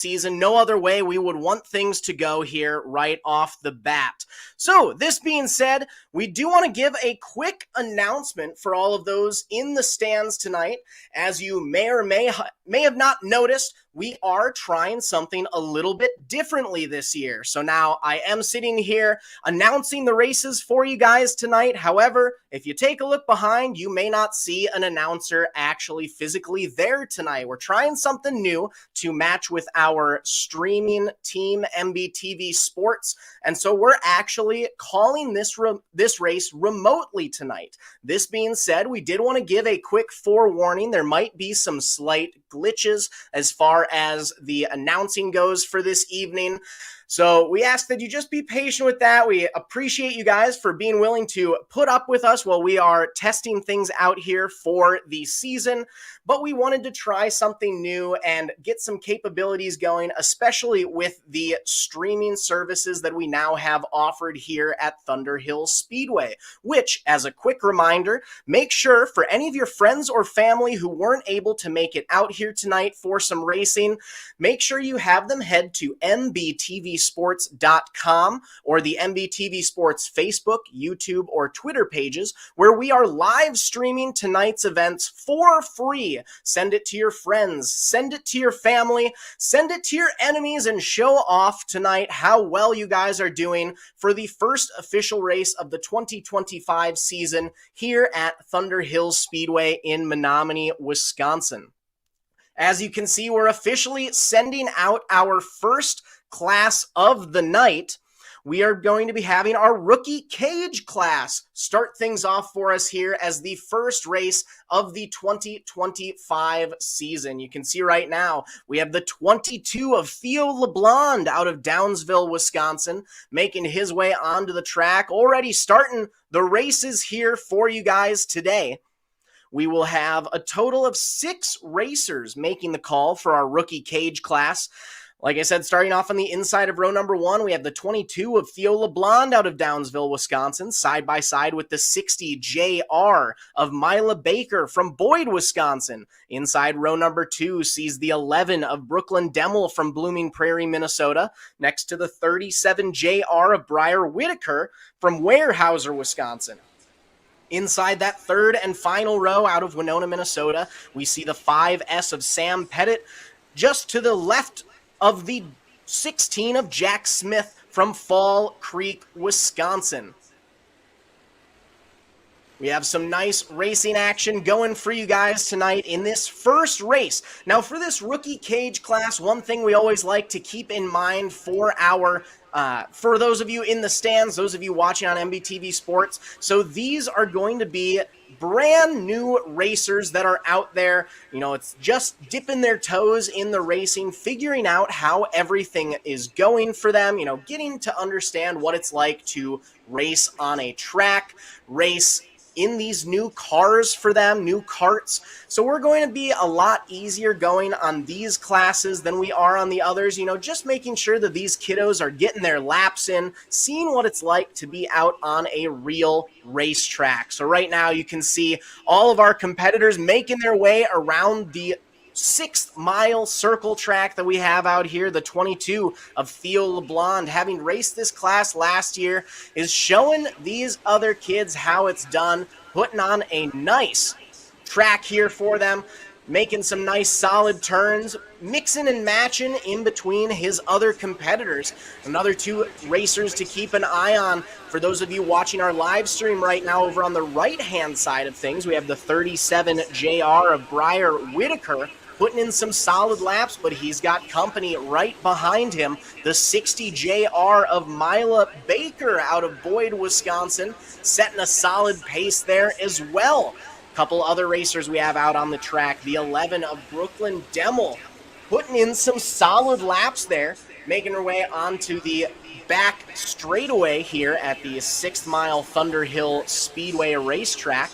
season. No other way we would want things to go here right off the bat. So this being said, we do want to give a quick announcement for all of those in the stands tonight. As you may or may have not noticed, we are trying something a little bit differently this year. So now I am sitting here announcing the races for you guys tonight. However, if you take a look behind, you may not see an announcer actually physically there tonight. We're trying something new to match with our streaming team, MBTV Sports. And so we're actually calling this race remotely tonight. This being said, we did want to give a quick forewarning. There might be some slight glitches as far as the announcing goes for this evening. So we ask that you just be patient with that. We appreciate you guys for being willing to put up with us while we are testing things out here for the season. But we wanted to try something new and get some capabilities going, especially with the streaming services that we now have offered here at Thunder Hill Speedway, which, as a quick reminder, make sure for any of your friends or family who weren't able to make it out here tonight for some racing, make sure you have them head to MBTVsports.com or the MBTV Sports Facebook, YouTube, or Twitter pages, where we are live streaming tonight's events for free. Send it to your friends, send it to your family, send it to your enemies, and show off tonight how well you guys are doing for the first official race of the 2025 season here at Thunder Hill Speedway in Menominee, Wisconsin. As you can see, we're officially sending out our first class of the night. We are going to be having our rookie cage class start things off for us here as the first race of the 2025 season. You can see right now we have the 22 of Theo LeBlond out of Downsville, Wisconsin, making his way onto the track, already starting the races here for you guys today. We will have a total of 6 racers making the call for our rookie cage class. Like I said, starting off on the inside of row number 1, we have the 22 of Theo LeBlond out of Downsville, Wisconsin, side by side with the 60 JR of Mila Baker from Boyd, Wisconsin. Inside row number 2 sees the 11 of Brooklyn Demmel from Blooming Prairie, Minnesota, next to the 37 JR of Briar Whitaker from Weyerhaeuser, Wisconsin. Inside that third and final row out of Winona, Minnesota, we see the 5S of Sam Pettit. Just to the left of the 16 of Jack Smith from Fall Creek, Wisconsin. We have some nice racing action going for you guys tonight in this first race. Now, for this rookie cage class, one thing we always like to keep in mind for for those of you in the stands, those of you watching on MBTV Sports, so these are going to be brand new racers that are out there. You know, it's just dipping their toes in the racing, figuring out how everything is going for them, you know, getting to understand what it's like to race on a track, race in these new cars for them, new karts. So we're going to be a lot easier going on these classes than we are on the others, you know, just making sure that these kiddos are getting their laps in, seeing what it's like to be out on a real racetrack. So right now you can see all of our competitors making their way around the 6-mile circle track that we have out here. The 22 of Theo LeBlond, having raced this class last year, is showing these other kids how it's done, putting on a nice track here for them, making some nice solid turns, mixing and matching in between his other competitors. Another 2 racers to keep an eye on. For those of you watching our live stream right now, over on the right-hand side of things, we have the 37 JR of Briar Whitaker, putting in some solid laps, but he's got company right behind him. The 60 JR of Mila Baker out of Boyd, Wisconsin, setting a solid pace there as well. A couple other racers we have out on the track. The 11 of Brooklyn Demmel, putting in some solid laps there, making her way onto the back straightaway here at the 6th Mile Thunder Hill Speedway racetrack.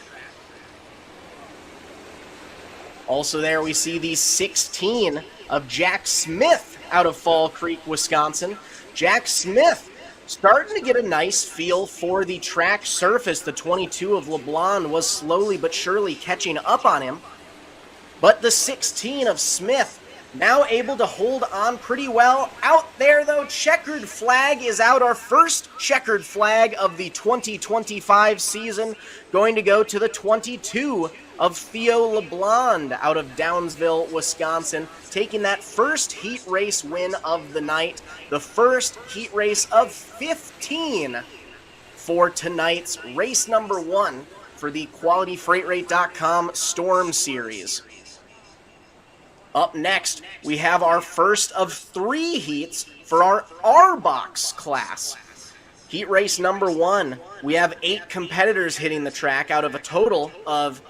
Also there we see the 16 of Jack Smith out of Fall Creek, Wisconsin. Jack Smith starting to get a nice feel for the track surface. The 22 of LeBlond was slowly but surely catching up on him. But the 16 of Smith Now able to hold on pretty well. Out there, though, checkered flag is out. Our first checkered flag of the 2025 season, going to go to the 22 of Theo LeBlond out of Downsville, Wisconsin, taking that first heat race win of the night, the first heat race of 15 for tonight's race number 1 for the QualityFreightRate.com Storm Series. Up next, we have our first of 3 heats for our Arbox class. Heat race number 1, we have 8 competitors hitting the track out of a total of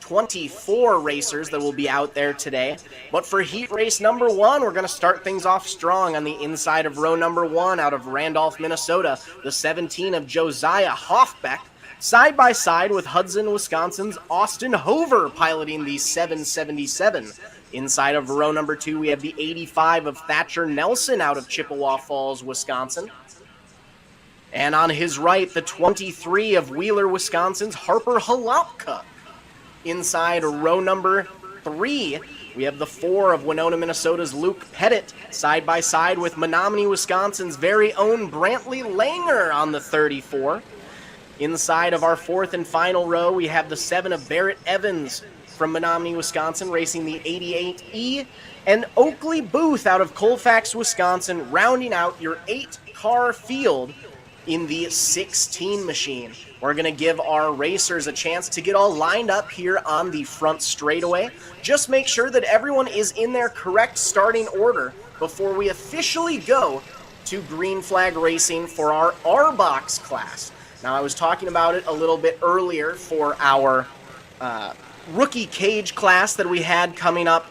24 racers that will be out there today. But for heat race number 1, we're going to start things off strong on the inside of row number 1 out of Randolph, Minnesota, the 17 of Josiah Hoffbeck, side by side with Hudson, Wisconsin's Austin Hover piloting the 777. Inside of row number 2, we have the 85 of Thatcher Nelson out of Chippewa Falls, Wisconsin. And on his right, the 23 of Wheeler, Wisconsin's Harper Halopka. Inside row number 3, we have the 4 of Winona, Minnesota's Luke Pettit, side by side with Menominee, Wisconsin's very own Brantley Langer on the 34. Inside of our 4th and final row, we have the 7 of Barrett Evans from Menominee, Wisconsin, racing the 88E, and Oakley Booth out of Colfax, Wisconsin, rounding out your 8-car field in the 16 machine. We're going to give our racers a chance to get all lined up here on the front straightaway. Just make sure that everyone is in their correct starting order before we officially go to green flag racing for our Arbox class. Now, I was talking about it a little bit earlier for our rookie cage class that we had coming up,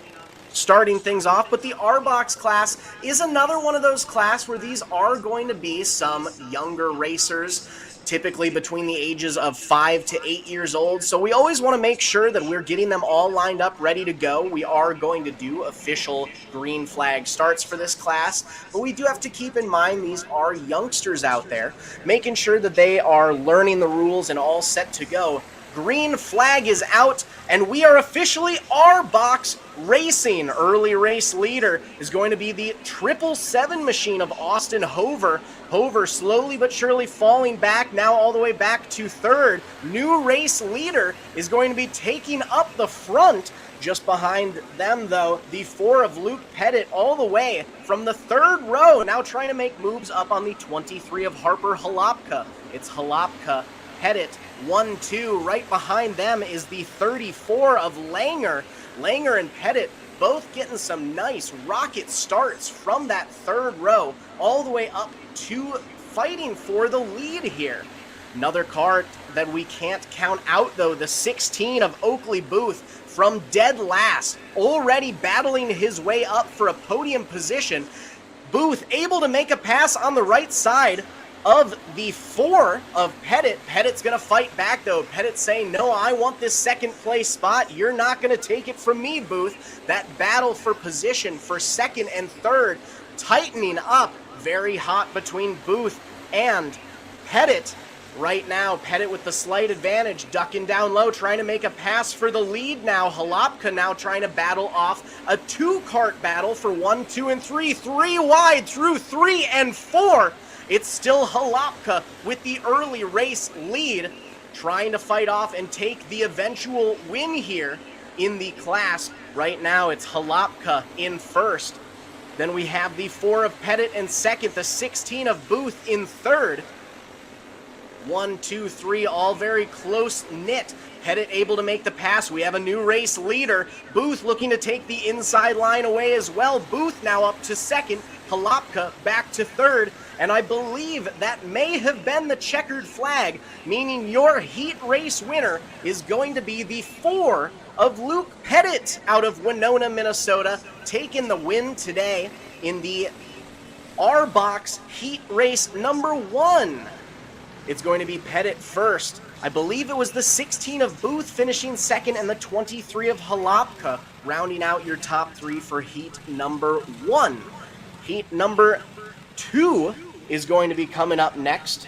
starting things off, but the Arbox class is another one of those class where these are going to be some younger racers, typically between the ages of 5 to 8 years old. So we always want to make sure that we're getting them all lined up, ready to go. We are going to do official green flag starts for this class, but we do have to keep in mind these are youngsters out there, making sure that they are learning the rules and all set to go. Green flag is out, and we are officially Arbox racing. Early race leader is going to be the 777 machine of Austin Hover. Hover slowly but surely falling back, now all the way back to 3rd. New race leader is going to be taking up the front. Just behind them, though, the 4 of Luke Pettit all the way from the 3rd row, now trying to make moves up on the 23 of Harper Halopka. It's Halopka, Pettit, 1-2. Right behind them is the 34 of Langer. Langer and Pettit both getting some nice rocket starts from that 3rd row all the way up to fighting for the lead here. Another car that we can't count out, though, the 16 of Oakley Booth from dead last, already battling his way up for a podium position. Booth able to make a pass on the right side of the 4 of Pettit. Pettit's going to fight back, though. Pettit saying, no, I want this 2nd place spot. You're not going to take it from me, Booth. That battle for position for 2nd and 3rd tightening up. Very hot between Booth and Pettit. Right now, Pettit with the slight advantage, ducking down low, trying to make a pass for the lead now. Halopka now trying to battle off a 2-kart battle for 1, 2, and 3. 3 wide through 3 and 4. It's still Halopka with the early race lead, trying to fight off and take the eventual win here in the class. Right now, it's Halopka in 1st. Then we have the 4 of Pettit in 2nd, the 16 of Booth in 3rd. 1, 2, 3, all very close knit. Pettit able to make the pass. We have a new race leader. Booth looking to take the inside line away as well. Booth now up to 2nd. Halopka back to 3rd. And I believe that may have been the checkered flag, meaning your heat race winner is going to be the 4 of Luke Pettit out of Winona, Minnesota, taking the win today in the Arbox heat race number 1. It's going to be Pettit first. I believe it was the 16 of Booth finishing 2nd and the 23 of Halopka rounding out your top 3 for heat number 1. Heat number 2 is going to be coming up next.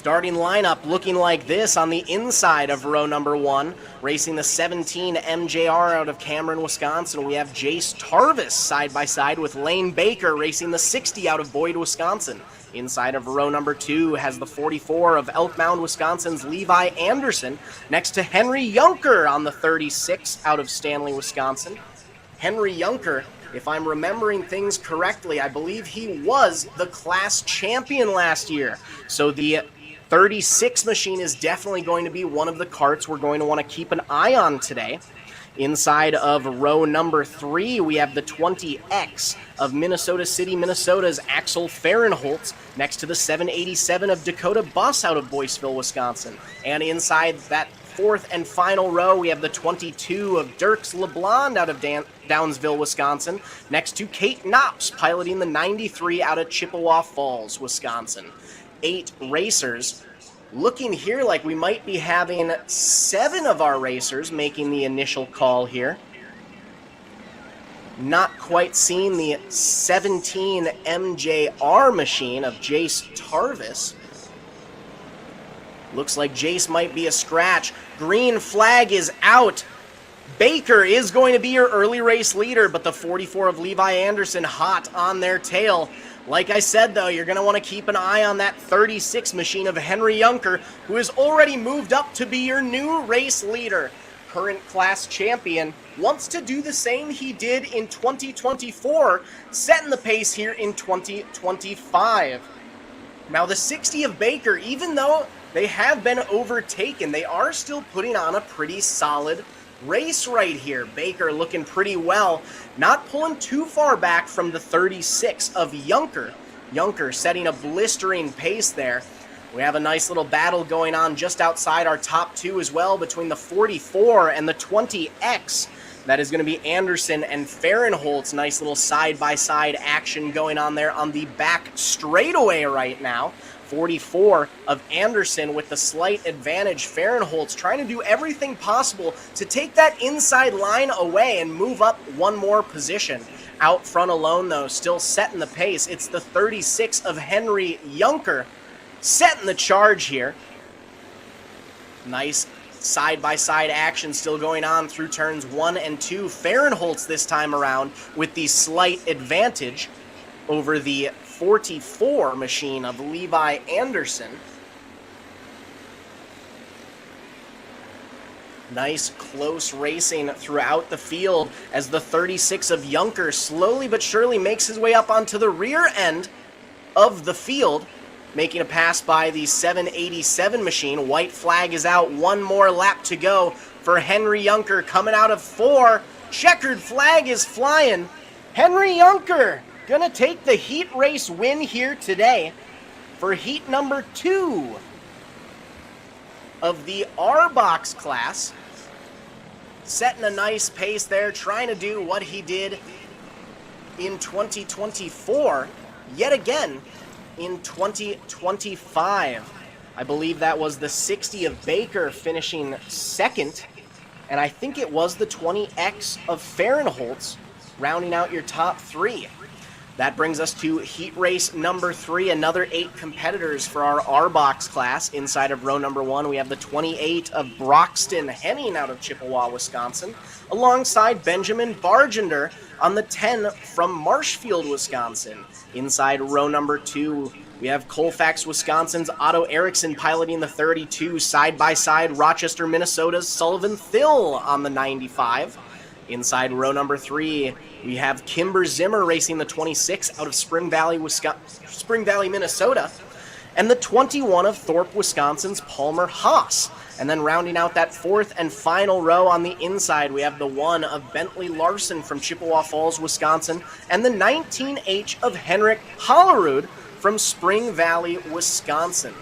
Starting lineup looking like this on the inside of row number 1. Racing the 17 MJR out of Cameron, Wisconsin. We have Jace Tarvis side by side with Lane Baker racing the 60 out of Boyd, Wisconsin. Inside of row number 2 has the 44 of Elk Mound, Wisconsin's Levi Anderson, next to Henry Junker on the 36 out of Stanley, Wisconsin. Henry Junker, if I'm remembering things correctly, I believe he was the class champion last year. So the 36 machine is definitely going to be one of the karts we're going to want to keep an eye on today. Inside of row number 3, we have the 20X of Minnesota City, Minnesota's Axel Fahrenholtz, next to the 787 of Dakota Bus out of Boyceville, Wisconsin. And inside that 4th and final row, we have the 22 of Dirks LeBlond out of Downsville, Wisconsin, next to Kate Knops piloting the 93 out of Chippewa Falls, Wisconsin. 8 racers. Looking here like we might be having 7 of our racers making the initial call here. Not quite seeing the 17 MJR machine of Jace Tarvis. Looks like Jace might be a scratch. Green flag is out. Baker is going to be your early race leader, but the 44 of Levi Anderson hot on their tail. Like I said, though, you're going to want to keep an eye on that 36 machine of Henry Junker, who has already moved up to be your new race leader. Current class champion wants to do the same he did in 2024, setting the pace here in 2025. Now, the 60 of Baker, even though they have been overtaken, they are still putting on a pretty solid race right here. Baker looking pretty well, not pulling too far back from the 36 of Junker. Junker setting a blistering pace there. We have a nice little battle going on just outside our top 2 as well between the 44 and the 20X. That is going to be Anderson and Fahrenholtz. Nice little side-by-side action going on there on the back straightaway right now. 44 of Anderson with the slight advantage. Fahrenholtz trying to do everything possible to take that inside line away and move up one more position. Out front alone, though, still setting the pace. It's the 36 of Henry Junker setting the charge here. Nice side-by-side action still going on through turns 1 and 2. Fahrenholtz this time around with the slight advantage over the 44 machine of Levi Anderson. Nice close racing throughout the field as the 36 of Junker slowly but surely makes his way up onto the rear end of the field, making a pass by the 787 machine. White flag is out, one more lap to go for Henry Junker coming out of 4. Checkered flag is flying. Henry Junker gonna take the heat race win here today for heat number 2 of the Arbox class. Setting a nice pace there, trying to do what he did in 2024, yet again in 2025. I believe that was the 60 of Baker finishing 2nd, and I think it was the 20X of Fahrenholtz rounding out your top 3. That brings us to heat race number 3, another 8 competitors for our Arbox class. Inside of row number 1, we have the 28 of Broxton Henning out of Chippewa, Wisconsin, alongside Benjamin Bargender on the 10 from Marshfield, Wisconsin. Inside row number 2, we have Colfax, Wisconsin's Otto Erickson piloting the 32, side-by-side Rochester, Minnesota's Sullivan Thill on the 95. Inside row number 3, we have Kimber Zimmer racing the 26 out of Spring Valley, Minnesota, and the 21 of Thorpe, Wisconsin's Palmer Haas. And then rounding out that 4th and final row on the inside, we have the 1 of Bentley Larson from Chippewa Falls, Wisconsin, and the 19H of Henrik Hollerud from Spring Valley, Wisconsin.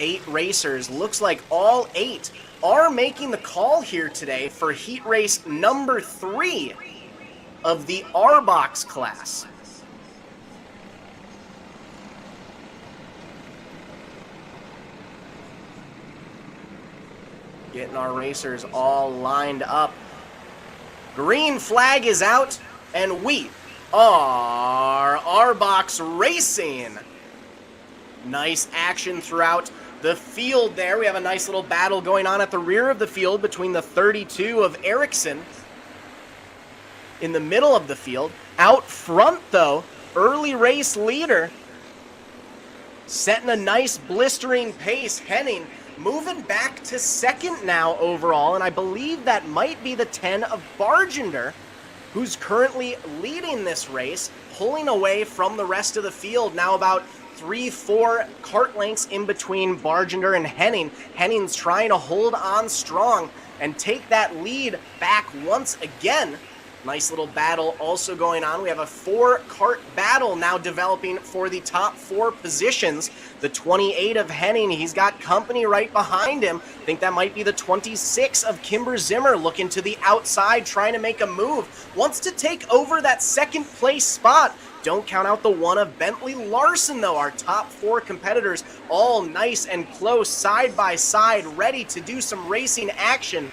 8 racers. Looks like all 8 are making the call here today for heat race number 3 of the Arbox class. Getting our racers all lined up. Green flag is out, and we are Arbox racing. Nice action throughout the field there. We have a nice little battle going on at the rear of the field between the 32 of Erickson in the middle of the field. Out front, though, early race leader, setting a nice blistering pace. Henning moving back to second now overall, and I believe that might be the 10 of Bargender, who's currently leading this race, pulling away from the rest of the field. Now about 3-4 kart lengths in between Bargender and Henning. Henning's trying to hold on strong and take that lead back once again. Nice little battle also going on. We have a 4-kart battle now developing for the top 4 positions. The 28 of Henning, he's got company right behind him. I think that might be the 26 of Kimber Zimmer, looking to the outside, trying to make a move. Wants to take over that second place spot. Don't count out the 1 of Bentley Larson, though. Our top 4 competitors all nice and close, side by side, ready to do some racing action.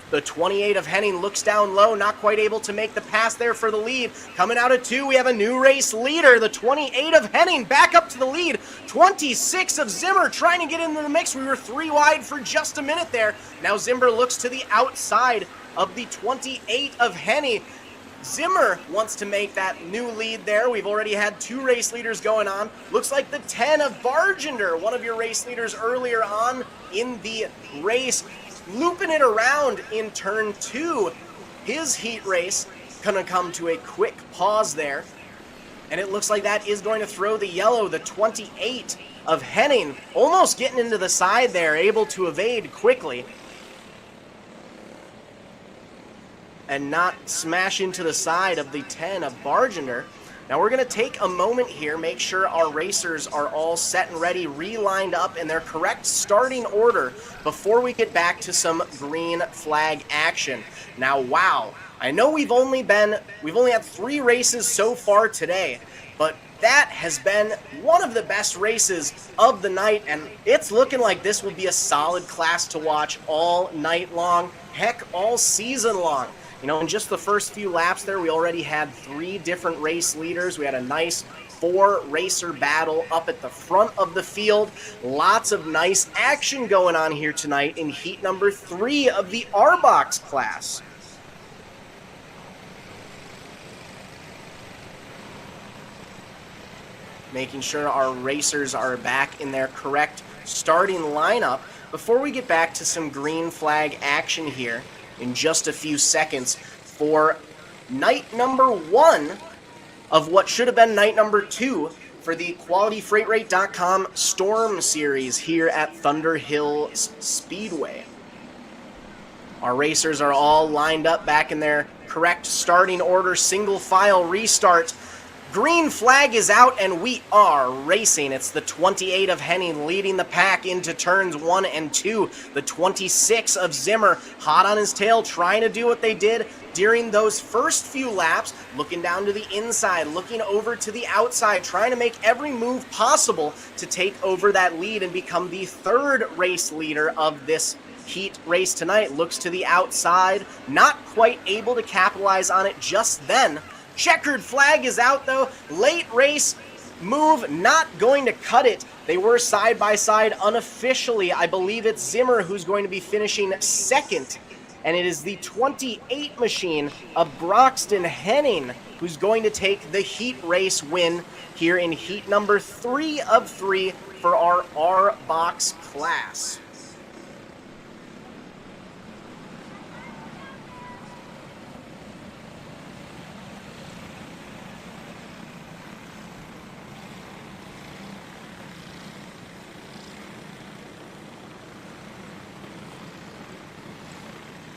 The 28 of Henning looks down low, not quite able to make the pass there for the lead. Coming out of 2, we have a new race leader. The 28 of Henning back up to the lead. 26 of Zimmer trying to get into the mix. We were 3 wide for just a minute there. Now Zimmer looks to the outside of the 28 of Henning. Zimmer wants to make that new lead there. We've already had 2 race leaders going on. Looks like the 10 of Bargender, one of your race leaders earlier on in the race, looping it around in turn 2. His heat race gonna come to a quick pause there. And it looks like that is going to throw the yellow. The 28 of Henning almost getting into the side there, able to evade quickly and not smash into the side of the 10 of Bargender. Now we're going to take a moment here, make sure our racers are all set and ready, re-lined up in their correct starting order before we get back to some green flag action. Now, wow, I know we've only had 3 races so far today, but that has been one of the best races of the night, and it's looking like this will be a solid class to watch all night long, heck, all season long. You know, in just the first few laps there, we already had 3 different race leaders. We had a nice 4-racer battle up at the front of the field. Lots of nice action going on here tonight in heat number 3 of the Arbox class. Making sure our racers are back in their correct starting lineup before we get back to some green flag action here in just a few seconds for night number 1 of what should have been night number 2 for the QualityFreightRate.com Storm Series here at Thunder Hill Speedway. Our racers are all lined up back in their correct starting order, single file restart. Green flag is out and we are racing. It's the 28 of Henning leading the pack into turns 1 and 2. The 26 of Zimmer hot on his tail, trying to do what they did during those first few laps, looking down to the inside, looking over to the outside, trying to make every move possible to take over that lead and become the 3rd race leader of this heat race tonight. Looks to the outside, not quite able to capitalize on it just then. Checkered flag is out, though. Late race move, not going to cut it. They were side by side unofficially. I believe it's Zimmer who's going to be finishing 2nd. And it is the 28 machine of Broxton Henning who's going to take the heat race win here in heat number 3 of 3 for our R-Box class.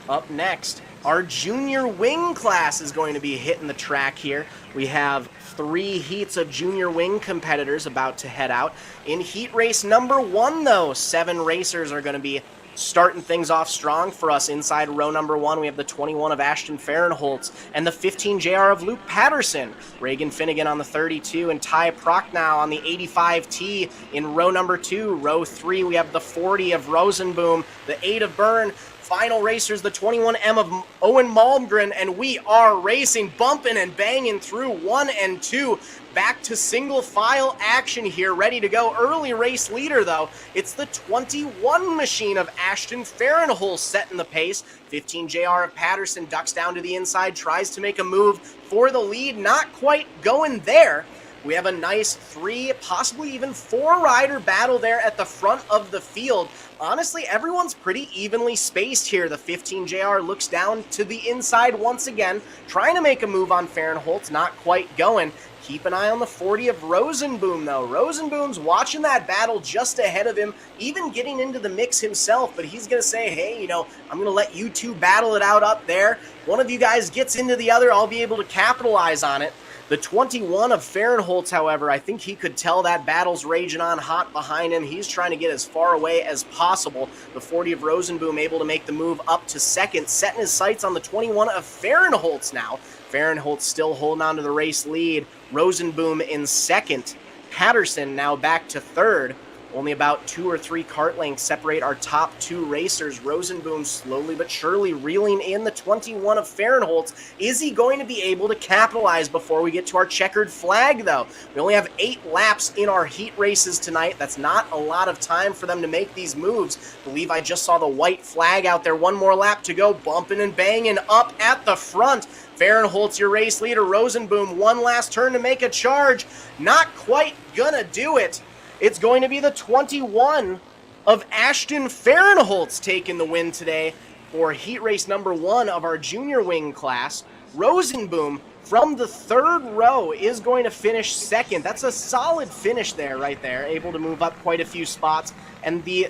Up next, our junior wing class is going to be hitting the track here. We have 3 heats of junior wing competitors about to head out. In heat race number 1, though, 7 racers are going to be starting things off strong for us. Inside row number 1, we have the 21 of Ashton Fahrenholtz and the 15 JR of Luke Patterson. Reagan Finnegan on the 32 and Ty Prochnow on the 85T in row number 2. Row 3, we have the 40 of Rosenboom, the 8 of Byrne. final racers, the 21M of Owen Malmgren, and we are racing, bumping and banging through 1 and 2. Back to single file action here, ready to go. Early race leader, though. It's the 21 machine of Ashton Farrenholz setting the pace. 15 JR of Patterson ducks down to the inside, tries to make a move for the lead. Not quite going there. We have a nice 3, possibly even 4 rider battle there at the front of the field. Honestly, everyone's pretty evenly spaced here. The 15 JR looks down to the inside once again, trying to make a move on Farrenholz, not quite going. Keep an eye on the 40 of Rosenboom, though. Rosenboom's watching that battle just ahead of him, even getting into the mix himself, but he's going to say, hey, I'm going to let you two battle it out up there. One of you guys gets into the other, I'll be able to capitalize on it. The 21 of Farrenholz, however, I think he could tell that battle's raging on hot behind him. He's trying to get as far away as possible. The 40 of Rosenboom able to make the move up to second, setting his sights on the 21 of Farrenholz now. Farrenholz still holding on to the race lead. Rosenboom in second. Patterson now back to third. Only about 2 or 3 kart lengths separate our top 2 racers. Rosenboom slowly but surely reeling in the 21 of Farrenholz. Is he going to be able to capitalize before we get to our checkered flag, though? We only have 8 laps in our heat races tonight. That's not a lot of time for them to make these moves. I believe I just saw the white flag out there. 1 more lap to go, bumping and banging up at the front. Farrenholz, your race leader. Rosenboom, 1 last turn to make a charge. Not quite gonna do it. It's going to be the 21 of Ashton Farrenholz taking the win today for heat race number 1 of our junior wing class. Rosenboom from the 3rd row is going to finish second. That's a solid finish there, right there. Able to move up quite a few spots. And the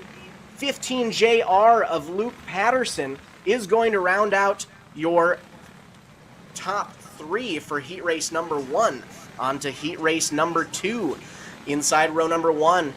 15 JR of Luke Patterson is going to round out your top 3 for heat race number 1. On to heat race number 2. Inside row number 1,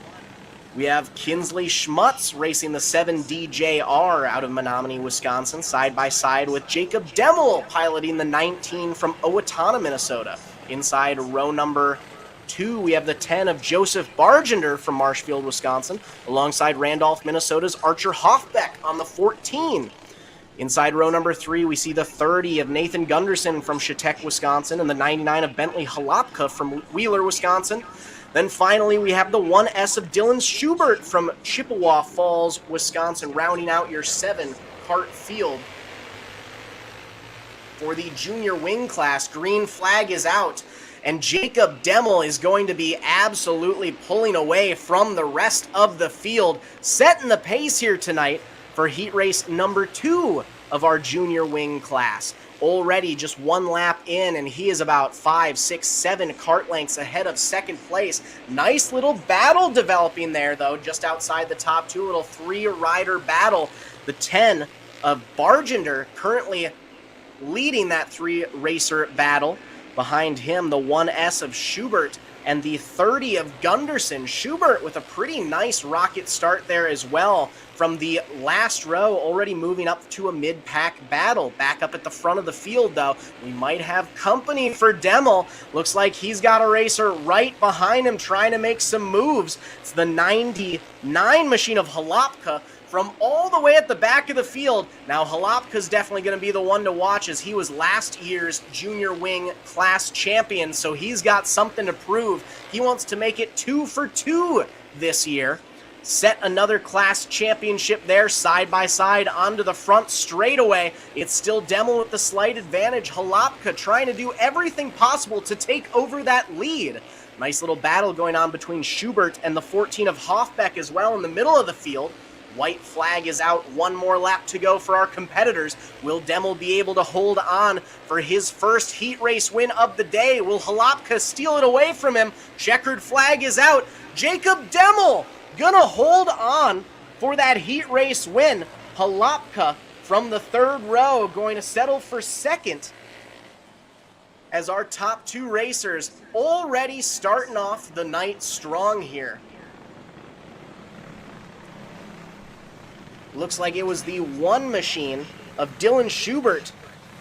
we have Kinsley Schmutz racing the 7DJR out of Menominee, Wisconsin, side by side with Jacob Demmel piloting the 19 from Owatonna, Minnesota. Inside row number 2, we have the 10 of Joseph Bargender from Marshfield, Wisconsin, alongside Randolph, Minnesota's Archer Hoffbeck on the 14. Inside row number 3, we see the 30 of Nathan Gunderson from Chautauqua, Wisconsin, and the 99 of Bentley Halapka from Wheeler, Wisconsin. Then finally, we have the 1S of Dylan Schubert from Chippewa Falls, Wisconsin, rounding out your 7 kart field. For the junior wing class, green flag is out, and Jacob Demmel is going to be absolutely pulling away from the rest of the field, setting the pace here tonight for heat race number 2 of our junior wing class. Already just 1 lap in, and he is about 5, 6, 7 kart lengths ahead of second place. Nice little battle developing there, though, just outside the top 2. Little 3-rider battle. The 10 of Bargender currently leading that 3-racer battle. Behind him, the 1S of Schubert and the 30 of Gunderson. Schubert with a pretty nice rocket start there as well from the last row, already moving up to a mid-pack battle. Back up at the front of the field, though, we might have company for Demmel. Looks like he's got a racer right behind him trying to make some moves. It's the 99 machine of Halapka from all the way at the back of the field. Now, Halapka's definitely going to be the one to watch, as he was last year's junior wing class champion, so he's got something to prove. He wants to make it 2 for 2 this year. Set another class championship there, side by side onto the front straightaway. It's still Demmel with the slight advantage. Halapka trying to do everything possible to take over that lead. Nice little battle going on between Schubert and the 14 of Hoffbeck as well in the middle of the field. White flag is out. 1 more lap to go for our competitors. Will Demmel be able to hold on for his first heat race win of the day? Will Halapka steal it away from him? Checkered flag is out. Jacob Demmel gonna hold on for that heat race win. Halapka from the 3rd row going to settle for second, as our top 2 racers already starting off the night strong here. Looks like it was the 1 machine of Dylan Schubert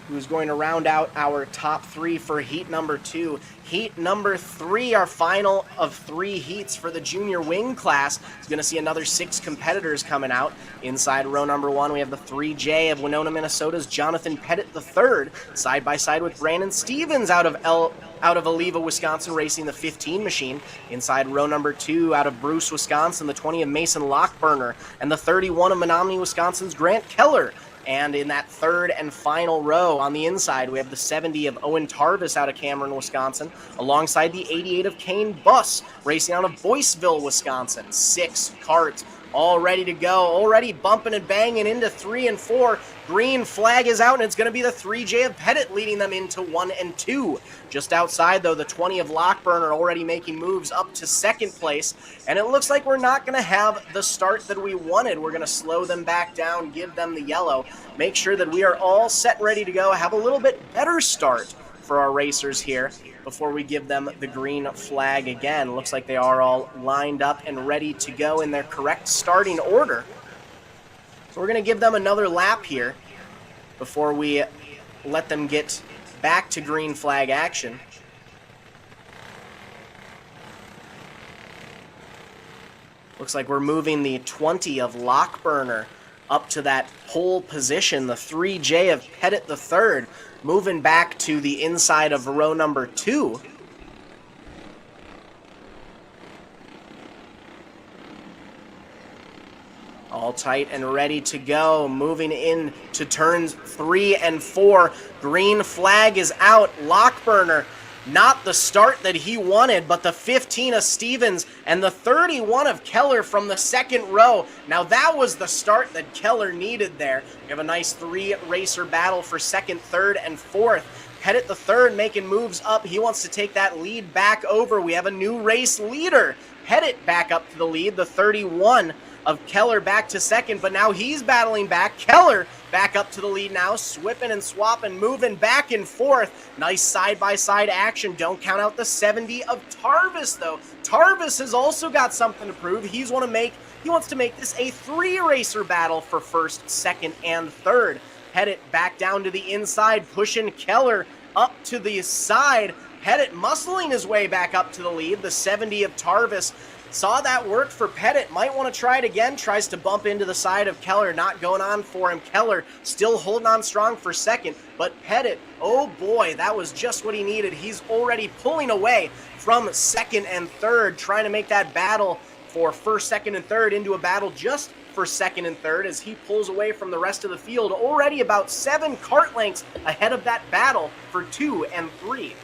who's going to round out our top 3 for heat number 2. Heat number 3, our final of 3 heats for the junior wing class, is going to see another 6 competitors coming out. Inside row number 1, we have the 3J of Winona, Minnesota's Jonathan Pettit III, side by side with Brandon Stevens out of Oliva, Wisconsin, racing the 15 machine. Inside row number 2, out of Bruce, Wisconsin, the 20 of Mason Lockburner, and the 31 of Menominee, Wisconsin's Grant Keller. And in that third and final row on the inside, we have the 70 of Owen Tarvis out of Cameron, Wisconsin, alongside the 88 of Kane Buss, racing out of Boyceville, Wisconsin. 6 karts all ready to go, already bumping and banging into 3 and 4. Green flag is out, and it's going to be the 3J of Pettit leading them into 1 and 2. Just outside, though, the 20 of Lockburner already making moves up to second place, and it looks like we're not going to have the start that we wanted. We're going to slow them back down, give them the yellow, make sure that we are all set, ready to go, have a little bit better start for our racers here before we give them the green flag again. Looks like they are all lined up and ready to go in their correct starting order. So we're going to give them another lap here before we let them get back to green flag action. Looks like we're moving the 20 of Lockburner up to that pole position. The 3J of Pettit III moving back to the inside of row number 2. All tight and ready to go. Moving in to turns 3 and 4. Green flag is out. Lockburner, not the start that he wanted, but the 15 of Stevens and the 31 of Keller from the second row. Now that was the start that Keller needed there. We have a nice 3-racer battle for second, third, and fourth. Pettit the third making moves up. He wants to take that lead back over. We have a new race leader. Pettit back up to the lead. The 31 of Keller back to second, but now he's battling back. Keller back up to the lead now, swipping and swapping, moving back and forth. Nice side-by-side action. Don't count out the 70 of Tarvis, though. Tarvis has also got something to prove. He wants to make this a 3-racer battle for first, second, and third. Pettit back down to the inside, pushing Keller up to the side. Pettit muscling his way back up to the lead. The 70 of Tarvis saw that work for Pettit. Might want to try it again. Tries to bump into the side of Keller. Not going on for him. Keller still holding on strong for second. But Pettit, oh boy, that was just what he needed. He's already pulling away from second and third, trying to make that battle for first, second, and third into a battle just for second and third as he pulls away from the rest of the field. Already about 7 kart lengths ahead of that battle for 2 and 3.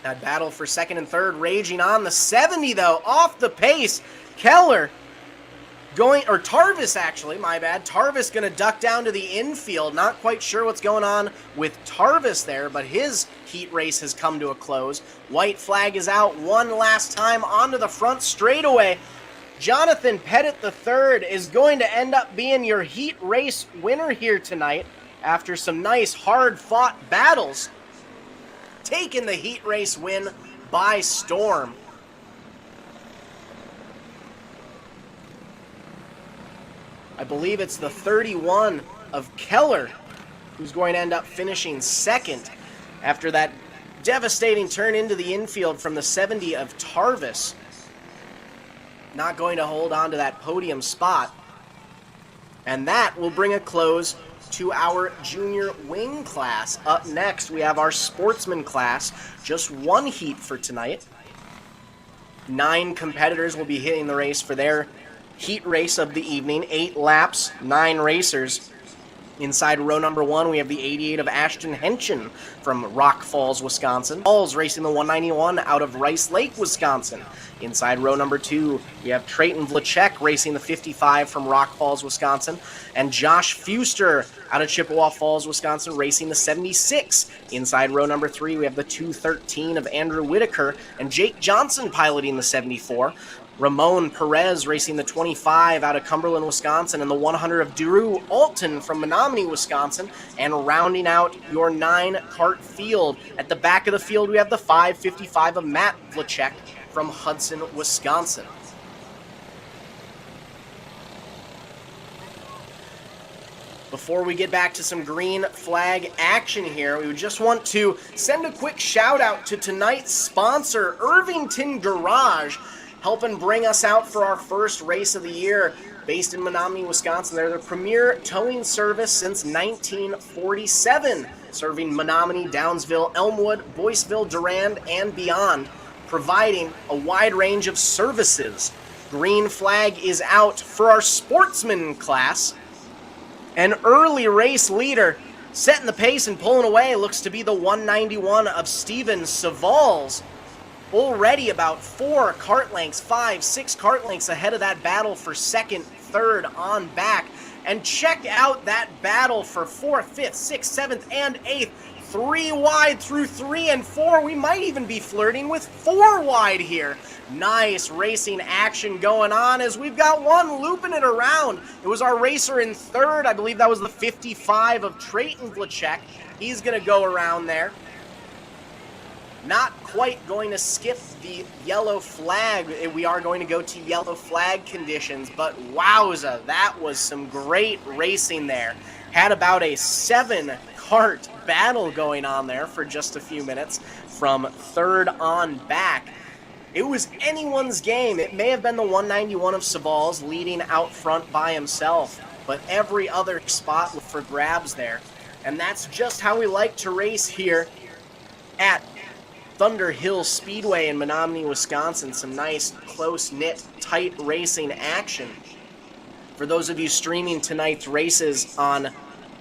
That battle for second and third raging on. The 70, though, off the pace. Keller Tarvis, actually, my bad. Tarvis going to duck down to the infield. Not quite sure what's going on with Tarvis there, but his heat race has come to a close. White flag is out one last time onto the front straightaway. Jonathan Pettit III is going to end up being your heat race winner here tonight after some nice hard-fought battles. Taking the heat race win by storm. I believe it's the 31 of Keller who's going to end up finishing second after that devastating turn into the infield from the 70 of Tarvis. Not going to hold on to that podium spot. And that will bring a close to our junior wing class. Up next, we have our sportsman class. Just one heat for tonight. 9 competitors will be hitting the race for their heat race of the evening. 8 laps, 9 racers. Inside row number 1, we have the 88 of Ashton Henchen from Rock Falls, Wisconsin. Falls racing the 191 out of Rice Lake, Wisconsin. Inside row number 2, we have Trayton Vlachek racing the 55 from Rock Falls, Wisconsin. And Josh Fuster out of Chippewa Falls, Wisconsin, racing the 76. Inside row number 3, we have the 213 of Andrew Whitaker and Jake Johnson piloting the 74. Ramon Perez racing the 25 out of Cumberland, Wisconsin, and the 100 of Drew Alton from Menominee, Wisconsin. And rounding out your 9-kart field, at the back of the field, we have the 555 of Matt Vlachek from Hudson, Wisconsin. Before we get back to some green flag action here, we would just want to send a quick shout out to tonight's sponsor, Irvington Garage, helping bring us out for our first race of the year. Based in Menominee, Wisconsin. They're the premier towing service since 1947, serving Menominee, Downsville, Elmwood, Boyceville, Durand, and beyond, providing a wide range of services. Green flag is out for our Sportsman class. An early race leader setting the pace and pulling away looks to be the 191 of Steven Savals. Already about 4 kart lengths, 5, 6 kart lengths ahead of that battle for second, third on back. And check out that battle for 4th, 5th, 6th, 7th, and 8th. 3 wide through 3 and 4. We might even be flirting with 4 wide here. Nice racing action going on as we've got one looping it around. It was our racer in third. I believe that was the 55 of Trayton Vlachek. He's going to go around there. Not quite going to skip the yellow flag. We are going to go to yellow flag conditions, but wowza, that was some great racing there. Had about a 7-kart battle going on there for just a few minutes from third on back. It was anyone's game. It may have been the 191 of Savals leading out front by himself, but every other spot was for grabs there. And that's just how we like to race here at Thunder Hill Speedway in Menominee, Wisconsin. Some nice, close-knit, tight racing action. For those of you streaming tonight's races on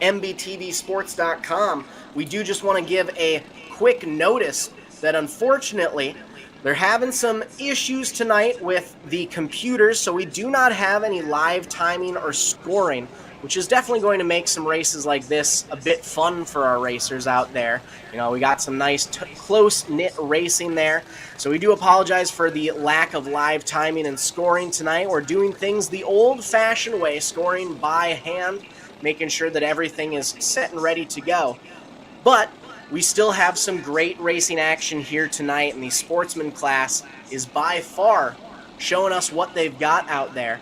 MBTVsports.com, we do just want to give a quick notice that unfortunately they're having some issues tonight with the computers, so we do not have any live timing or scoring, which is definitely going to make some races like this a bit fun for our racers out there. You know, we got some nice close-knit racing there, so we do apologize for the lack of live timing and scoring tonight. We're doing things the old-fashioned way, scoring by hand, making sure that everything is set and ready to go. But we still have some great racing action here tonight, and the Sportsman class is by far showing us what they've got out there.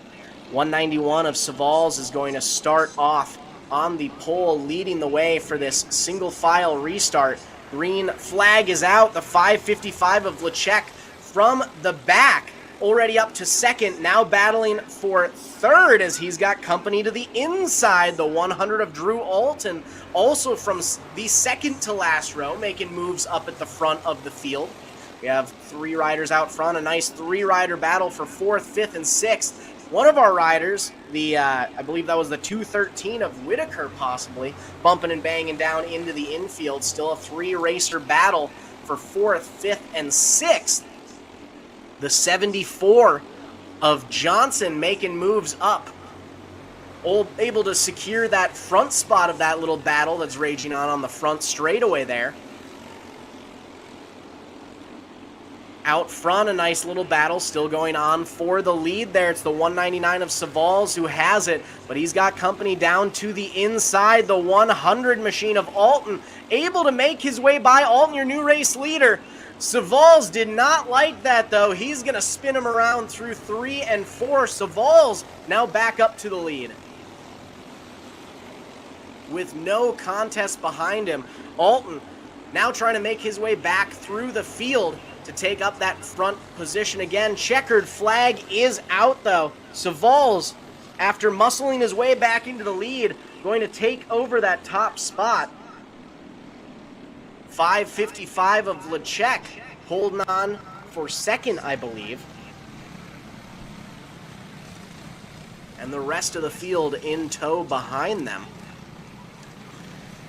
191 of Savals is going to start off on the pole, leading the way for this single file restart. Green flag is out. The 555 of Vlachek from the back, already up to second, now battling for third as he's got company to the inside. The 100 of Drew Alton, also from the second to last row, making moves up at the front of the field. We have 3 riders out front, a nice 3-rider battle for 4th, 5th, and 6th. One of our riders, I believe that was the 213 of Whitaker possibly, bumping and banging down into the infield. Still a 3-racer battle for 4th, 5th, and 6th. The 74 of Johnson making moves up, able to secure that front spot of that little battle that's raging on the front straightaway there. Out front, a nice little battle still going on for the lead there. It's the 199 of Savals who has it, but he's got company down to the inside. The 100 machine of Alton able to make his way by. Alton, your new race leader. Savals did not like that, though. He's going to spin him around through 3 and 4. Savals now back up to the lead. With no contest behind him, Alton now trying to make his way back through the field to take up that front position again. Checkered flag is out, though. Savals, after muscling his way back into the lead, going to take over that top spot. 555 of Vlachek holding on for second, I believe. And the rest of the field in tow behind them.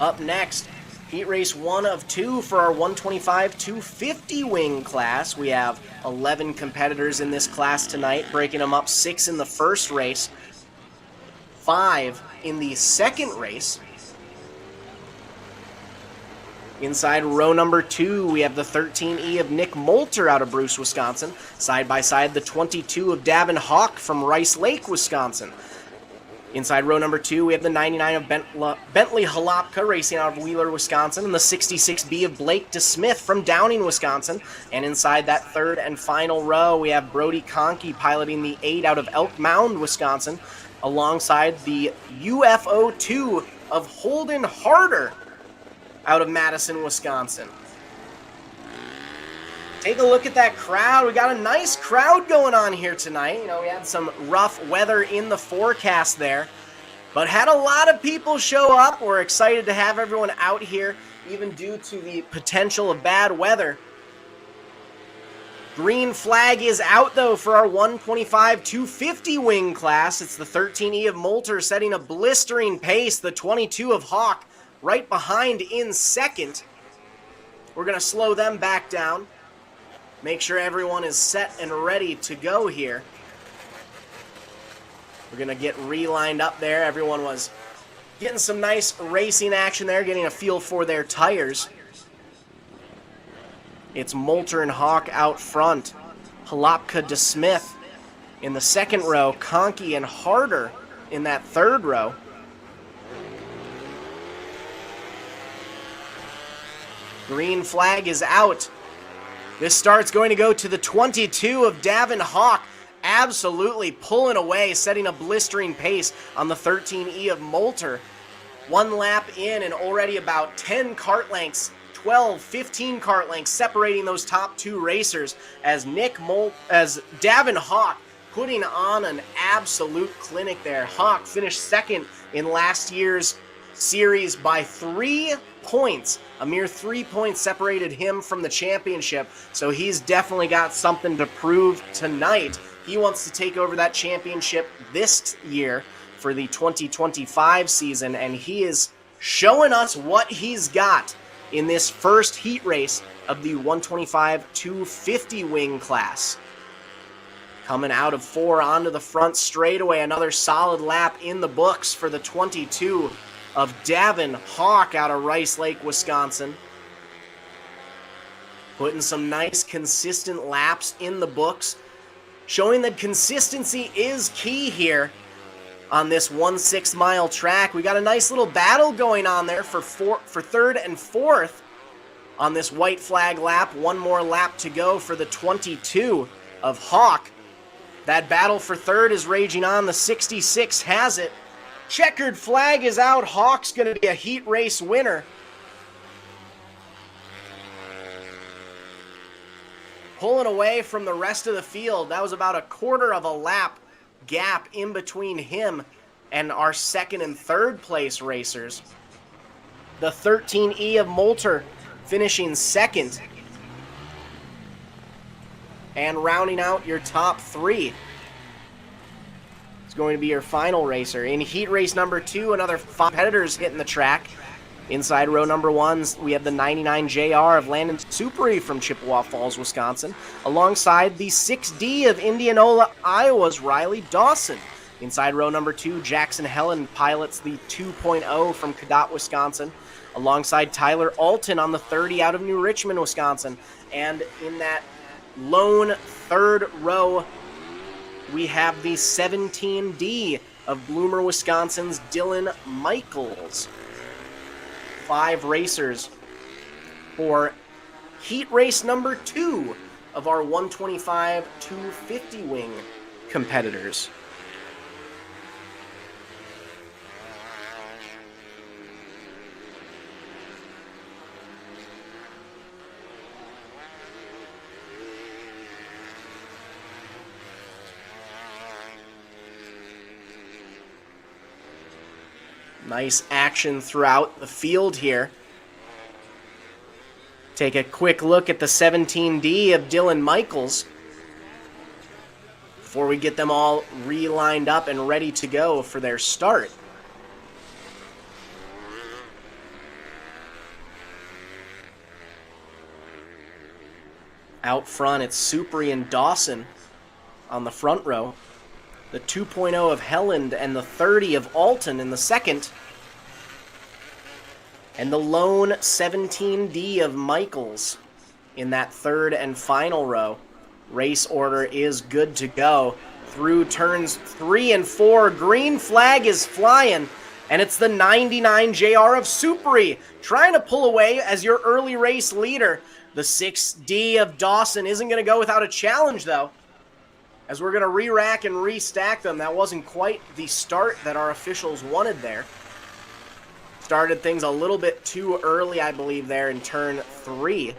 Up next, heat race 1 of 2 for our 125-250 wing class. We have 11 competitors in this class tonight, breaking them up 6 in the first race, 5 in the second race. Inside row number 2, we have the 13E of Nick Moulter out of Bruce, Wisconsin. Side by side, the 22 of Davin Hawk from Rice Lake, Wisconsin. Inside row number 2, we have the 99 of Bentley Halopka racing out of Wheeler, Wisconsin, and the 66B of Blake DeSmith from Downing, Wisconsin. And inside that third and final row, we have Brody Conkey piloting the 8 out of Elk Mound, Wisconsin, alongside the UFO 2 of Holden Harder out of Madison, Wisconsin. Take a look at that crowd. We got a nice crowd going on here tonight. You know, we had some rough weather in the forecast there, but had a lot of people show up. We're excited to have everyone out here, even due to the potential of bad weather. Green flag is out, though, for our 125-250 wing class. It's the 13E of Moulter setting a blistering pace. The 22 of Hawk right behind in second. We're going to slow them back down. Make sure everyone is set and ready to go here. We're going to get relined up there. Everyone was getting some nice racing action there, getting a feel for their tires. It's Moulter and Hawk out front. Halopka DeSmith in the second row. Conkey and Harder in that third row. Green flag is out. This start's going to go to the 22 of Davin Hawk, absolutely pulling away, setting a blistering pace on the 13E of Moulter. One lap in and already about 10 kart lengths, 12, 15 kart lengths separating those top two racers as Davin Hawk putting on an absolute clinic there. Hawk finished second in last year's series by 3 points. A mere 3 points separated him from the championship, so he's definitely got something to prove tonight. He wants to take over that championship this year for the 2025 season, and he is showing us what he's got in this first heat race of the 125-250 wing class. Coming out of 4 onto the front straightaway, another solid lap in the books for the 22 of Davin Hawk out of Rice Lake, Wisconsin. Putting some nice consistent laps in the books, showing that consistency is key here on this 1/6 mile track. We got a nice little battle going on there for third and fourth on this white flag lap. One more lap to go for the 22 of Hawk. That battle for third is raging on. The 66 has it. Checkered flag is out. Hawk's going to be a heat race winner. Pulling away from the rest of the field. That was about a quarter of a lap gap in between him and our second and third place racers. The 13E of Moulter finishing second. And rounding out your top 3. It's going to be your final racer. In heat race number 2, another 5 competitors hitting the track. Inside row number 1, we have the 99 JR of Landon Superi from Chippewa Falls, Wisconsin, alongside the 6D of Indianola, Iowa's Riley Dawson. Inside row number 2, Jackson Helen pilots the 2.0 from Cadott, Wisconsin, alongside Tyler Alton on the 30 out of New Richmond, Wisconsin. And in that lone third row, we have the 17D of Bloomer, Wisconsin's Dylan Michaels. 5 racers for heat race number 2 of our 125-250 wing competitors. Nice action throughout the field here. Take a quick look at the 17D of Dylan Michaels before we get them all relined up and ready to go for their start. Out front, it's Superi and Dawson on the front row. The 2.0 of Helland and the 30 of Alton in the second. And the lone 17D of Michaels in that third and final row. Race order is good to go through turns 3 and 4. Green flag is flying, and it's the 99 JR of Supri trying to pull away as your early race leader. The 6D of Dawson isn't going to go without a challenge, though, as we're going to re-rack and restack them. That wasn't quite the start that our officials wanted there. Started things a little bit too early, I believe, there in turn 3.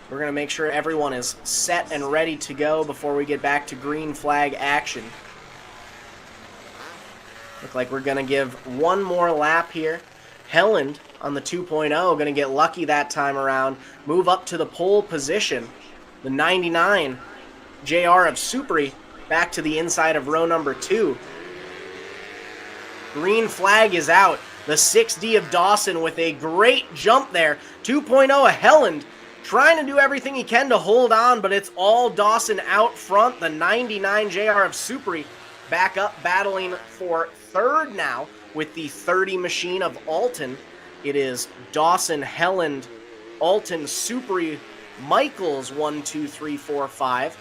We're going to make sure everyone is set and ready to go before we get back to green flag action. Look like we're going to give one more lap here. Helland on the 2.0, going to get lucky that time around. Move up to the pole position. The 99 JR of Supri back to the inside of row number 2. Green flag is out. The 6D of Dawson with a great jump there. 2.0 of Helland trying to do everything he can to hold on, but it's all Dawson out front. The 99 JR of Supri back up battling for third now with the 30 machine of Alton. It is Dawson, Helland, Alton, Supri, Michaels, 1, 2, 3, 4, 5.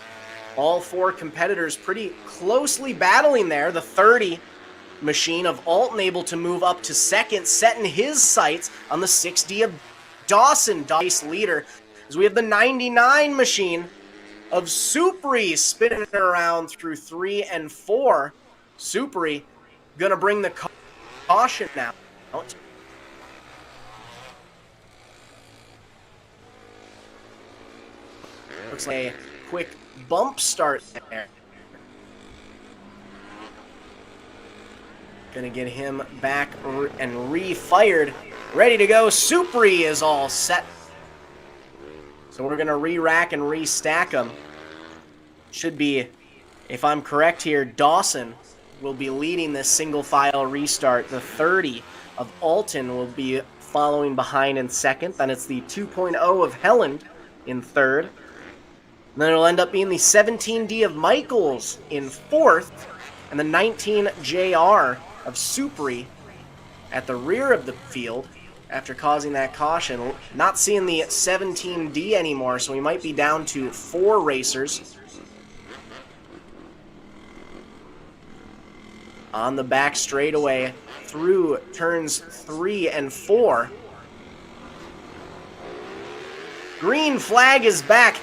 All 4 competitors pretty closely battling there. The 30 machine of Alton able to move up to second, setting his sights on the 6D of Dawson, race leader. As we have the 99 machine of Supri spinning it around through 3 and 4. Supri going to bring the caution now. Looks like a quick bump start there. Gonna get him back and re-fired. Ready to go. Supri is all set. So we're gonna re-rack and restack them. Should be, if I'm correct here, Dawson will be leading this single file restart. The 30 of Alton will be following behind in second. Then it's the 2.0 of Helland in third. And then it'll end up being the 17D of Michaels in fourth, and the 19 JR of Supri at the rear of the field after causing that caution. Not seeing the 17D anymore, so we might be down to 4 racers. On the back straightaway through turns 3 and 4. Green flag is back.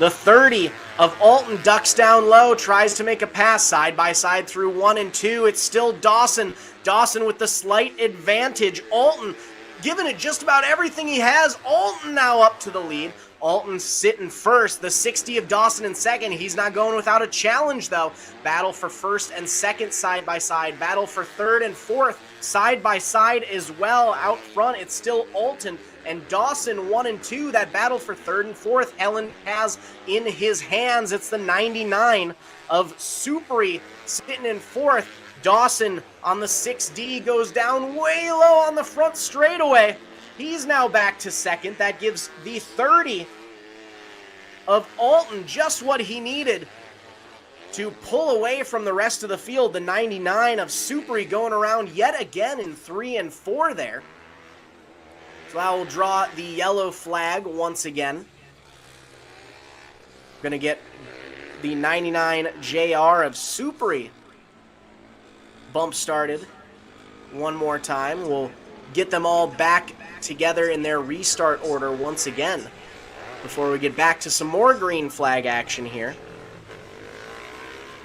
The 30 of Alton ducks down low, tries to make a pass side by side through 1 and 2. It's still Dawson. Dawson with the slight advantage. Alton giving it just about everything he has. Alton now up to the lead. Alton sitting first. The 60 of Dawson in second. He's not going without a challenge, though. Battle for first and second side by side. Battle for third and fourth side by side as well. Out front, it's still Alton and Dawson 1 and 2. That battle for third and fourth, Helland has in his hands. It's the 99 of Supri sitting in fourth. Dawson on the 6D goes down way low on the front straightaway. He's now back to second. That gives the 30 of Alton just what he needed to pull away from the rest of the field. The 99 of Supri going around yet again in 3 and 4 there. So I will draw the yellow flag once again. Going to get the 99 JR of Supri bump started one more time. We'll get them all back together in their restart order once again before we get back to some more green flag action here.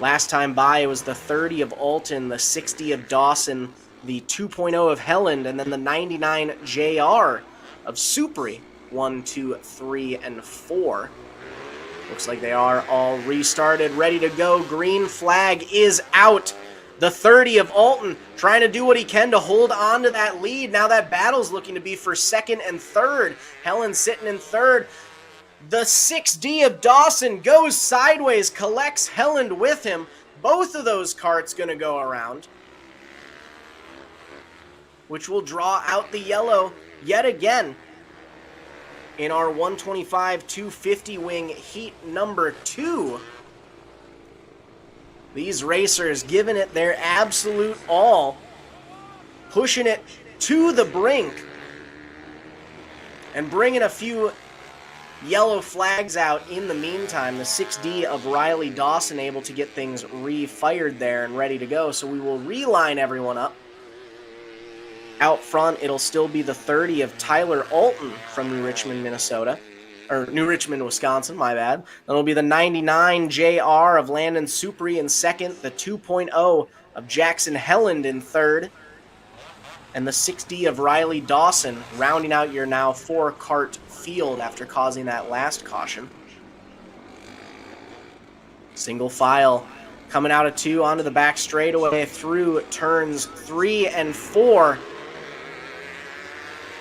Last time by, it was the 30 of Alton, the 60 of Dawson, the 2.0 of Helland, and then the 99 JR of Supri. 1, 2, 3, and 4. Looks like they are all restarted, ready to go. Green flag is out. The 30 of Alton trying to do what he can to hold on to that lead. Now that battle's looking to be for second and third. Helland sitting in third. The 6D of Dawson goes sideways, collects Helland with him. Both of those carts going to go around, which will draw out the yellow yet again in our 125-250 wing heat number 2. These racers giving it their absolute all, pushing it to the brink. And bringing a few yellow flags out in the meantime, the 6D of Riley Dawson able to get things re-fired there and ready to go. So we will reline everyone up. Out front, it'll still be the 30 of Tyler Alton from New Richmond, Minnesota. Or New Richmond, Wisconsin, my bad. Then it'll be the 99 JR of Landon Supri in second, the 2.0 of Jackson Helland in third, and the 6D of Riley Dawson rounding out your now 4-kart field after causing that last caution. Single file coming out of 2 onto the back straightaway through turns 3 and 4.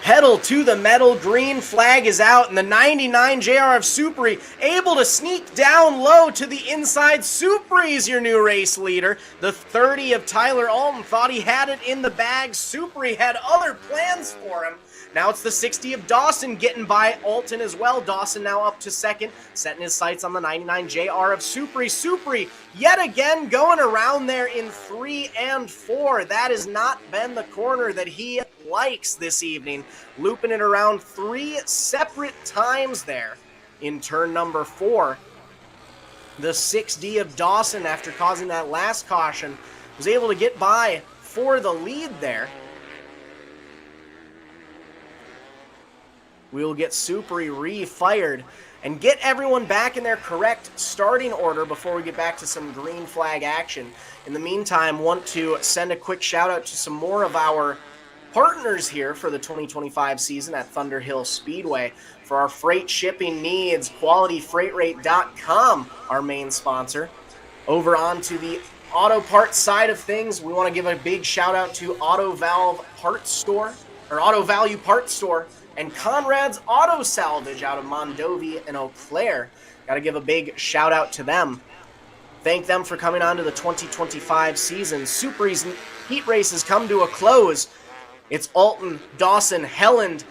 Pedal to the metal, green flag is out, and the 99 JR of Supri able to sneak down low to the inside. Supri's your new race leader. The 30 of Tyler Alton thought he had it in the bag. Supri had other plans for him. Now it's the 60 of Dawson getting by Alton as well. Dawson now up to second, setting his sights on the 99 JR of Supri. Supri yet again going around there in 3 and 4. That has not been the corner that he likes this evening. Looping it around 3 separate times there in turn number 4. The 6D of Dawson, after causing that last caution, was able to get by for the lead there. We will get Supri re-fired and get everyone back in their correct starting order before we get back to some green flag action. In the meantime, want to send a quick shout out to some more of our partners here for the 2025 season at Thunder Hill Speedway. For our freight shipping needs, QualityFreightRate.com, our main sponsor. Over onto the auto parts side of things, we want to give a big shout out to Auto Value Parts Store, and Conrad's Auto Salvage out of Mondovi and Eau Claire. Got to give a big shout out to them. Thank them for coming on to the 2025 season. Supri's heat race has come to a close. It's Alton, Dawson, Helland,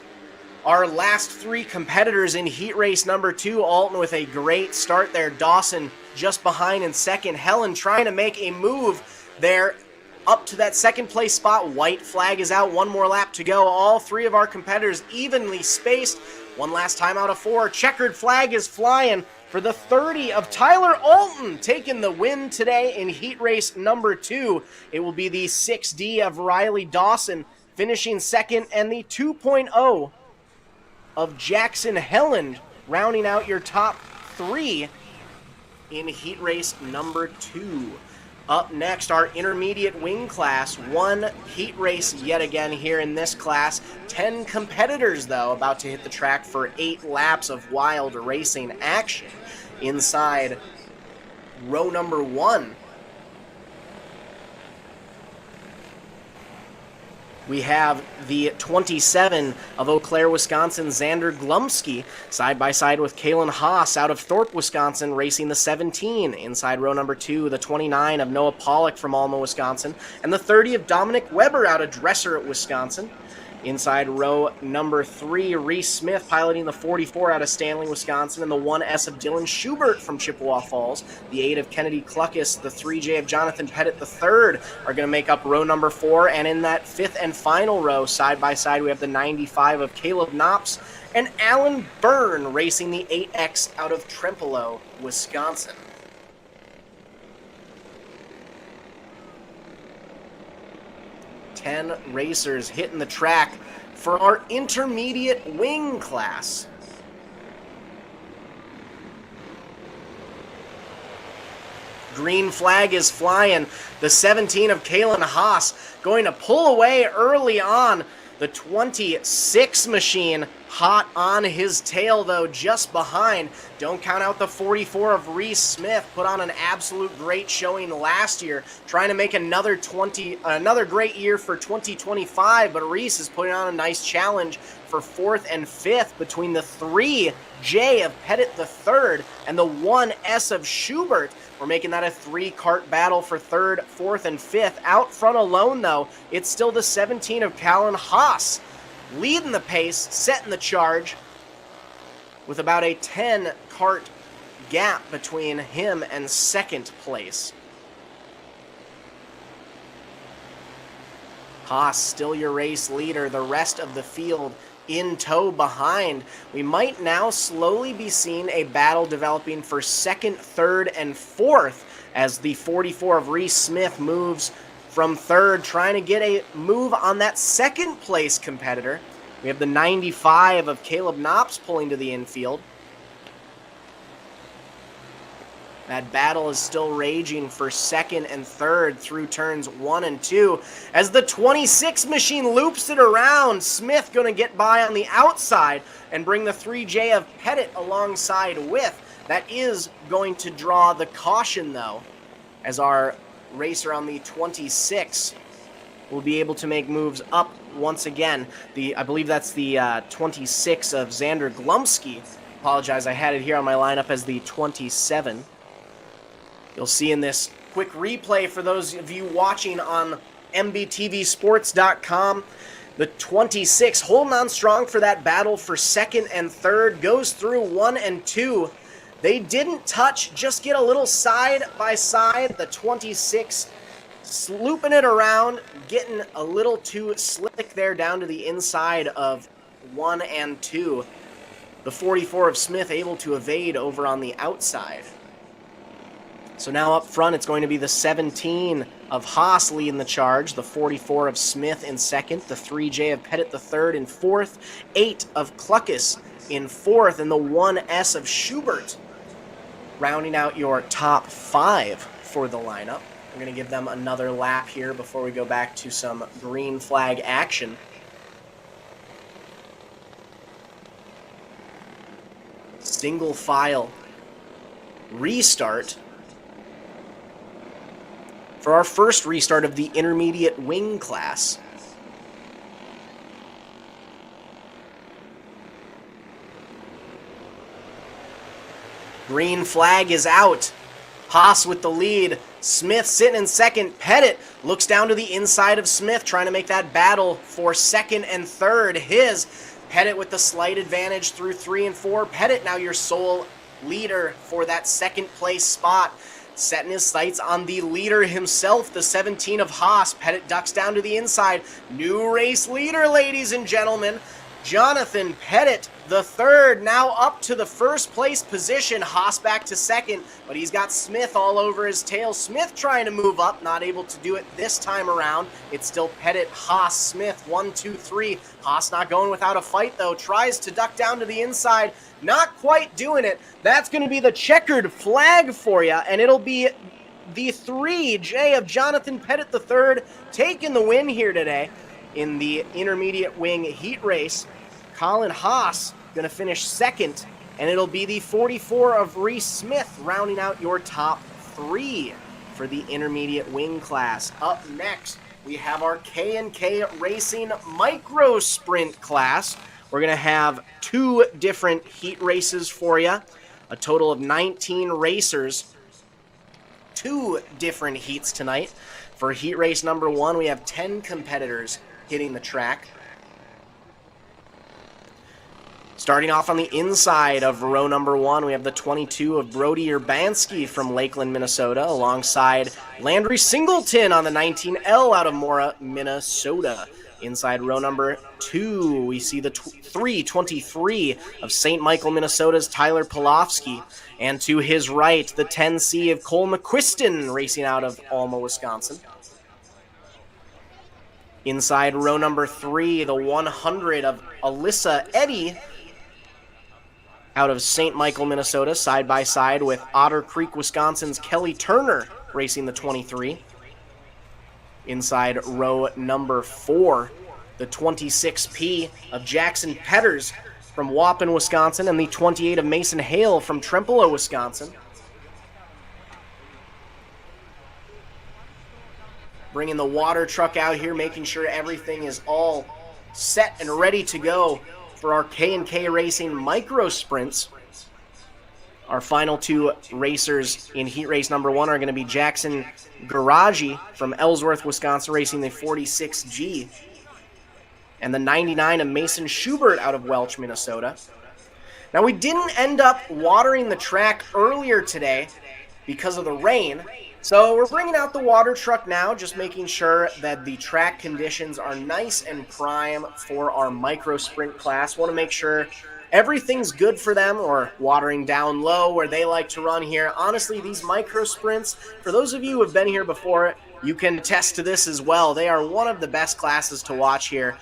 our last 3 competitors in heat race number 2. Alton with a great start there. Dawson just behind in second. Helland trying to make a move there up to that second place spot. White flag is out. 1 more lap to go. All 3 of our competitors evenly spaced. One last time out of 4. Checkered flag is flying for the 30 of Tyler Alton, taking the win today in heat race number 2. It will be the 6D of Riley Dawson finishing second, and the 2.0 of Jackson Helland rounding out your top 3 in heat race number 2. Up next, our intermediate wing class. 1 heat race yet again here in this class. 10 competitors, though, about to hit the track for 8 laps of wild racing action inside row number 1. We have the 27 of Eau Claire, Wisconsin, Xander Glumsky, side by side with Kalen Haas out of Thorpe, Wisconsin, racing the 17. Inside row number 2, the 29 of Noah Pollock from Alma, Wisconsin, and the 30 of Dominic Weber out of Dresser, Wisconsin. Inside row number 3, Reese Smith piloting the 44 out of Stanley, Wisconsin, and the 1S of Dylan Schubert from Chippewa Falls. The 8 of Kennedy Cluckus, the 3J of Jonathan Pettit III are going to make up row number 4. And in that 5th and final row, side by side, we have the 95 of Caleb Knops and Alan Byrne racing the 8X out of Trempealeau, Wisconsin. Ten racers hitting the track for our intermediate wing class. Green flag is flying. The 17 of Kalen Haas going to pull away early on. The 26 machine hot on his tail, though, just behind. Don't count out the 44 of Reese Smith. Put on an absolute great showing last year. Trying to make another great year for 2025, but Reese is putting on a nice challenge for 4th and 5th between the 3J of Pettit III and the 1S of Schubert. We're making that a 3-kart battle for 3rd, 4th, and 5th. Out front alone, though, it's still the 17 of Callan Haas leading the pace, setting the charge, with about a 10-kart gap between him and 2nd place. Haas still your race leader. The rest of the field in tow behind. We might now slowly be seeing a battle developing for second, third, and fourth as the 44 of Reese Smith moves from third, trying to get a move on that second place competitor. We have the 95 of Caleb Knops pulling to the infield. That battle is still raging for second and third through turns 1 and 2. As the 26 machine loops it around, Smith going to get by on the outside and bring the 3J of Pettit alongside with. That is going to draw the caution, though, as our racer on the 26 will be able to make moves up once again. I believe that's the 26 of Xander Glumsky. Apologize, I had it here on my lineup as the 27. You'll see in this quick replay for those of you watching on MBTVSports.com, the 26 holding on strong for that battle for second and third, goes through 1 and 2. They didn't touch, just get a little side by side. The 26 slooping it around, getting a little too slick there down to the inside of 1 and 2. The 44 of Smith able to evade over on the outside. So now up front, it's going to be the 17 of Haas leading the charge, the 44 of Smith in second, the 3J of Pettit the third in fourth, 8 of Cluckus in fourth, and the 1S of Schubert rounding out your top 5 for the lineup. We're going to give them another lap here before we go back to some green flag action. Single file restart for our first restart of the intermediate wing class. Green flag is out. Haas with the lead. Smith sitting in second. Pettit looks down to the inside of Smith, trying to make that battle for second and third. Pettit with the slight advantage through 3 and 4. Pettit now your sole leader for that second place spot. Setting his sights on the leader himself, the 17 of Haas. Pettit ducks down to the inside. New race leader, ladies and gentlemen. Jonathan Pettit, the third, now up to the first place position. Haas back to second, but he's got Smith all over his tail. Smith trying to move up, not able to do it this time around. It's still Pettit, Haas, Smith, 1, 2, 3. Haas not going without a fight, though. Tries to duck down to the inside. Not quite doing it. That's going to be the checkered flag for you, and it'll be the 3J of Jonathan Pettit III taking the win here today in the intermediate wing heat race. Colin Haas going to finish second, and it'll be the 44 of Reese Smith rounding out your top 3 for the intermediate wing class. Up next, we have our K&K Racing Micro Sprint class. We're going to have 2 different heat races for you, a total of 19 racers, 2 different heats tonight. For heat race number 1, we have 10 competitors hitting the track. Starting off on the inside of row number 1, we have the 22 of Brody Urbanski from Lakeland, Minnesota, alongside Landry Singleton on the 19L out of Mora, Minnesota. Inside row number 2, we see the 323 of St. Michael, Minnesota's Tyler Polofsky. And to his right, the 10C of Cole McQuiston racing out of Alma, Wisconsin. Inside row number 3, the 100 of Alyssa Eddy out of St. Michael, Minnesota, side by side with Otter Creek, Wisconsin's Kelly Turner racing the 23. Inside row number 4, the 26P of Jackson Petters from Waupun, Wisconsin, and the 28 of Mason Hale from Trempealeau, Wisconsin. Bringing the water truck out here, making sure everything is all set and ready to go for our K&K Racing Micro Sprints. Our final 2 racers in heat race number 1 are going to be Jackson Garaji from Ellsworth, Wisconsin, racing the 46G, and the 99 of Mason Schubert out of Welch, Minnesota. Now, we didn't end up watering the track earlier today because of the rain, So we're bringing out the water truck now, just making sure that the track conditions are nice and prime for our micro sprint class. Want to make sure everything's good for them, or watering down low where they like to run here. Honestly, these micro sprints, for those of you who have been here before, you can attest to this as well. They are one of the best classes to watch here.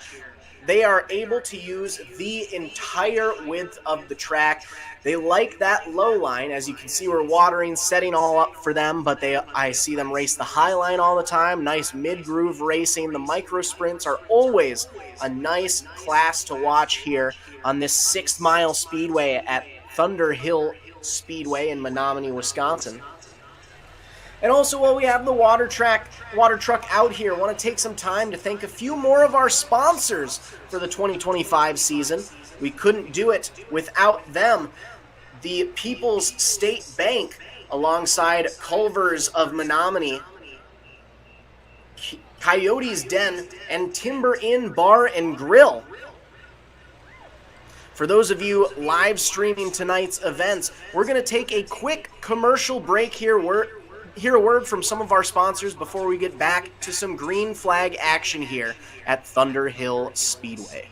They are able to use the entire width of the track. They like that low line. As you can see, we're watering, setting all up for them, but I see them race the high line all the time. Nice mid-groove racing. The micro sprints are always a nice class to watch here on this 6 Mile Speedway at Thunder Hill Speedway in Menominee, Wisconsin. And also, while we have the water truck out here, I want to take some time to thank a few more of our sponsors for the 2025 season. We couldn't do it without them. The People's State Bank, alongside Culver's of Menominee, Coyote's Den, and Timber Inn Bar and Grill. For those of you live streaming tonight's events, we're going to take a quick commercial break here. Hear a word from some of our sponsors before we get back to some green flag action here at Thunder Hill Speedway.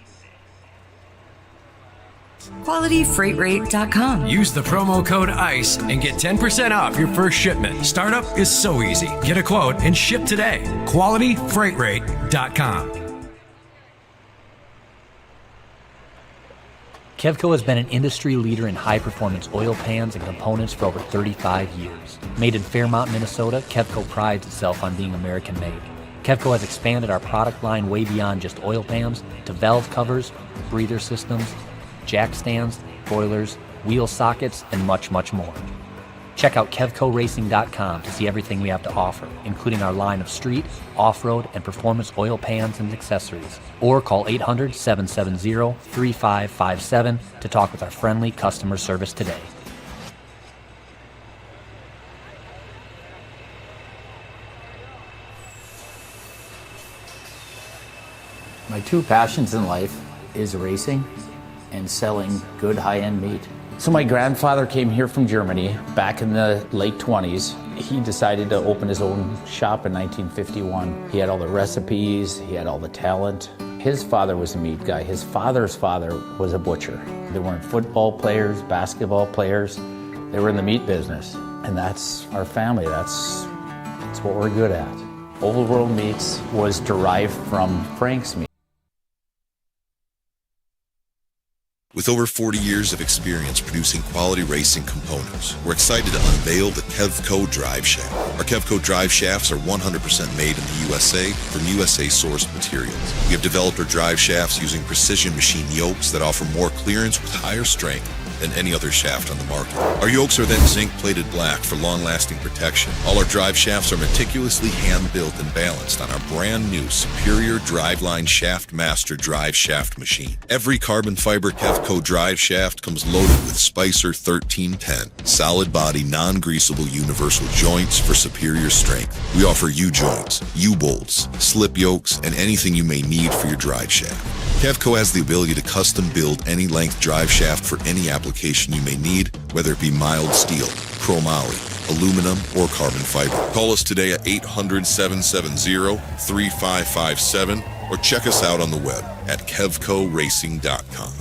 QualityFreightRate.com. Use the promo code ICE and get 10% off your first shipment. Startup is so easy. Get a quote and ship today. QualityFreightRate.com. Kevco has been an industry leader in high-performance oil pans and components for over 35 years. Made in Fairmont, Minnesota, Kevco prides itself on being American-made. Kevco has expanded our product line way beyond just oil pans to valve covers, breather systems, jack stands, boilers, wheel sockets, and much, much more. Check out KevcoRacing.com to see everything we have to offer, including our line of street, off-road, and performance oil pans and accessories. Or call 800-770-3557 to talk with our friendly customer service today. My two passions in life is racing and selling good high-end meat. So my grandfather came here from Germany back in the late 20s. He decided to open his own shop in 1951. He had all the recipes, he had all the talent. His father was a meat guy. His father's father was a butcher. They weren't football players, basketball players. They were in the meat business. And that's our family. That's what we're good at. Old World Meats was derived from Frank's Meat. With over 40 years of experience producing quality racing components, we're excited to unveil the Kevco Drive Shaft. Our Kevco Drive Shafts are 100% made in the USA from USA-sourced materials. We have developed our drive shafts using precision machine yokes that offer more clearance with higher strength than any other shaft on the market. Our yokes are then zinc-plated black for long-lasting protection. All our drive shafts are meticulously hand-built and balanced on our brand-new superior Driveline Shaft Master drive shaft machine. Every carbon fiber Kevco drive shaft comes loaded with Spicer 1310, solid-body, non-greasable universal joints for superior strength. We offer U-joints, U-bolts, slip yokes, and anything you may need for your drive shaft. Kevco has the ability to custom build any length drive shaft for any application you may need, whether it be mild steel, chromoly, aluminum, or carbon fiber. Call us today at 800-770-3557 or check us out on the web at kevcoracing.com.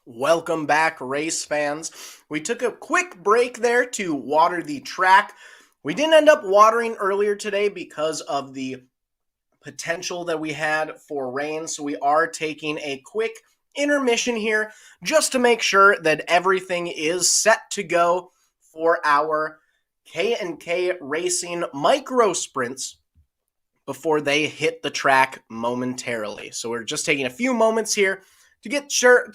Welcome back, race fans. We took a quick break there to water the track. We didn't end up watering earlier today because of the potential that we had for rain, so we are taking a quick intermission here just to make sure that everything is set to go for our K&K Racing micro sprints before they hit the track momentarily. So we're just taking a few moments here to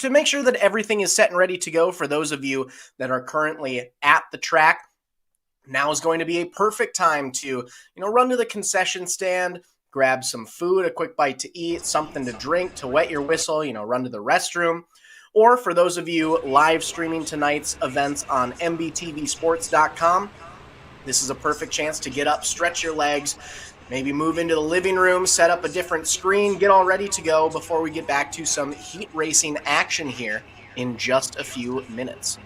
make sure that everything is set and ready to go for those of you that are currently at the track. Now is going to be a perfect time to, run to the concession stand, grab some food, a quick bite to eat, something to drink, to wet your whistle, run to the restroom. Or for those of you live streaming tonight's events on MBTVSports.com, this is a perfect chance to get up, stretch your legs, maybe move into the living room, set up a different screen, get all ready to go before we get back to some heat racing action here in just a few minutes.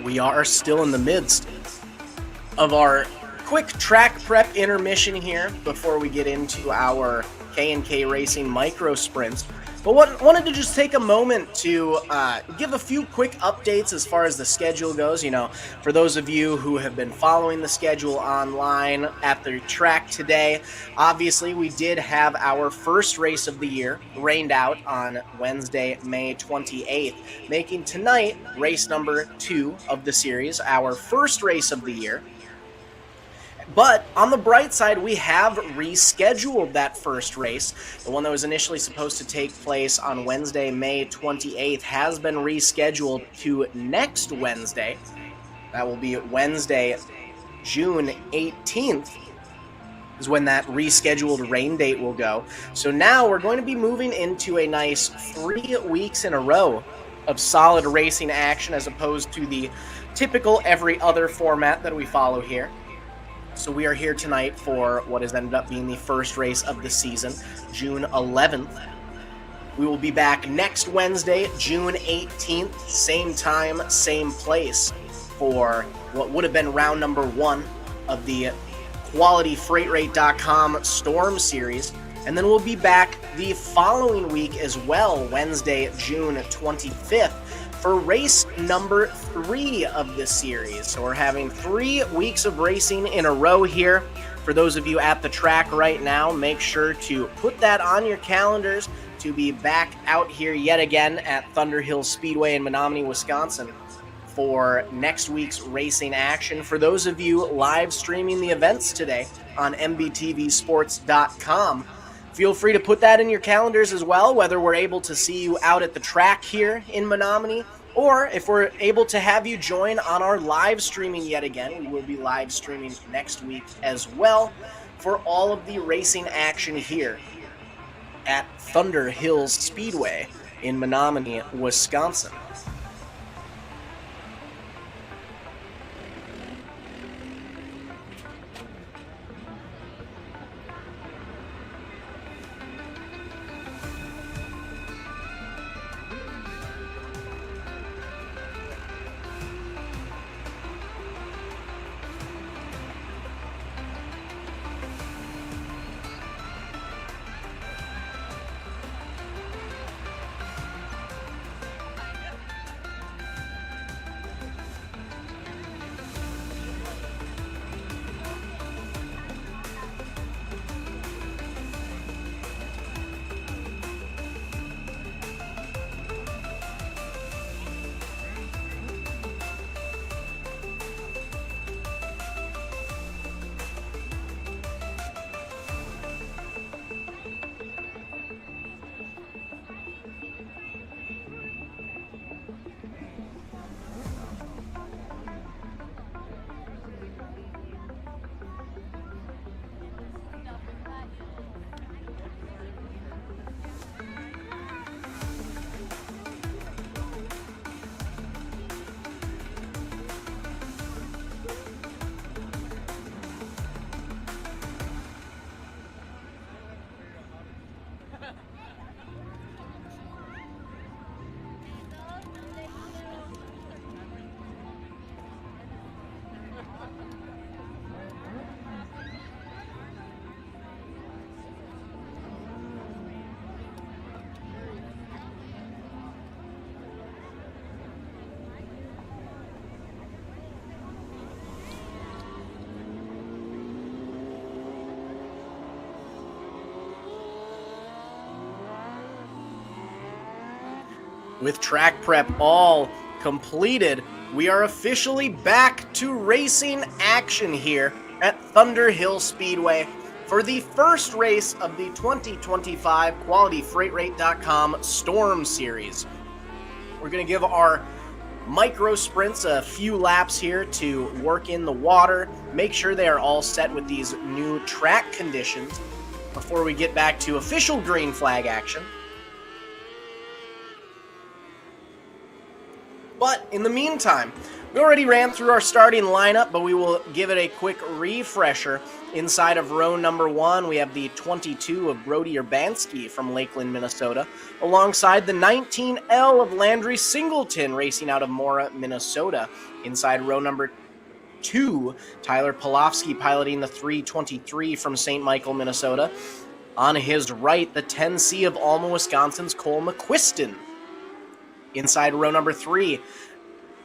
We are still in the midst of our quick track prep intermission here before we get into our K&K Racing micro sprints. But wanted to just take a moment to give a few quick updates as far as the schedule goes. You know, for those of you who have been following the schedule online at the track today, obviously we did have our first race of the year rained out on Wednesday, May 28th, making tonight race number 2 of the series, our first race of the year. But on the bright side, we have rescheduled that first race. The one that was initially supposed to take place on Wednesday, May 28th, has been rescheduled to next Wednesday. That will be Wednesday, June 18th, is when that rescheduled rain date will go. So now we're going to be moving into a nice 3 weeks in a row of solid racing action as opposed to the typical every other format that we follow here. So we are here tonight for what has ended up being the first race of the season, June 11th. We will be back next Wednesday, June 18th, same time, same place, for what would have been round number 1 of the QualityFreightRate.com Storm Series. And then we'll be back the following week as well, Wednesday, June 25th, for race number 3 of this series. So we're having 3 weeks of racing in a row here. For those of you at the track right now, make sure to put that on your calendars to be back out here yet again at Thunder Hill Speedway in Menominee, Wisconsin for next week's racing action. For those of you live streaming the events today on MBTVsports.com, feel free to put that in your calendars as well, whether we're able to see you out at the track here in Menominee Or if we're able to have you join on our live streaming yet again, we will be live streaming next week as well for all of the racing action here at Thunder Hill Speedway in Menominee, Wisconsin. With track prep all completed, we are officially back to racing action here at Thunder Hill Speedway for the first race of the 2025 QualityFreightRate.com Storm Series. We're going to give our micro sprints a few laps here to work in the water, make sure they are all set with these new track conditions before we get back to official green flag action. But in the meantime, we already ran through our starting lineup, but we will give it a quick refresher. Inside of row number 1, we have the 22 of Brody Urbanski from Lakeland, Minnesota, alongside the 19L of Landry Singleton racing out of Mora, Minnesota. Inside row number 2, Tyler Polofsky piloting the 323 from St. Michael, Minnesota. On his right, the 10C of Alma, Wisconsin's Cole McQuiston. Inside row number 3,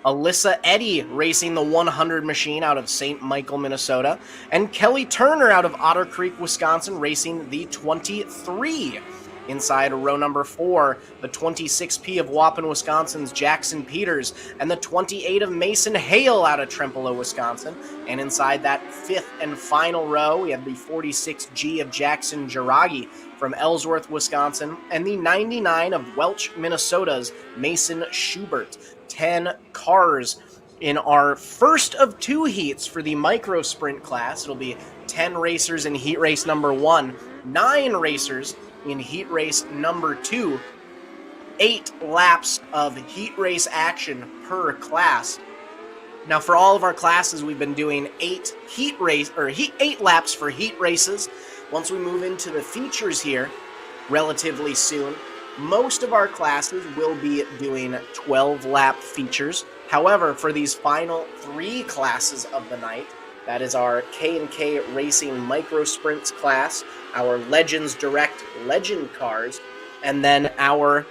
Alyssa Eddy racing the 100 machine out of St. Michael, Minnesota, and Kelly Turner out of Otter Creek, Wisconsin, racing the 23. Inside row number 4, the 26P of Waupun, Wisconsin's Jackson Peters, and the 28 of Mason Hale out of Trempealeau, Wisconsin. And inside that 5th and final row, we have the 46G of Jackson Jiragi from Ellsworth, Wisconsin, and the 99 of Welch, Minnesota's Mason Schubert. 10 cars in our first of 2 heats for the micro sprint class. It'll be 10 racers in heat race number 1, 9 racers in heat race number 2, 8 laps of heat race action per class. Now, for all of our classes, we've been doing 8 laps for heat races. Once we move into the features here relatively soon, most of our classes will be doing 12-lap features. However, for these final 3 classes of the night, that is our K&K Racing Micro Sprints class, our Legends.Direct Legend cars, and then our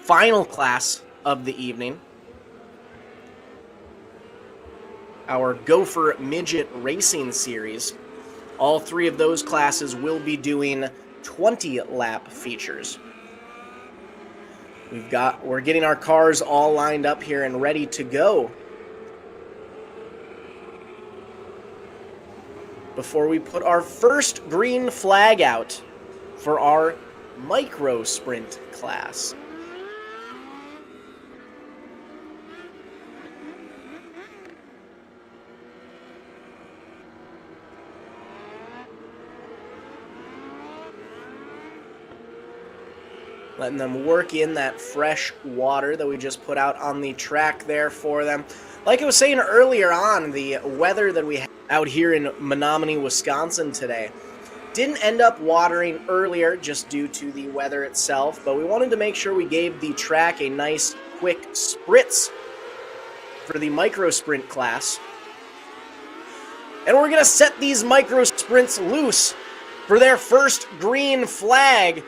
final class of the evening, our Gopher Midget Racing Series. All 3 of those classes will be doing 20-lap features. We're getting our cars all lined up here and ready to go before we put our first green flag out for our micro sprint class. letting them work in that fresh water that we just put out on the track there for them. Like I was saying earlier on, the weather that we have out here in Menominee, Wisconsin today didn't end up watering earlier just due to the weather itself, but we wanted to make sure we gave the track a nice quick spritz for the micro sprint class. And we're going to set these micro sprints loose for their first green flag.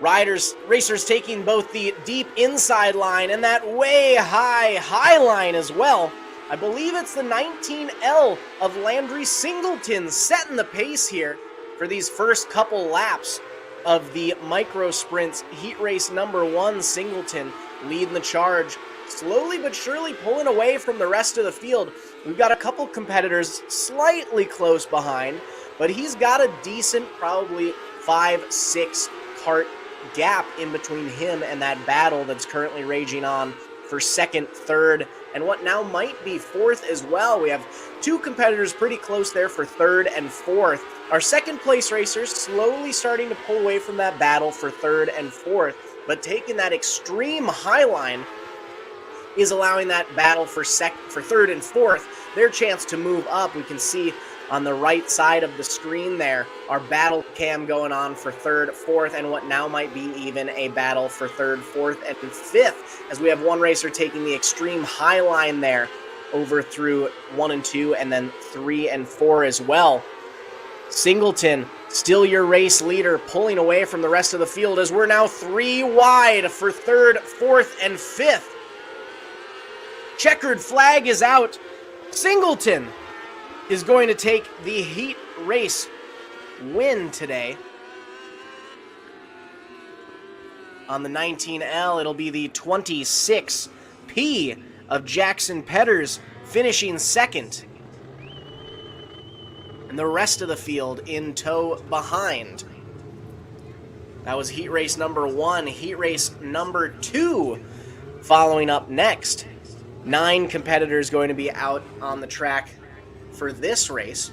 Racers taking both the deep inside line and that way high line as well. I believe it's the 19L of Landry Singleton setting the pace here for these first couple laps of the micro sprints. Heat race number 1, Singleton leading the charge, slowly but surely pulling away from the rest of the field. We've got a couple competitors slightly close behind, but he's got a decent, probably 5-6 kart gap in between him and that battle that's currently raging on for second, third, and what now might be fourth as well. We have two competitors pretty close there for third and fourth. Our second place racers slowly starting to pull away from that battle for third and fourth, but taking that extreme high line is allowing that battle for third and fourth their chance to move up. We can see on the right side of the screen there, our battle cam going on for third, fourth, and what now might be even a battle for third, fourth, and fifth, as we have one racer taking the extreme high line there over through 1 and 2, and then 3 and 4 as well. Singleton, still your race leader, pulling away from the rest of the field as we're now 3 wide for third, fourth, and fifth. Checkered flag is out. Singleton is going to take the heat race win today. On the 19L, it'll be the 26P of Jackson Petters finishing second. And the rest of the field in tow behind. That was heat race number 1. Heat race number 2 following up next. 9 competitors going to be out on the track for this race.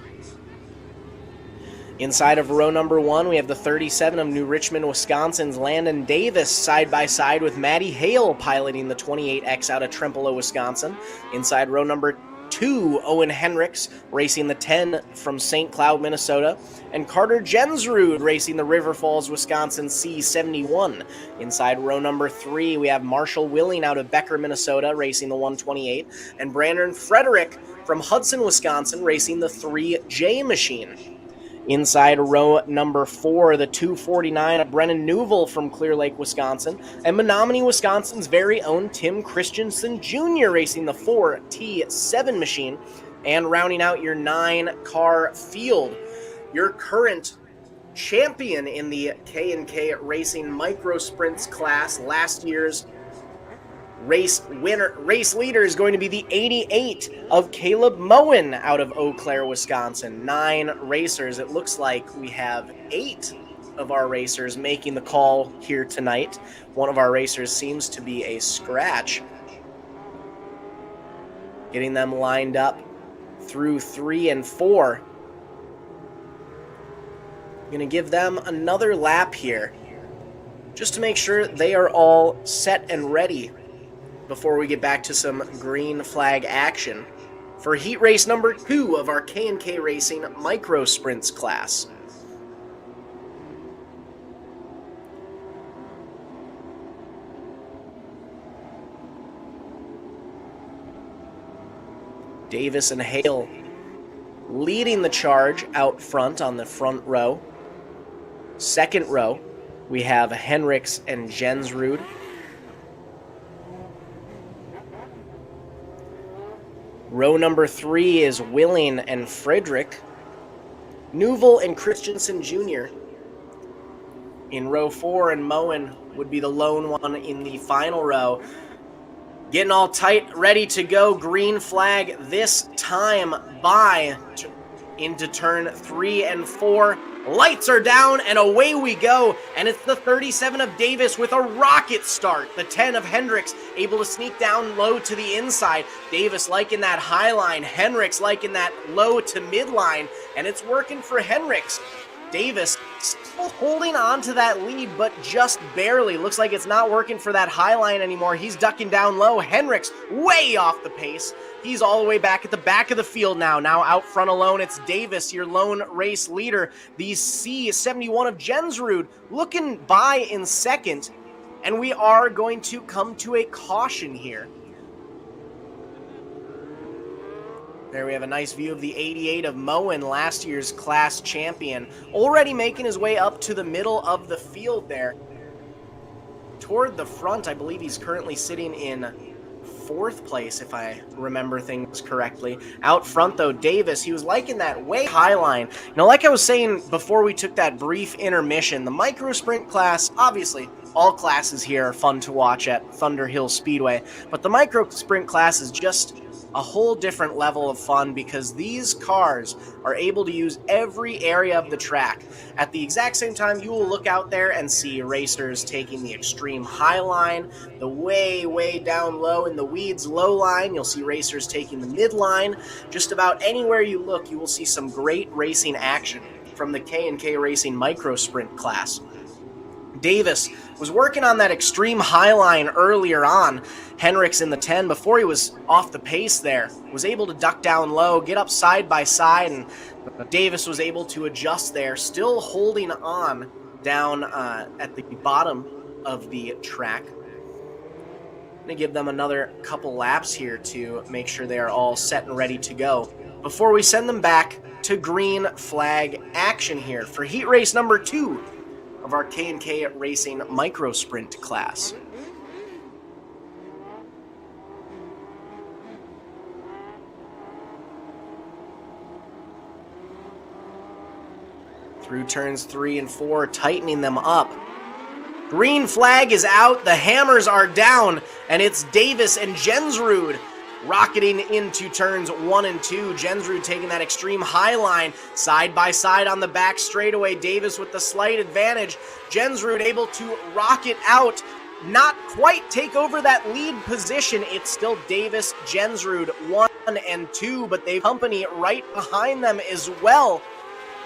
Inside of row number 1, we have the 37 of New Richmond, Wisconsin's Landon Davis side by side with Maddie Hale piloting the 28X out of Trempealeau, Wisconsin. Inside row number 2, Owen Henricks racing the 10 from St. Cloud, Minnesota, and Carter Jensrud racing the River Falls, Wisconsin C71. Inside row number 3, we have Marshall Willing out of Becker, Minnesota racing the 128, and Brandon Frederick from Hudson, Wisconsin racing the 3J machine. Inside row number 4, the 249 of Brennan Newville from Clear Lake, Wisconsin, and Menominee, Wisconsin's very own Tim Christensen Jr. racing the 4T7 machine, and rounding out your 9-car field. Your current champion in the K&K Racing Micro Sprints class, last year's race leader is going to be the 88 of Caleb Moen out of Eau Claire, Wisconsin. 9 racers. It looks like we have 8 of our racers making the call here tonight. One of our racers seems to be a scratch. Getting them lined up through 3 and 4. I'm going to give them another lap here just to make sure they are all set and ready before we get back to some green flag action for heat race number 2 of our K&K Racing Micro Sprints class. Davis and Hale leading the charge out front on the front row. Second row, we have Henricks and Jensrud. Row number 3 is Willing and Frederick. Newville and Christensen Jr. In row 4, and Moen would be the lone one in the final row. Getting all tight, ready to go. Green flag this time into turn 3 and 4. Lights are down, and away we go. And it's the 37 of Davis with a rocket start. The 10 of Hendricks able to sneak down low to the inside. Davis liking that high line. Hendricks liking that low to midline. And it's working for Hendricks. Davis still holding on to that lead, but just barely. Looks like it's not working for that high line anymore. He's ducking down low. Hendricks way off the pace. He's all the way back at the back of the field now. Now out front alone, it's Davis, your lone race leader. The C71 of Jensrud looking by in second. And we are going to come to a caution here. There we have a nice view of the 88 of Moen, last year's class champion, already making his way up to the middle of the field there. Toward the front, I believe he's currently sitting in 4th place, if I remember things correctly. Out front, though, Davis, he was liking that way high line. You know, like I was saying before we took that brief intermission, the micro sprint class, obviously, all classes here are fun to watch at Thunder Hill Speedway, but the micro sprint class is just a whole different level of fun because these cars are able to use every area of the track. At the exact same time, you will look out there and see racers taking the extreme high line, the way down low in the weeds low line. You'll see racers taking the mid line. Just about anywhere you look, you will see some great racing action from the K&K Racing Micro Sprint class. Davis was working on that extreme high line earlier on. Henricks in the 10, before he was off the pace there, was able to duck down low, get up side by side, and Davis was able to adjust there, still holding on down at the bottom of the track. I'm going to give them another couple laps here to make sure they are all set and ready to go before we send them back to green flag action here for heat race number 2 of our K&K Racing Micro Sprint class. Through turns 3 and 4, tightening them up. Green flag is out, the hammers are down, and it's Davis and Jensrud rocketing into turns 1 and 2. Jensrud taking that extreme high line, side by side on the back straightaway. Davis with the slight advantage. Jensrud able to rocket out, not quite take over that lead position. It's still Davis, Jensrud 1 and 2, but they have company right behind them as well.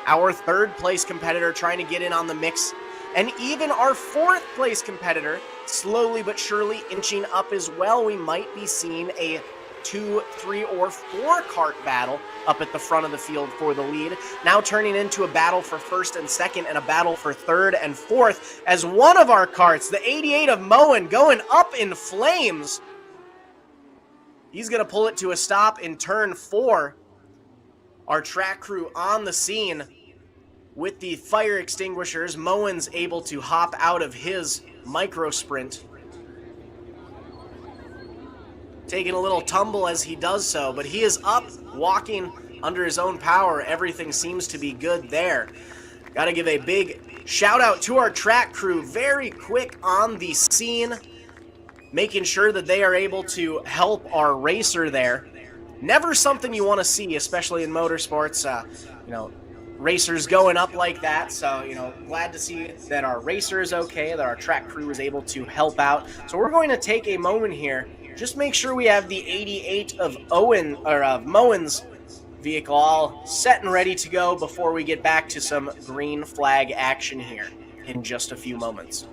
Our 3rd place competitor trying to get in on the mix, and even our 4th place competitor slowly but surely inching up as well. We might be seeing a 2, 3, or 4 cart battle up at the front of the field for the lead. Now turning into a battle for 1st and 2nd and a battle for 3rd and 4th as one of our carts, the 88 of Moen, going up in flames. He's going to pull it to a stop in turn 4. Our track crew on the scene with the fire extinguishers. Moen's able to hop out of his micro sprint, taking a little tumble as he does so, but he is up, walking under his own power. Everything seems to be good there. Got to give a big shout out to our track crew, very quick on the scene, making sure that they are able to help our racer there. Never something you want to see, especially in motorsports, racers going up like that. So, glad to see that our racer is okay, that our track crew is able to help out. So we're going to take a moment here. Just make sure we have the 88 of Moen's vehicle all set and ready to go before we get back to some green flag action here in just a few moments.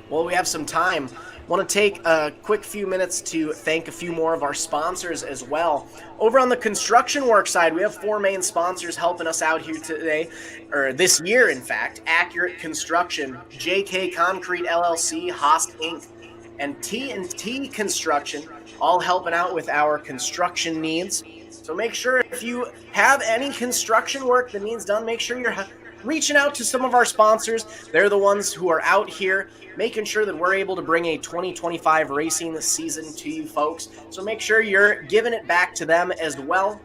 Well, we have some time. Want to take a quick few minutes to thank a few more of our sponsors as well. Over on the construction work side, we have 4 main sponsors helping us out here today, or this year, in fact. Accurate Construction, JK Concrete LLC, Haas Inc., and T&T Construction, all helping out with our construction needs. So make sure if you have any construction work that needs done, make sure you're reaching out to some of our sponsors. They're the ones who are out here making sure that we're able to bring a 2025 racing season to you folks. So make sure you're giving it back to them as well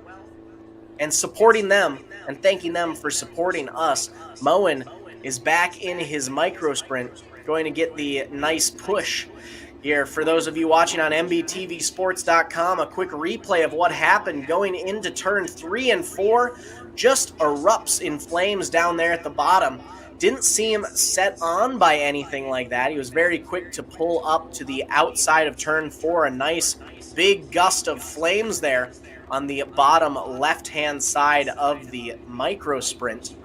and supporting them and thanking them for supporting us. Moen is back in his micro sprint, going to get the nice push here. For those of you watching on MBTVSports.com, a quick replay of what happened going into turn 3 and 4. Just erupts in flames down there at the bottom. Didn't seem set on by anything like that. He was very quick to pull up to the outside of turn 4. A nice big gust of flames there. on the bottom left-hand side of the micro sprint.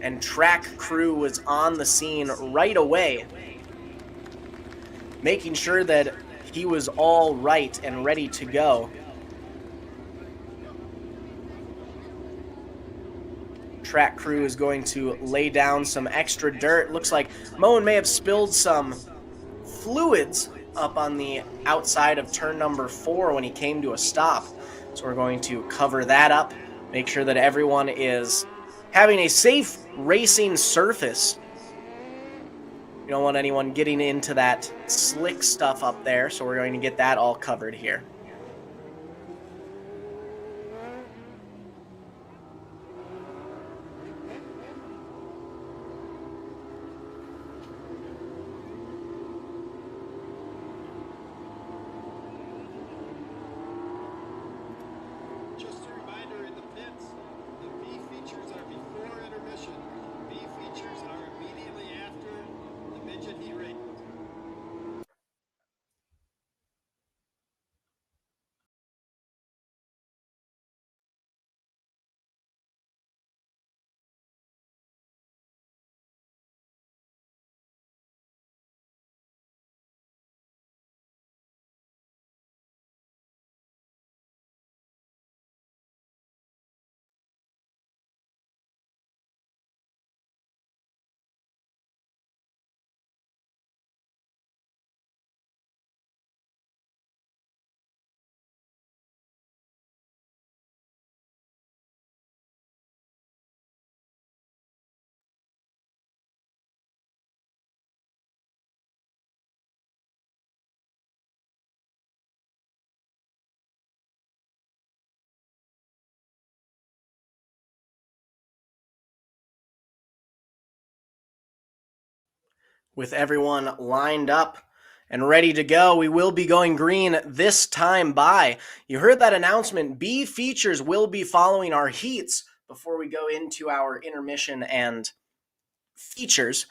And track crew was on the scene right away, making sure that he was all right and ready to go. Track crew is going to lay down some extra dirt. Looks like Moen may have spilled some fluids up on the outside of turn number 4 when he came to a stop. So we're going to cover that up, make sure that everyone is having a safe racing surface. You don't want anyone getting into that slick stuff up there, so we're going to get that all covered here. With everyone lined up and ready to go, we will be going green this time by. You heard that announcement. B features will be following our heats before we go into our intermission and features.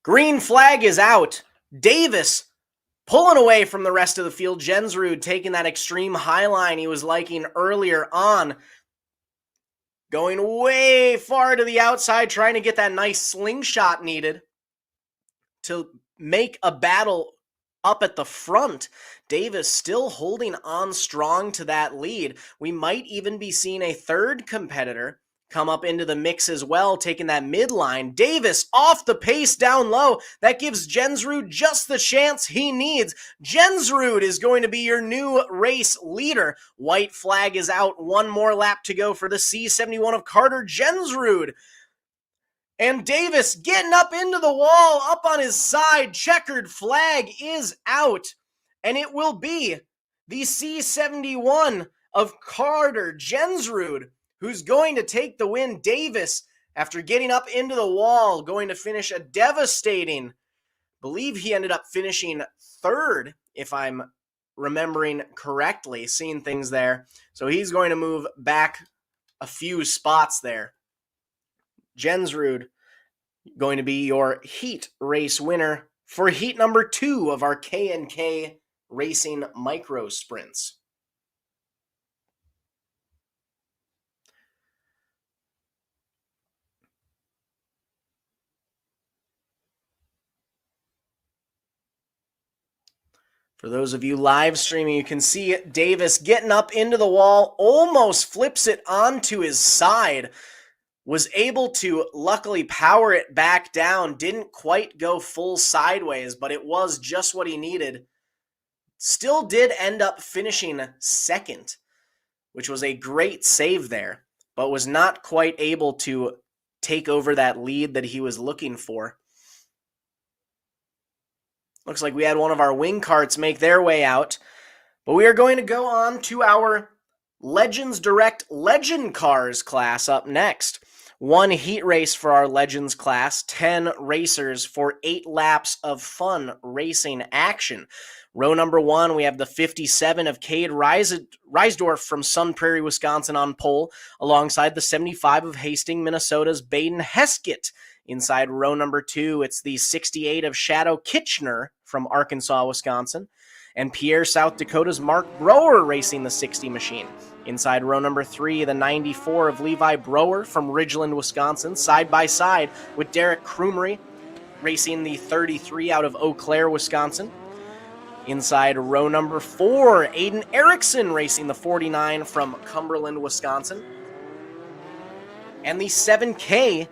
Green flag is out. Davis pulling away from the rest of the field. Jensrud taking that extreme high line he was liking earlier on. Going way far to the outside, trying to get that nice slingshot needed to make a battle up at the front. Davis still holding on strong to that lead. We might even be seeing a third competitor come up into the mix as well, taking that midline. Davis off the pace down low. That gives Jensrud just the chance he needs. Jensrud is going to be your new race leader. White flag is out. One more lap to go for the C71 of Carter Jensrud. And Davis getting up into the wall, up on his side. Checkered flag is out. And it will be the C71 of Carter Jensrud who's going to take the win. Davis, after getting up into the wall, going to finish a devastating, I believe he ended up finishing third, if I'm remembering correctly, seeing things there. So he's going to move back a few spots there. Jensrud going to be your heat race winner for heat number 2 of our K&K Racing Micro Sprints. For those of you live streaming, you can see Davis getting up into the wall, almost flips it onto his side. Was able to luckily power it back down. Didn't quite go full sideways, but it was just what he needed. Still did end up finishing second, which was a great save there, but was not quite able to take over that lead that he was looking for. Looks like we had one of our wing carts make their way out, but we are going to go on to our Legends.Direct Legend Cars class up next. 1 heat race for our Legends class, 10 racers for 8 laps of fun racing action. Row number 1, we have the 57 of Cade Reisdorf from Sun Prairie, Wisconsin on pole, alongside the 75 of Hastings, Minnesota's Baden Heskett. Inside row number 2, it's the 68 of Shadow Kitchener from Arkansas, Wisconsin. and Pierre, South Dakota's Mark Brower racing the 60 machine. Inside row number 3, the 94 of Levi Brower from Ridgeland, Wisconsin, side by side with Derek Krumrie racing the 33 out of Eau Claire, Wisconsin. Inside row number 4, Aiden Erickson racing the 49 from Cumberland, Wisconsin. And the 7K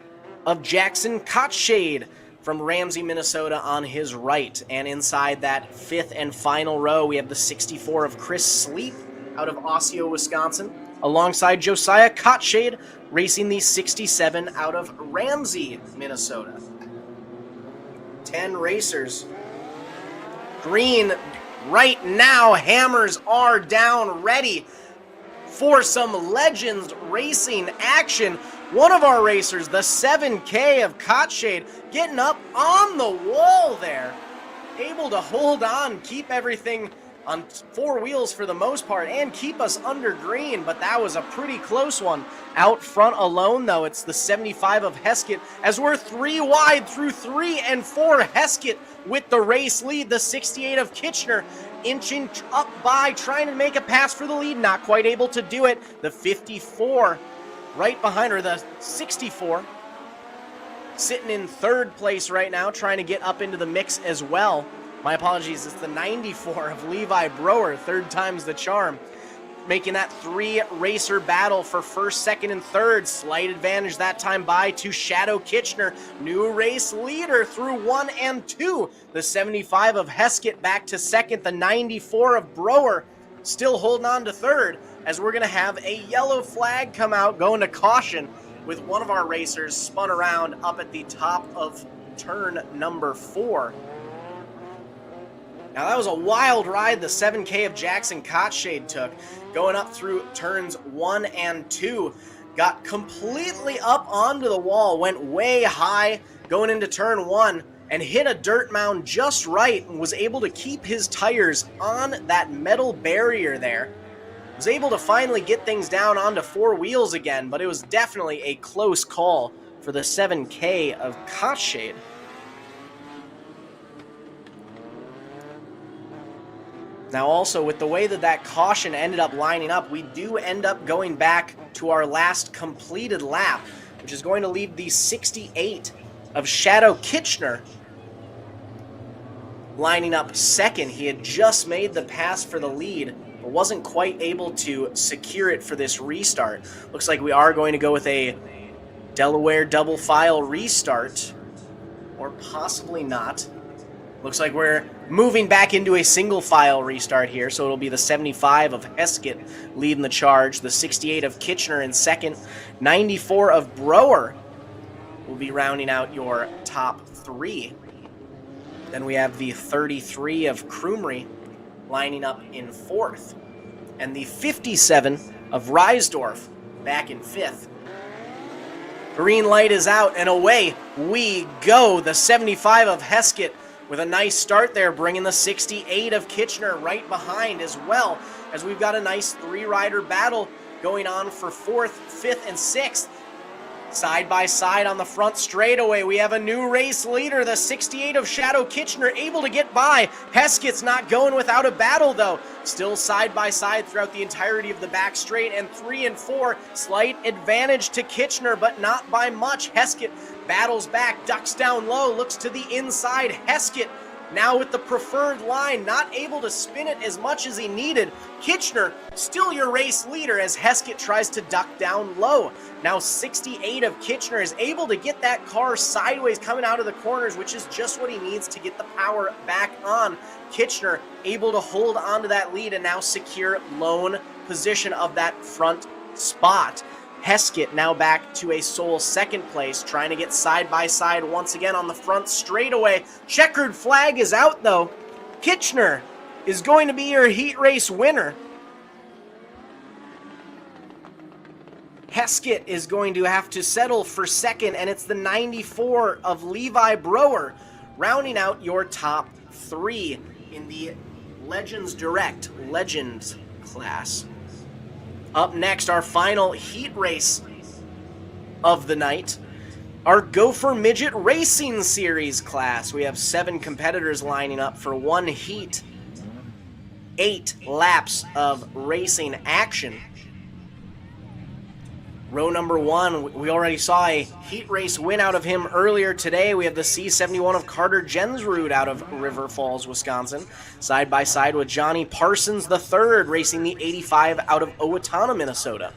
of Jackson Kotshade from Ramsey, Minnesota on his right. And inside that 5th and final row, we have the 64 of Chris Sleep out of Osseo, Wisconsin, alongside Josiah Kotshade racing the 67 out of Ramsey, Minnesota. 10 racers. Green right now, hammers are down, ready for some Legends racing action. One of our racers, the 7K of Kotshade, getting up on the wall there, able to hold on, keep everything on 4 wheels for the most part, and keep us under green, but that was a pretty close one. Out front alone, though, it's the 75 of Heskett, as we're 3 wide through 3 and 4. Heskett with the race lead, the 68 of Kitchener inching up by, trying to make a pass for the lead, not quite able to do it. The 54 right behind her, the 64, sitting in 3rd place right now, trying to get up into the mix as well. My apologies, it's the 94 of Levi Brower, 3rd time's the charm. Making that 3-racer battle for 1st, 2nd, and 3rd. Slight advantage that time by to Shadow Kitchener. New race leader through 1 and 2. The 75 of Heskett back to 2nd. The 94 of Brower still holding on to 3rd, as we're going to have a yellow flag come out, going to caution, with one of our racers spun around up at the top of turn number 4. Now that was a wild ride the 7K of Jackson Kotshade took, going up through turns 1 and 2. Got completely up onto the wall, went way high going into turn 1, and hit a dirt mound just right, and was able to keep his tires on that metal barrier there. Was able to finally get things down onto 4 wheels again, but it was definitely a close call for the 7K of Kotshade. Now also, with the way that caution ended up lining up, we do end up going back to our last completed lap, which is going to leave the 68 of Shadow Kitchener lining up 2nd. He had just made the pass for the lead, but wasn't quite able to secure it for this restart. Looks like we are going to go with a Delaware double file restart, or possibly not. Looks like we're moving back into a single file restart here, so it'll be the 75 of Heskett leading the charge, the 68 of Kitchener in 2nd, 94 of Brower will be rounding out your top 3. Then we have the 33 of Krumrie lining up in 4th, and the 57 of Reisdorf back in 5th. Green light is out, and away we go. The 75 of Heskett with a nice start there, bringing the 68 of Kitchener right behind, as well as we've got a nice 3-rider battle going on for 4th, 5th, and 6th. Side by side on the front straightaway, we have a new race leader, the 68 of Shadow Kitchener, able to get by. Heskett's not going without a battle, though. Still side by side throughout the entirety of the back straight, and 3 and 4, slight advantage to Kitchener, but not by much. Heskett battles back, ducks down low, looks to the inside. Heskett now with the preferred line, not able to spin it as much as he needed. Kitchener, still your race leader as Heskett tries to duck down low. Now 68 of Kitchener is able to get that car sideways coming out of the corners, which is just what he needs to get the power back on. Kitchener able to hold on to that lead and now secure lone position of that front spot. Heskett now back to a sole 2nd place, trying to get side by side once again on the front straightaway. Checkered flag is out, though. Kitchener is going to be your heat race winner. Heskett is going to have to settle for 2nd, and it's the 94 of Levi Brower rounding out your top 3 in the Legends.Direct Legends class. Up next, our final heat race of the night, our Gopher Midget Racing Series class. We have 7 competitors lining up for 1 heat. 8 laps of racing action. Row number 1, we already saw a heat race win out of him earlier today. We have the C71 of Carter Jensrud out of River Falls, Wisconsin, side by side with Johnny Parsons III racing the 85 out of Owatonna, Minnesota.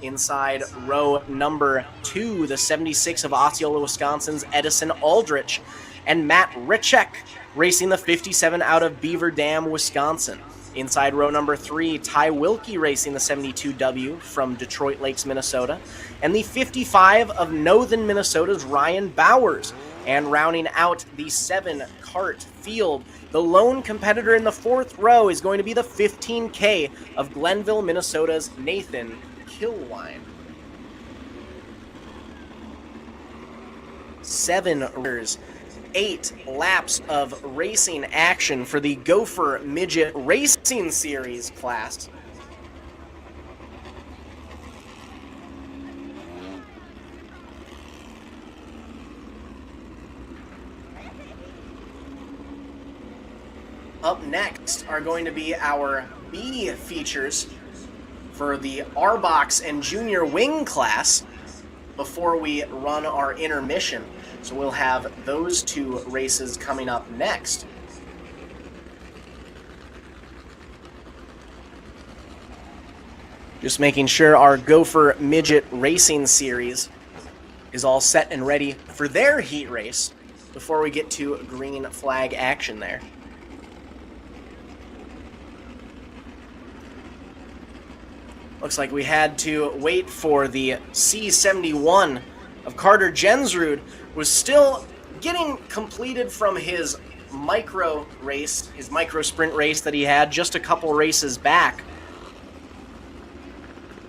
Inside row number 2, the 76 of Osceola, Wisconsin's Edison Aldrich, and Matt Richek racing the 57 out of Beaver Dam, Wisconsin. Inside row number 3, Ty Wilkie racing the 72W from Detroit Lakes, Minnesota, and the 55 of Northern Minnesota's Ryan Bowers. And rounding out the 7-kart field, the lone competitor in the 4th row is going to be the 15K of Glenville, Minnesota's Nathan Kilwine. 7 racers, 8 laps of racing action for the Gopher Midget Racing Series class. Up next are going to be our B features for the Arbox and Junior Wing class before we run our intermission. So we'll have those 2 races coming up next. Just making sure our Gopher Midget Racing Series is all set and ready for their heat race before we get to green flag action there. Looks like we had to wait for the C71 of Carter Jensrud, was still getting completed from his micro race, his micro sprint race that he had just a couple races back.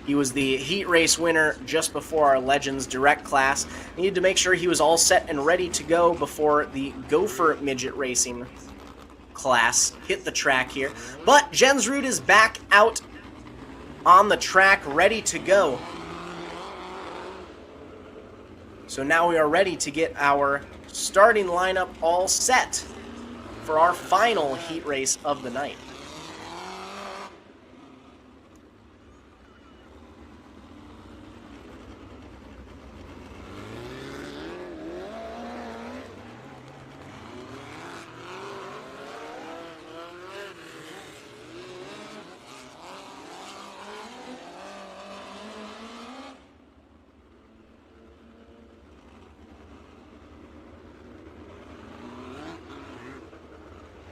He was the heat race winner just before our Legends.Direct class. Needed to make sure he was all set and ready to go before the Gopher Midget Racing class hit the track here. But Jensrud is back out on the track, ready to go. So now we are ready to get our starting lineup all set for our final heat race of the night.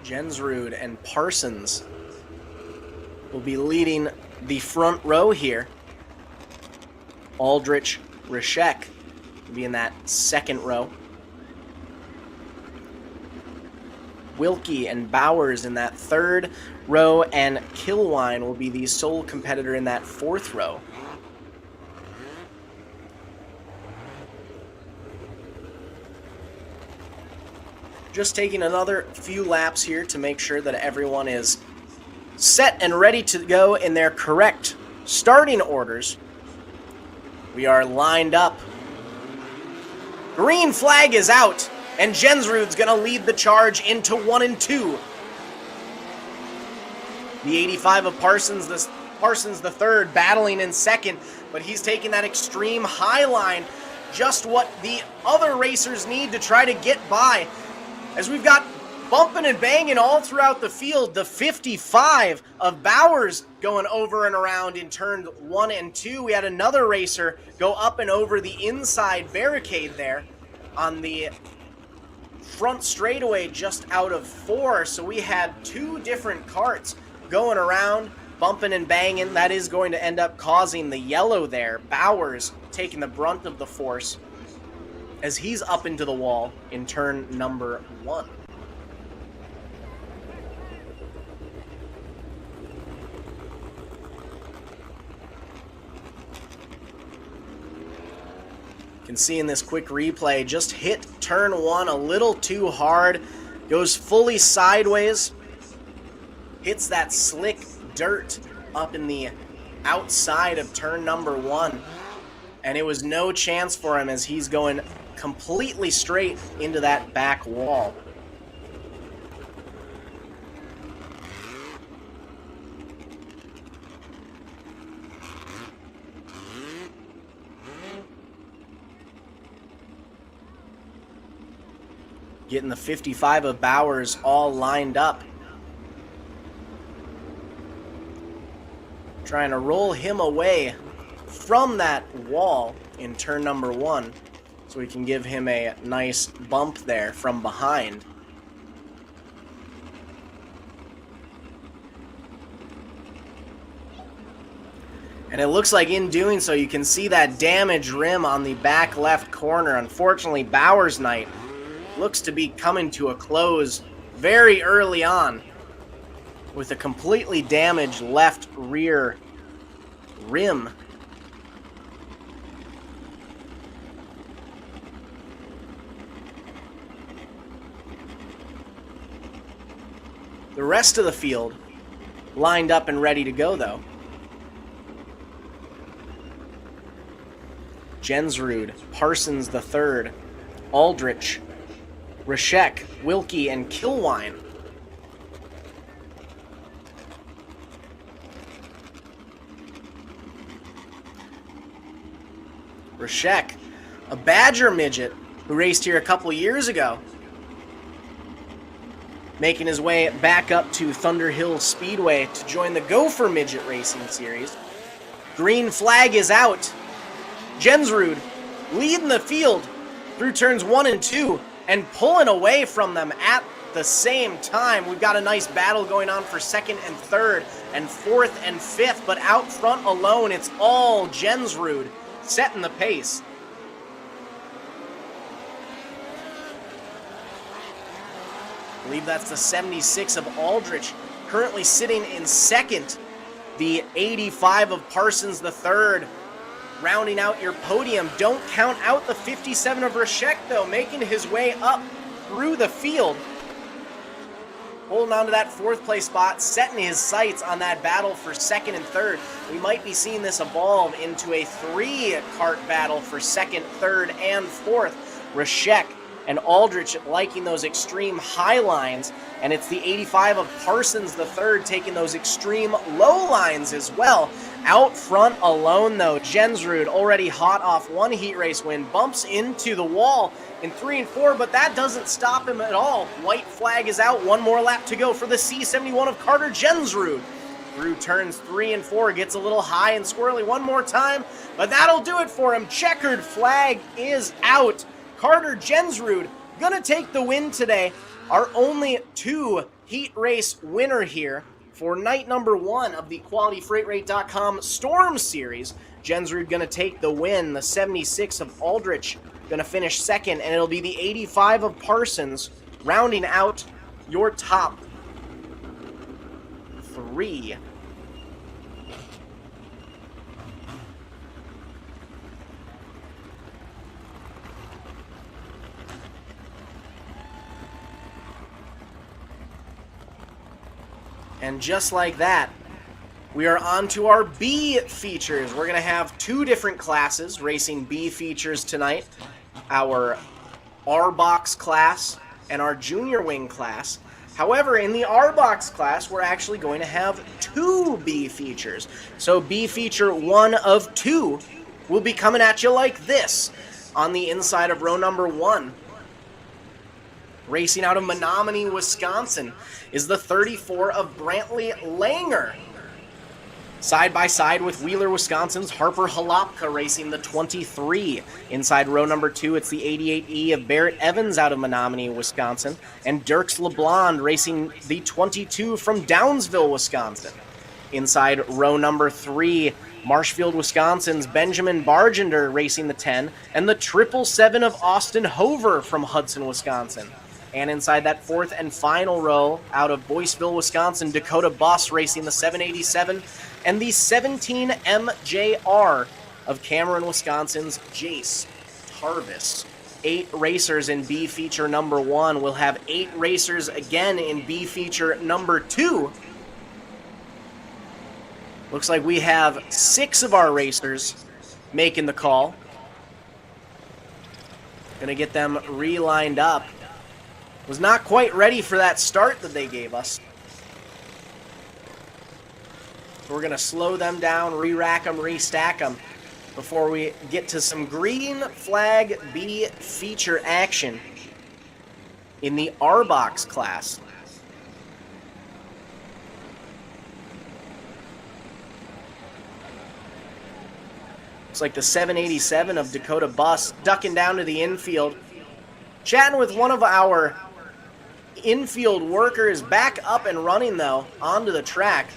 Jensrud and Parsons will be leading the front row here. Aldrich, Rishek will be in that second row. Wilkie and Bowers in that third row, and Kilwine will be the sole competitor in that 4th row. Just taking another few laps here to make sure that everyone is set and ready to go in their correct starting orders. We are lined up. Green flag is out, and Jensrud's going to lead the charge into 1 and 2. The 85 of Parsons the third battling in second, but he's taking that extreme high line, just what the other racers need to try to get by. As we've got bumping and banging all throughout the field, the 55 of Bowers going over and around in turn 1 and 2. We had another racer go up and over the inside barricade there on the front straightaway just out of 4. So we had 2 different karts going around, bumping and banging. That is going to end up causing the yellow there. Bowers taking the brunt of the force as he's up into the wall in turn number 1. You can see in this quick replay, just hit turn 1 a little too hard, goes fully sideways, hits that slick dirt up in the outside of turn number 1, and it was no chance for him as he's going completely straight into that back wall. Getting the 55 of Bowers all lined up. Trying to roll him away from that wall in turn number 1 so we can give him a nice bump there from behind. And it looks like in doing so, you can see that damaged rim on the back left corner. Unfortunately, Bowers' night looks to be coming to a close very early on with a completely damaged left rear rim. The rest of the field lined up and ready to go, though. Jensrud, Parsons III, Aldrich, Rashek, Wilkie, and Kilwine. Rashek, a Badger midget who raced here a couple years ago, making his way back up to Thunder Hill Speedway to join the Gopher Midget Racing Series. Green flag is out. Jensrud leading the field through turns 1 and 2 and pulling away from them at the same time. We've got a nice battle going on for 2nd and 3rd and 4th and 5th, but out front alone, it's all Jensrud setting the pace. I believe that's the 76 of Aldrich, currently sitting in 2nd. The 85 of Parsons III, rounding out your podium. Don't count out the 57 of Rashek, though, making his way up through the field. Holding on to that 4th place spot, setting his sights on that battle for 2nd and 3rd. We might be seeing this evolve into a 3-kart battle for 2nd, 3rd, and 4th. Rashek and Aldrich liking those extreme high lines, and it's the 85 of Parsons III taking those extreme low lines as well. Out front alone, though, Jensrud, already hot off 1 heat race win, bumps into the wall in 3 and 4, but that doesn't stop him at all. White flag is out, 1 more lap to go for the C71 of Carter Jensrud. Through turns 3 and 4, gets a little high and squirrely 1 more time, but that'll do it for him. Checkered flag is out. Carter Jensrud gonna take the win today. Our only 2 heat race winner here for night number 1 of the QualityFreightRate.com Storm Series. Jensrud gonna take the win. The 76 of Aldrich gonna finish 2nd, and it'll be the 85 of Parsons rounding out your top 3. And just like that, we are on to our B features. We're going to have 2 different classes racing B features tonight. Our Arbox class and our Junior Wing class. However, in the Arbox class, we're actually going to have 2 B features. So B feature 1 of 2 will be coming at you like this on the inside of row number 1. Racing out of Menominee, Wisconsin, is the 34 of Brantley Langer. Side by side with Wheeler, Wisconsin's Harper Halopka racing the 23. Inside row number 2, it's the 88E of Barrett Evans out of Menominee, Wisconsin. And Dirks LeBlond racing the 22 from Downsville, Wisconsin. Inside row number 3, Marshfield, Wisconsin's Benjamin Bargender racing the 10. And the 777 of Austin Hover from Hudson, Wisconsin. And inside that 4th and final row, out of Boyceville, Wisconsin, Dakota Buss racing the 787, and the 17 MJR of Cameron, Wisconsin's Jace Tarvis. 8 racers in B feature number 1. We'll have 8 racers again in B feature number 2. Looks like we have 6 of our racers making the call. Gonna get them relined up. Was not quite ready for that start that they gave us. So we're going to slow them down, re-rack them, restack them before we get to some green flag B feature action. in the Arbox class. Looks like the 787 of Dakota Bus ducking down to the infield. Chatting with one of our infield workers, back up and running though onto the track.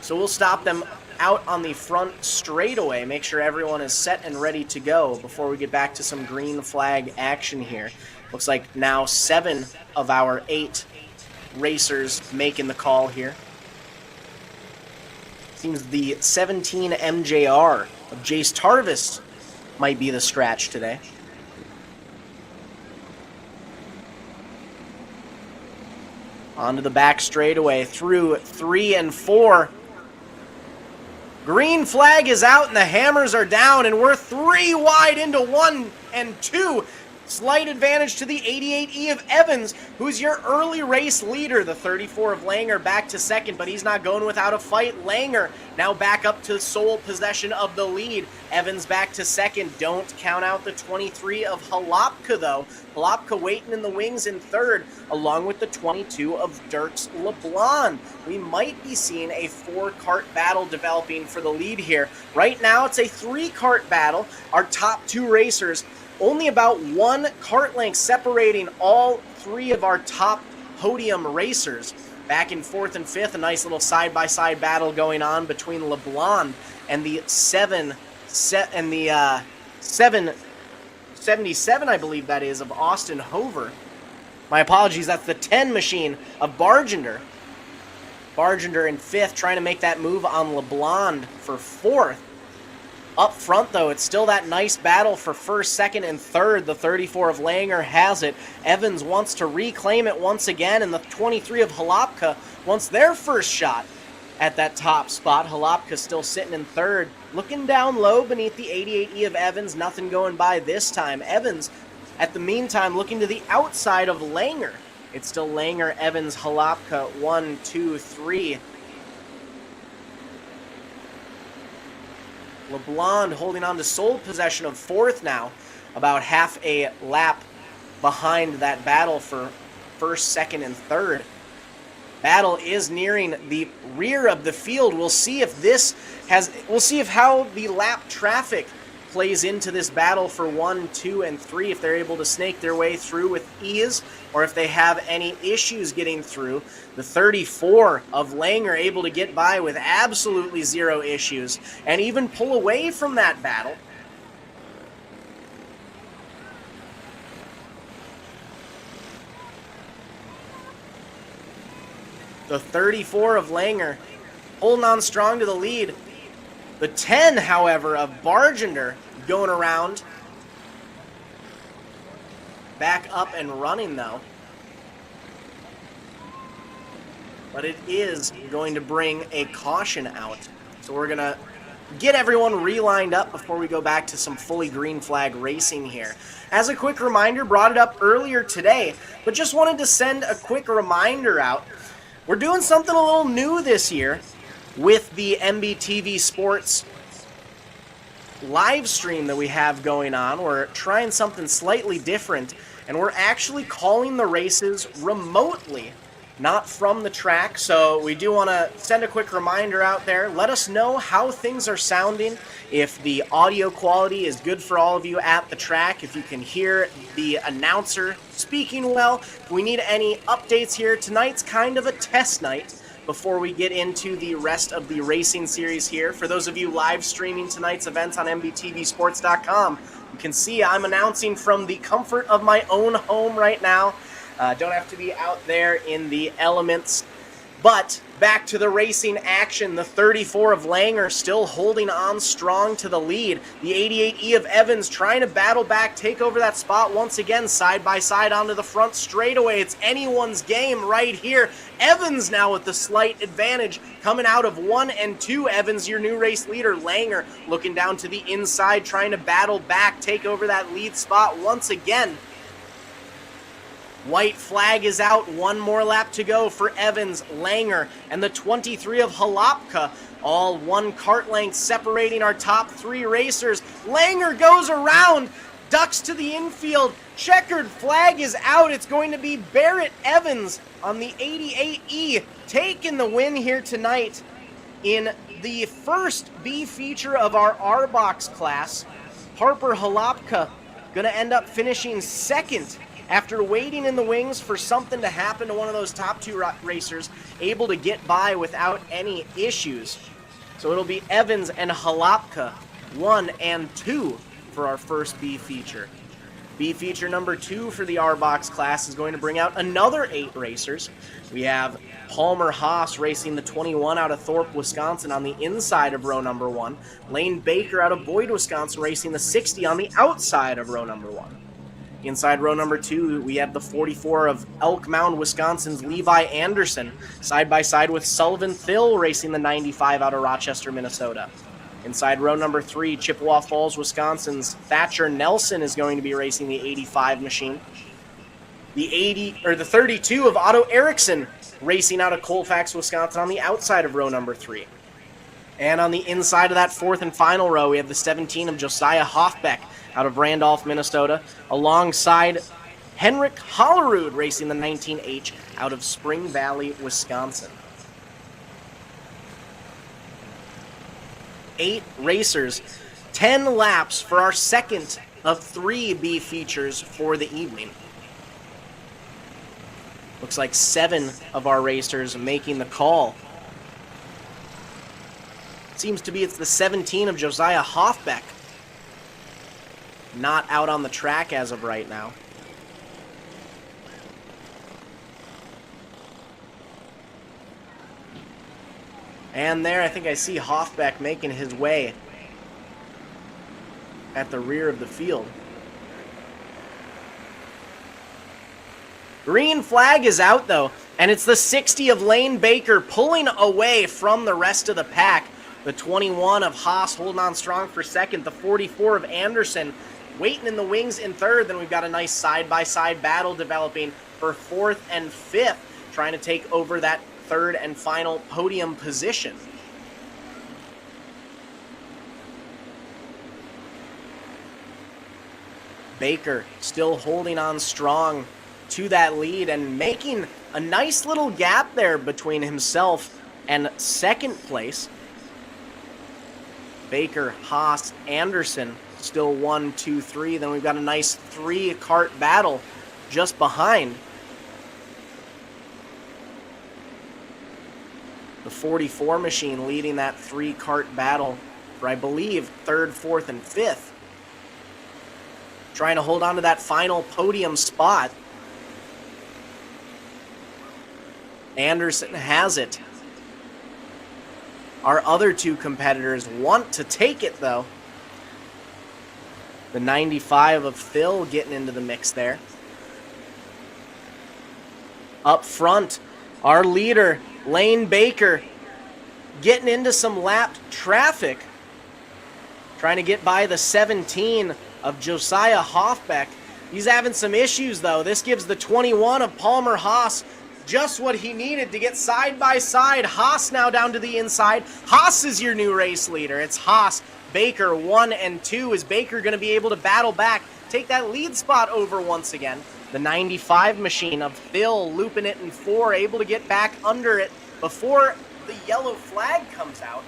So we'll stop them out on the front straightaway, make sure everyone is set and ready to go before we get back to some green flag action here. Looks like now 7 of our 8 racers making the call here. Seems the 17 MJR of Jace Tarvist might be the scratch today. Onto the back straightaway through 3 and 4. Green flag is out and the hammers are down, and we're 3 wide into 1 and 2. Slight advantage to the 88E of Evans, who's your early race leader. The 34 of Langer back to second, but he's not going without a fight. Langer now back up to sole possession of the lead. Evans back to second. Don't count out the 23 of Halopka, though. Halopka waiting in the wings in third, along with the 22 of Dirks LeBlanc. We might be seeing a 4-kart battle developing for the lead here. Right now, it's a 3-kart battle. Our top 2 racers, only about 1 kart length separating all 3 of our top podium racers. Back in 4th and 5th, a nice little side-by-side battle going on between LeBlanc and the 777, I believe that is, of Austin Hover. My apologies, that's the 10 machine of Bargender. Bargender in 5th, trying to make that move on LeBlanc for 4th. Up front, though, it's still that nice battle for 1st, 2nd, and 3rd. The 34 of Langer has it. Evans wants to reclaim it once again, and the 23 of Halopka wants their first shot at that top spot. Halopka still sitting in 3rd. Looking down low beneath the 88E of Evans. Nothing going by this time. Evans, at the meantime, looking to the outside of Langer. It's still Langer, Evans, Halopka, 1, 2, 3. LeBlanc holding on to sole possession of 4th now, about half a lap behind that battle for 1st, 2nd, and 3rd. Battle is nearing the rear of the field. We'll see if how the lap traffic plays into this battle for 1, 2, and 3, if they're able to snake their way through with ease, or if they have any issues getting through. The 34 of Langer able to get by with absolutely 0 issues, and even pull away from that battle. The 34 of Langer holding on strong to the lead. The 10, however, of Bargender going around. Back up and running, though. But it is going to bring a caution out. So we're going to get everyone relined up before we go back to some fully green flag racing here. As a quick reminder, brought it up earlier today, but just wanted to send a quick reminder out. We're doing something a little new this year with the MBTV Sports live stream that we have going on. We're trying something slightly different, and we're actually calling the races remotely, not from the track. So we do want to send a quick reminder out there. Let us know how things are sounding, if the audio quality is good for all of you at the track, if you can hear the announcer speaking well. If we need any updates here, tonight's kind of a test night before we get into the rest of the racing series here. For those of you live streaming tonight's events on MBTVsports.com, you can see I'm announcing from the comfort of my own home right now. Don't have to be out there in the elements. But back to the racing action. The 34 of Langer still holding on strong to the lead. The 88E of Evans trying to battle back, take over that spot once again, side by side onto the front straightaway. It's anyone's game right here. Evans now with the slight advantage coming out of 1 and 2. Evans, your new race leader. Langer looking down to the inside, trying to battle back, take over that lead spot once again. White flag is out. 1 more lap to go for Evans, Langer, and the 23 of Halopka. All 1 kart length separating our top 3 racers. Langer goes around, ducks to the infield. Checkered flag is out. It's going to be Barrett Evans on the 88E taking the win here tonight in the first B feature of our Arbox class. Harper Halapka going to end up finishing second after waiting in the wings for something to happen to one of those top two racers, able to get by without any issues. So it'll be Evans and Halapka, 1 and 2 for our first B feature. B feature number 2 for the Arbox class is going to bring out another 8 racers. We have Palmer Haas racing the 21 out of Thorpe, Wisconsin on the inside of row number 1. Lane Baker out of Boyd, Wisconsin racing the 60 on the outside of row number 1. Inside row number 2, we have the 44 of Elk Mound, Wisconsin's Levi Anderson, side by side with Sullivan Thill racing the 95 out of Rochester, Minnesota. Inside row number 3, Chippewa Falls, Wisconsin's Thatcher Nelson is going to be racing the 85 machine. The 32 of Otto Erickson racing out of Colfax, Wisconsin on the outside of row number 3. And on the inside of that fourth and final row, we have the 17 of Josiah Hoffbeck out of Randolph, Minnesota, alongside Henrik Hollerud racing the 19H out of Spring Valley, Wisconsin. 8 racers, 10 laps for our second of 3 B features for the evening. Looks like 7 of our racers making the call. Seems to be it's the 17 of Josiah Hoffbeck. Not out on the track as of right now. And there, I think I see Hoffbeck making his way at the rear of the field. Green flag is out, though, and it's the 60 of Lane Baker pulling away from the rest of the pack. The 21 of Haas holding on strong for second. The 44 of Anderson waiting in the wings in third. Then we've got a nice side-by-side battle developing for 4th and 5th, trying to take over that third and final podium position. Baker still holding on strong to that lead and making a nice little gap there between himself and second place. Baker, Haas, Anderson still 1, 2, 3. Then we've got a nice 3-cart battle just behind. The 44 machine leading that 3-cart battle for, I believe, 3rd, 4th, and 5th. Trying to hold on to that final podium spot. Anderson has it. Our other 2 competitors want to take it, though. The 95 of Phil getting into the mix there. Up front, our leader, Lane Baker, getting into some lapped traffic. Trying to get by the 17 of Josiah Hoffbeck. He's having some issues, though. This gives the 21 of Palmer Haas just what he needed to get side by side. Haas now down to the inside. Haas is your new race leader. It's Haas, Baker, 1 and 2. Is Baker going to be able to battle back, take that lead spot over once again? The 95 machine of Phil looping it in 4, able to get back under it before the yellow flag comes out.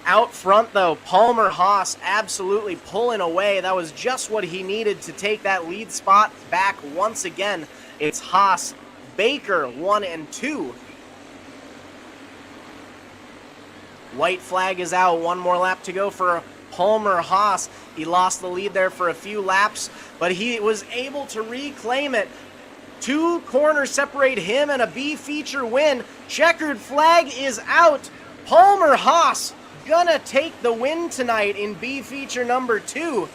Out front, though, Palmer Haas absolutely pulling away. That was just what he needed to take that lead spot back once again. It's Haas, Baker, 1 and 2. White flag is out. 1 more lap to go for Palmer Haas. He lost the lead there for a few laps, but he was able to reclaim it. 2 corners separate him and a B feature win. Checkered flag is out. Palmer Haas gonna take the win tonight in B feature number 2.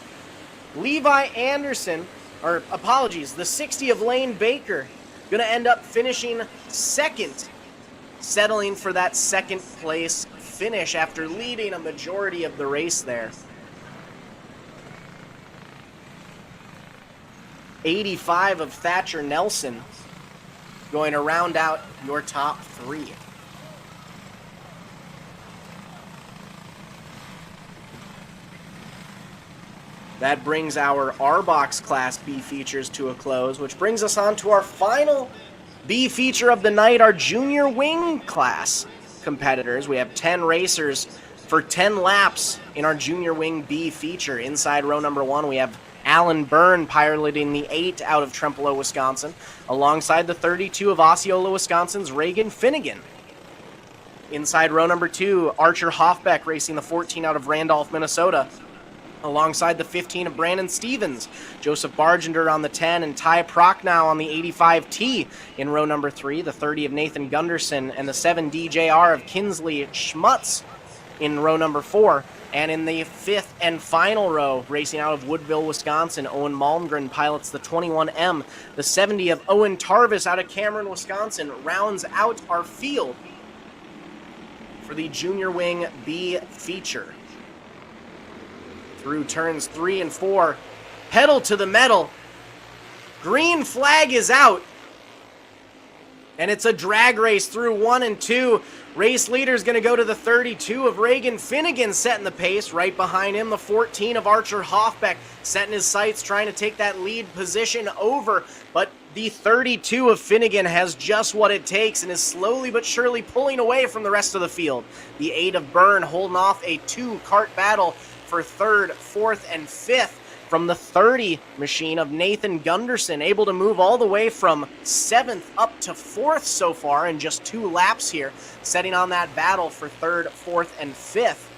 Levi Anderson, or apologies, the 60 of Lane Baker, gonna end up finishing second, settling for that second place finish after leading a majority of the race there. 85 of Thatcher Nelson going to round out your top 3. That brings our Arbox Class B features to a close, which brings us on to our final B feature of the night, our Junior Wing Class competitors. We have 10 racers for 10 laps in our Junior Wing B feature. Inside row number 1, we have Alan Byrne piloting the 8 out of Trempealeau, Wisconsin, alongside the 32 of Osceola, Wisconsin's Reagan Finnegan. Inside row number 2, Archer Hoffbeck racing the 14 out of Randolph, Minnesota, alongside the 15 of Brandon Stevens, Joseph Bargender on the 10, and Ty Prochnow on the 85T in row number 3, the 30 of Nathan Gunderson, and the 7 DJR of Kinsley Schmutz in row number 4. And in the 5th and final row, racing out of Woodville, Wisconsin, Owen Malmgren pilots the 21M. The 70 of Owen Tarvis out of Cameron, Wisconsin, rounds out our field for the Junior Wing B feature. Through turns 3 and 4, pedal to the metal. Green flag is out. And it's a drag race through 1 and 2. Race leader is going to go to the 32 of Reagan Finnegan, setting the pace. Right behind him, the 14 of Archer Hoffbeck, setting his sights, trying to take that lead position over. But the 32 of Finnegan has just what it takes and is slowly but surely pulling away from the rest of the field. The 8 of Byrne holding off a 2-kart battle for 3rd, 4th, and 5th from the 30 machine of Nathan Gunderson, able to move all the way from 7th up to 4th so far in just 2 laps here, setting on that battle for 3rd, 4th, and 5th.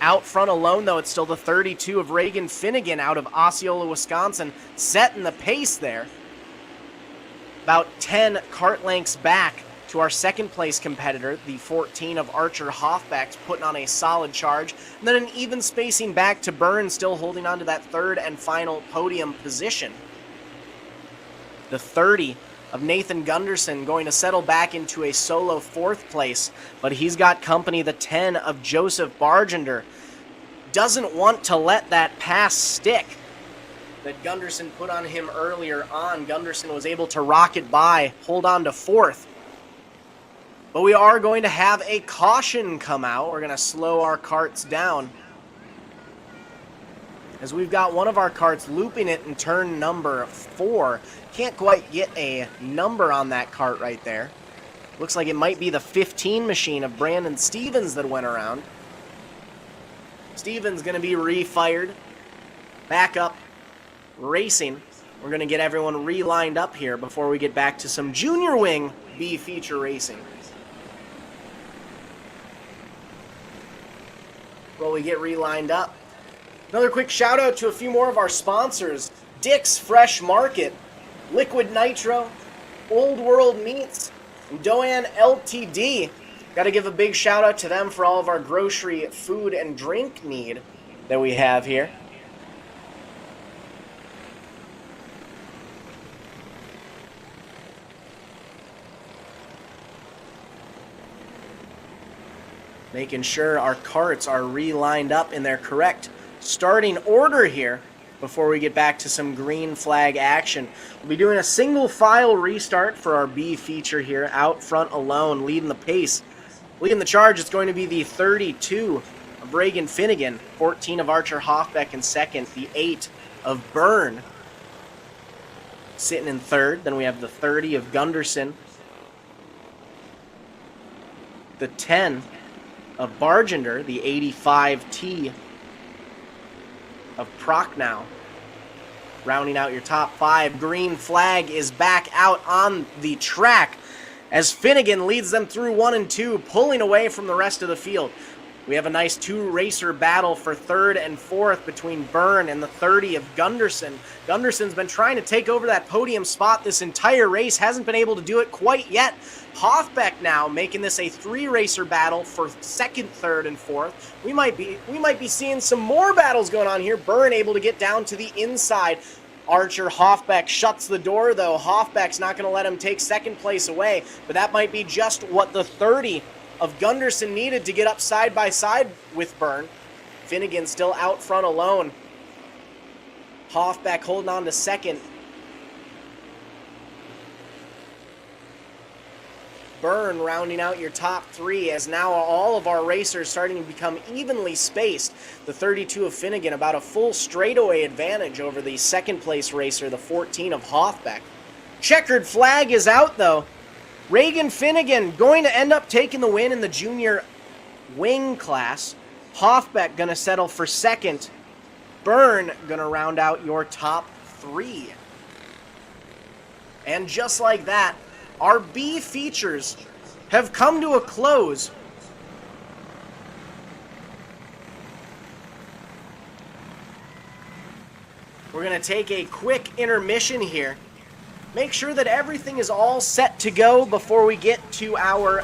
Out front alone, though, it's still the 32 of Reagan Finnegan out of Osceola, Wisconsin, setting the pace there. About 10 kart lengths back to our second place competitor, the 14 of Archer Hoffbeck, putting on a solid charge. And then an even spacing back to Byrne, still holding on to that 3rd and final podium position. The 30 of Nathan Gunderson going to settle back into a solo 4th place, but he's got company, the 10 of Joseph Bargender. Doesn't want to let that pass stick that Gunderson put on him earlier on. Gunderson was able to rocket by, hold on to 4th. But we are going to have a caution come out. We're going to slow our karts down, as we've got one of our karts looping it in turn number 4. Can't quite get a number on that kart right there. Looks like it might be the 15 machine of Brandon Stevens that went around. Stevens going to be refired. Back up, racing. We're going to get everyone re-lined up here before we get back to some Junior Wing B feature racing. While we get re-lined up, another quick shout out to a few more of our sponsors: Dick's Fresh Market, Liquid Nitro, Old World Meats, and Doan Ltd. Got to give a big shout out to them for all of our grocery, food, and drink need that we have here. Making sure our karts are re-lined up in their correct starting order here before we get back to some green flag action. We'll be doing a single file restart for our B feature here. Out front alone, leading the pace. Leading the charge, it's going to be the 32 of Reagan Finnegan, 14 of Archer Hoffbeck in second, the 8 of Byrne sitting in 3rd. Then we have the 30 of Gunderson, the 10 of Bargender, the 85T of Prochnow. Rounding out your top 5. Green flag is back out on the track as Finnegan leads them through 1 and 2, pulling away from the rest of the field. We have a nice 2-racer battle for 3rd and 4th between Byrne and the 30 of Gunderson. Gunderson's been trying to take over that podium spot this entire race, hasn't been able to do it quite yet. Hoffbeck now making this a 3-racer battle for 2nd, 3rd, and 4th. We might be seeing some more battles going on here. Byrne able to get down to the inside. Archer Hoffbeck shuts the door, though. Hoffbeck's not going to let him take 2nd place away, but that might be just what the 30 of Gunderson needed to get up side by side with Byrne. Finnegan still out front alone. Hoffbeck holding on to 2nd. Byrne rounding out your top 3, as now all of our racers starting to become evenly spaced. The 32 of Finnegan about a full straightaway advantage over the second place racer, the 14 of Hoffbeck. Checkered flag is out though. Reagan Finnegan going to end up taking the win in the junior wing class. Hoffbeck going to settle for second. Byrne going to round out your top 3. And just like that, our B features have come to a close. We're going to take a quick intermission here. Make sure that everything is all set to go before we get to our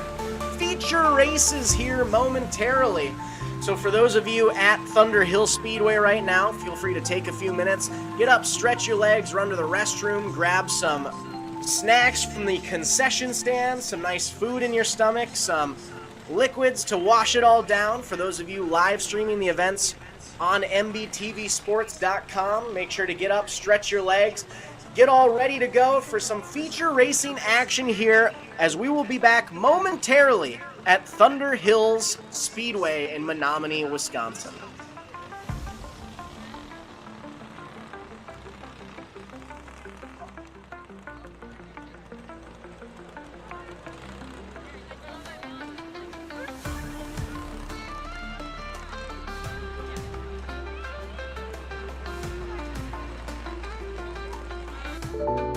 feature races here momentarily. So for those of you at Thunder Hill Speedway right now, feel free to take a few minutes, get up, stretch your legs, run to the restroom, grab some snacks from the concession stand, some nice food in your stomach, some liquids to wash it all down. For those of you live streaming the events on MBTVsports.com, make sure to get up, stretch your legs, get all ready to go for some feature racing action here, as we will be back momentarily at Thunder Hills Speedway in Menominee, Wisconsin.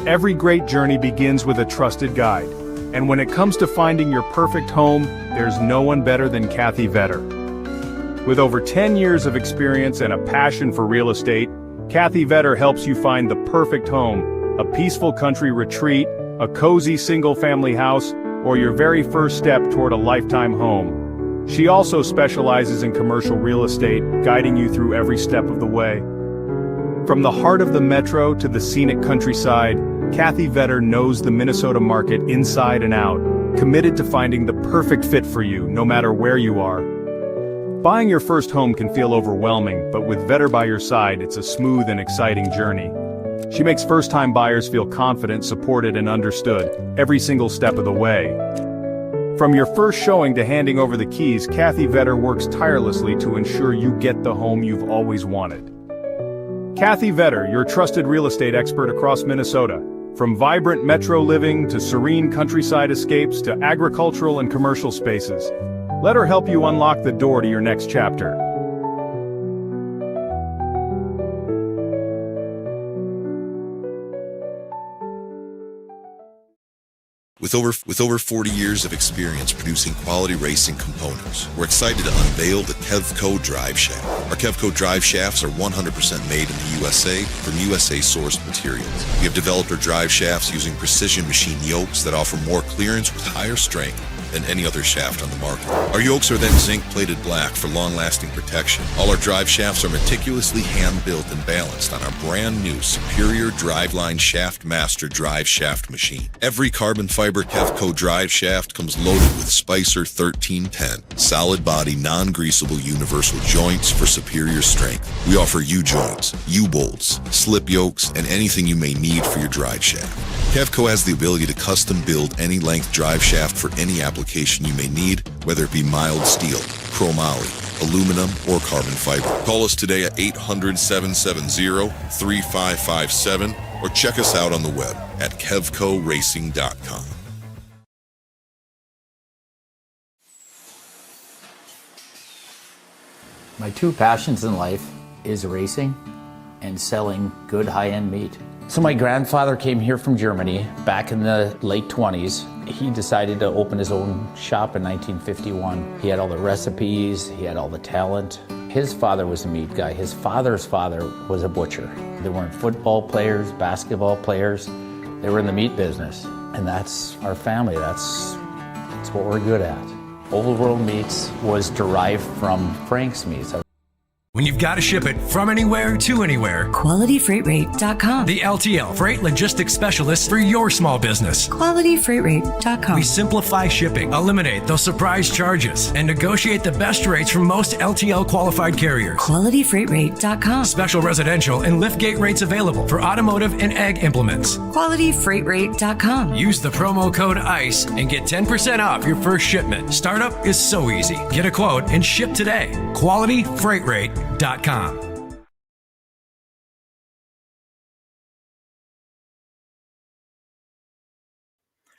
Every great journey begins with a trusted guide. And when it comes to finding your perfect home, there's no one better than Kathy Vetter. With over 10 years of experience and a passion for real estate, Kathy Vetter helps you find the perfect home, a peaceful country retreat, a cozy single-family house, or your very first step toward a lifetime home. She also specializes in commercial real estate, guiding you through every step of the way. From the heart of the metro to the scenic countryside, Kathy Vetter knows the Minnesota market inside and out, committed to finding the perfect fit for you, no matter where you are. Buying your first home can feel overwhelming, but with Vetter by your side, it's a smooth and exciting journey. She makes first-time buyers feel confident, supported, and understood, every single step of the way. From your first showing to handing over the keys, Kathy Vetter works tirelessly to ensure you get the home you've always wanted. Kathy Vetter, your trusted real estate expert across Minnesota. From vibrant metro living to serene countryside escapes to agricultural and commercial spaces. Let her help you unlock the door to your next chapter. With over 40 years of experience producing quality racing components, we're excited to unveil the Kevco Drive Shaft. Our Kevco Drive Shafts are 100% made in the USA from USA-sourced materials. We have developed our drive shafts using precision machine yokes that offer more clearance with higher strength than any other shaft on the market. Our yokes are then zinc-plated black for long-lasting protection. All our drive shafts are meticulously hand-built and balanced on our brand-new Superior Driveline Shaft Master drive shaft machine. Every carbon fiber Kevco drive shaft comes loaded with Spicer 1310, solid-body, non-greasable universal joints for superior strength. We offer U-joints, U-bolts, slip yokes, and anything you may need for your drive shaft. Kevco has the ability to custom build any length drive shaft for any application you may need, whether it be mild steel, chromoly, aluminum, or carbon fiber. Call us today at 800-770-3557 or check us out on the web at kevcoracing.com. My two passions in life is racing and selling good high-end meat. So my grandfather came here from Germany back in the late 20s. He decided to open his own shop in 1951. He had all the recipes, he had all the talent. His father was a meat guy. His father's father was a butcher. They weren't football players, basketball players. They were in the meat business. And that's our family. That's what we're good at. Old World Meats was derived from Frank's Meats. when you've got to ship it from anywhere to anywhere. QualityFreightRate.com. The LTL Freight Logistics Specialist for your small business. QualityFreightRate.com. We simplify shipping, eliminate those surprise charges, and negotiate the best rates from most LTL qualified carriers. QualityFreightRate.com. Special residential and liftgate rates available for automotive and ag implements. QualityFreightRate.com. Use the promo code ICE and get 10% off your first shipment. Startup is so easy. Get a quote and ship today. QualityFreightRate.com.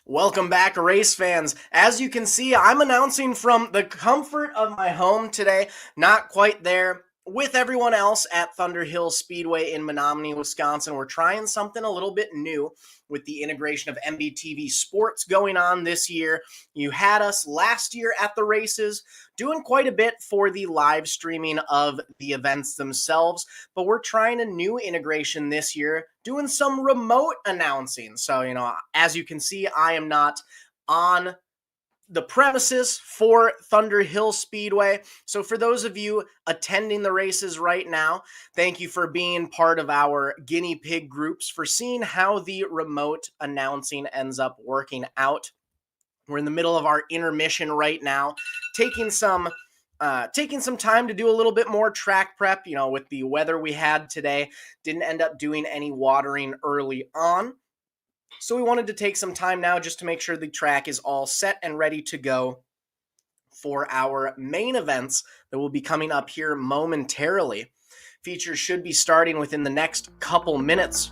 Welcome back, race fans. As you can see, I'm announcing from the comfort of my home today, not quite there with everyone else at Thunder Hill Speedway in Menominee, Wisconsin. We're trying something a little bit new with the integration of MBTV Sports going on this year. You had us last year at the races, doing quite a bit for the live streaming of the events themselves, but we're trying a new integration this year, doing some remote announcing. So, as you can see, I am not on the premises for Thunder Hill Speedway. So for those of you attending the races right now, thank you for being part of our guinea pig groups, for seeing how the remote announcing ends up working out. We're in the middle of our intermission right now, taking some time to do a little bit more track prep. With the weather we had today, didn't end up doing any watering early on. So we wanted to take some time now just to make sure the track is all set and ready to go for our main events that will be coming up here momentarily. Features should be starting within the next couple minutes.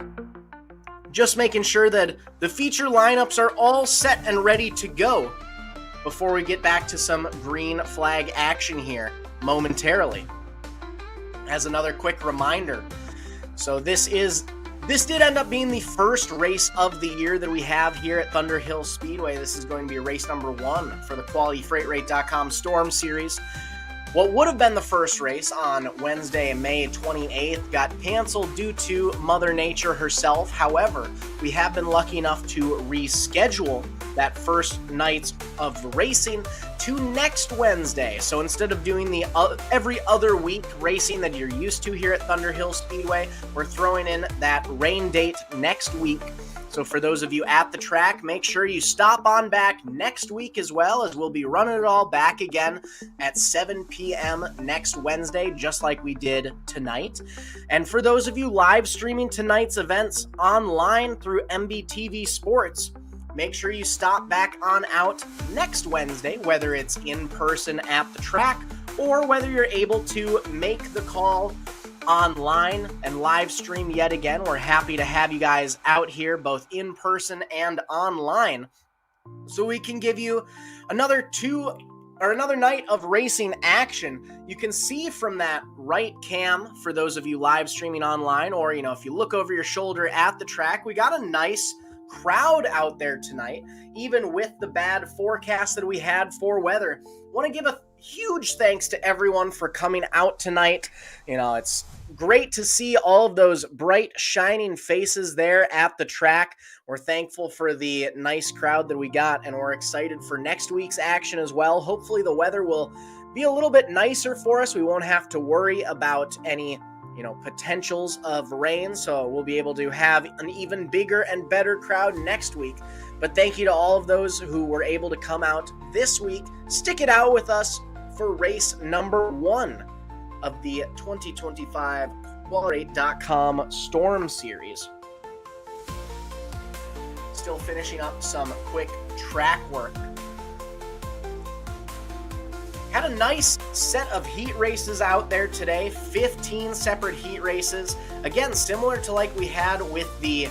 Just making sure that the feature lineups are all set and ready to go before we get back to some green flag action here momentarily. As another quick reminder, so this did end up being the first race of the year that we have here at Thunder Hill Speedway. This is going to be race number 1 for the QualityFreightRate.com Storm Series. What would have been the first race on Wednesday, May 28th, got canceled due to Mother Nature herself. However, we have been lucky enough to reschedule that first night of racing to next Wednesday. So instead of doing the every other week racing that you're used to here at Thunder Hill Speedway, we're throwing in that rain date next week. So for those of you at the track, make sure you stop on back next week as well, as we'll be running it all back again at 7 p.m. next Wednesday, just like we did tonight. And for those of you live streaming tonight's events online through MBTV Sports, make sure you stop back on out next Wednesday, whether it's in person at the track or whether you're able to make the call online and live stream yet again. We're happy to have you guys out here both in person and online, so we can give you another night of racing action. You can see from that right cam, for those of you live streaming online, or if you look over your shoulder at the track, we got a nice crowd out there tonight, even with the bad forecast that we had for weather. Want to give a huge thanks to everyone for coming out tonight. It's great to see all of those bright, shining faces there at the track. We're thankful for the nice crowd that we got, and we're excited for next week's action as well. Hopefully the weather will be a little bit nicer for us. We won't have to worry about any potentials of rain, so we'll be able to have an even bigger and better crowd next week. But thank you to all of those who were able to come out this week. Stick it out with us for race number 1 of the 2025 QualityFreightRate.com Storm Series. Still finishing up some quick track work. Had a nice set of heat races out there today, 15 separate heat races. Again, similar to like we had with the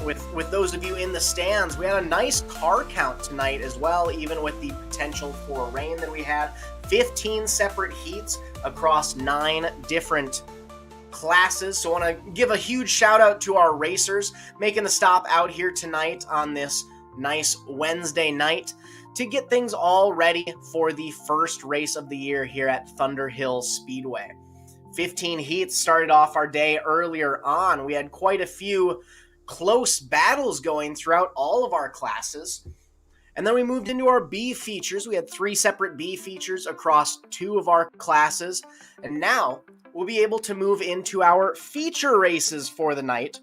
with those of you in the stands. We had a nice car count tonight as well, even with the potential for rain that we had. 15 separate heats across 9 different classes. So I want to give a huge shout out to our racers making the stop out here tonight on this nice Wednesday night to get things all ready for the first race of the year here at Thunder Hill Speedway. 15 heats started off our day earlier on. We had quite a few close battles going throughout all of our classes. And then we moved into our B features. We had 3 separate B features across 2 of our classes. And now we'll be able to move into our feature races for the night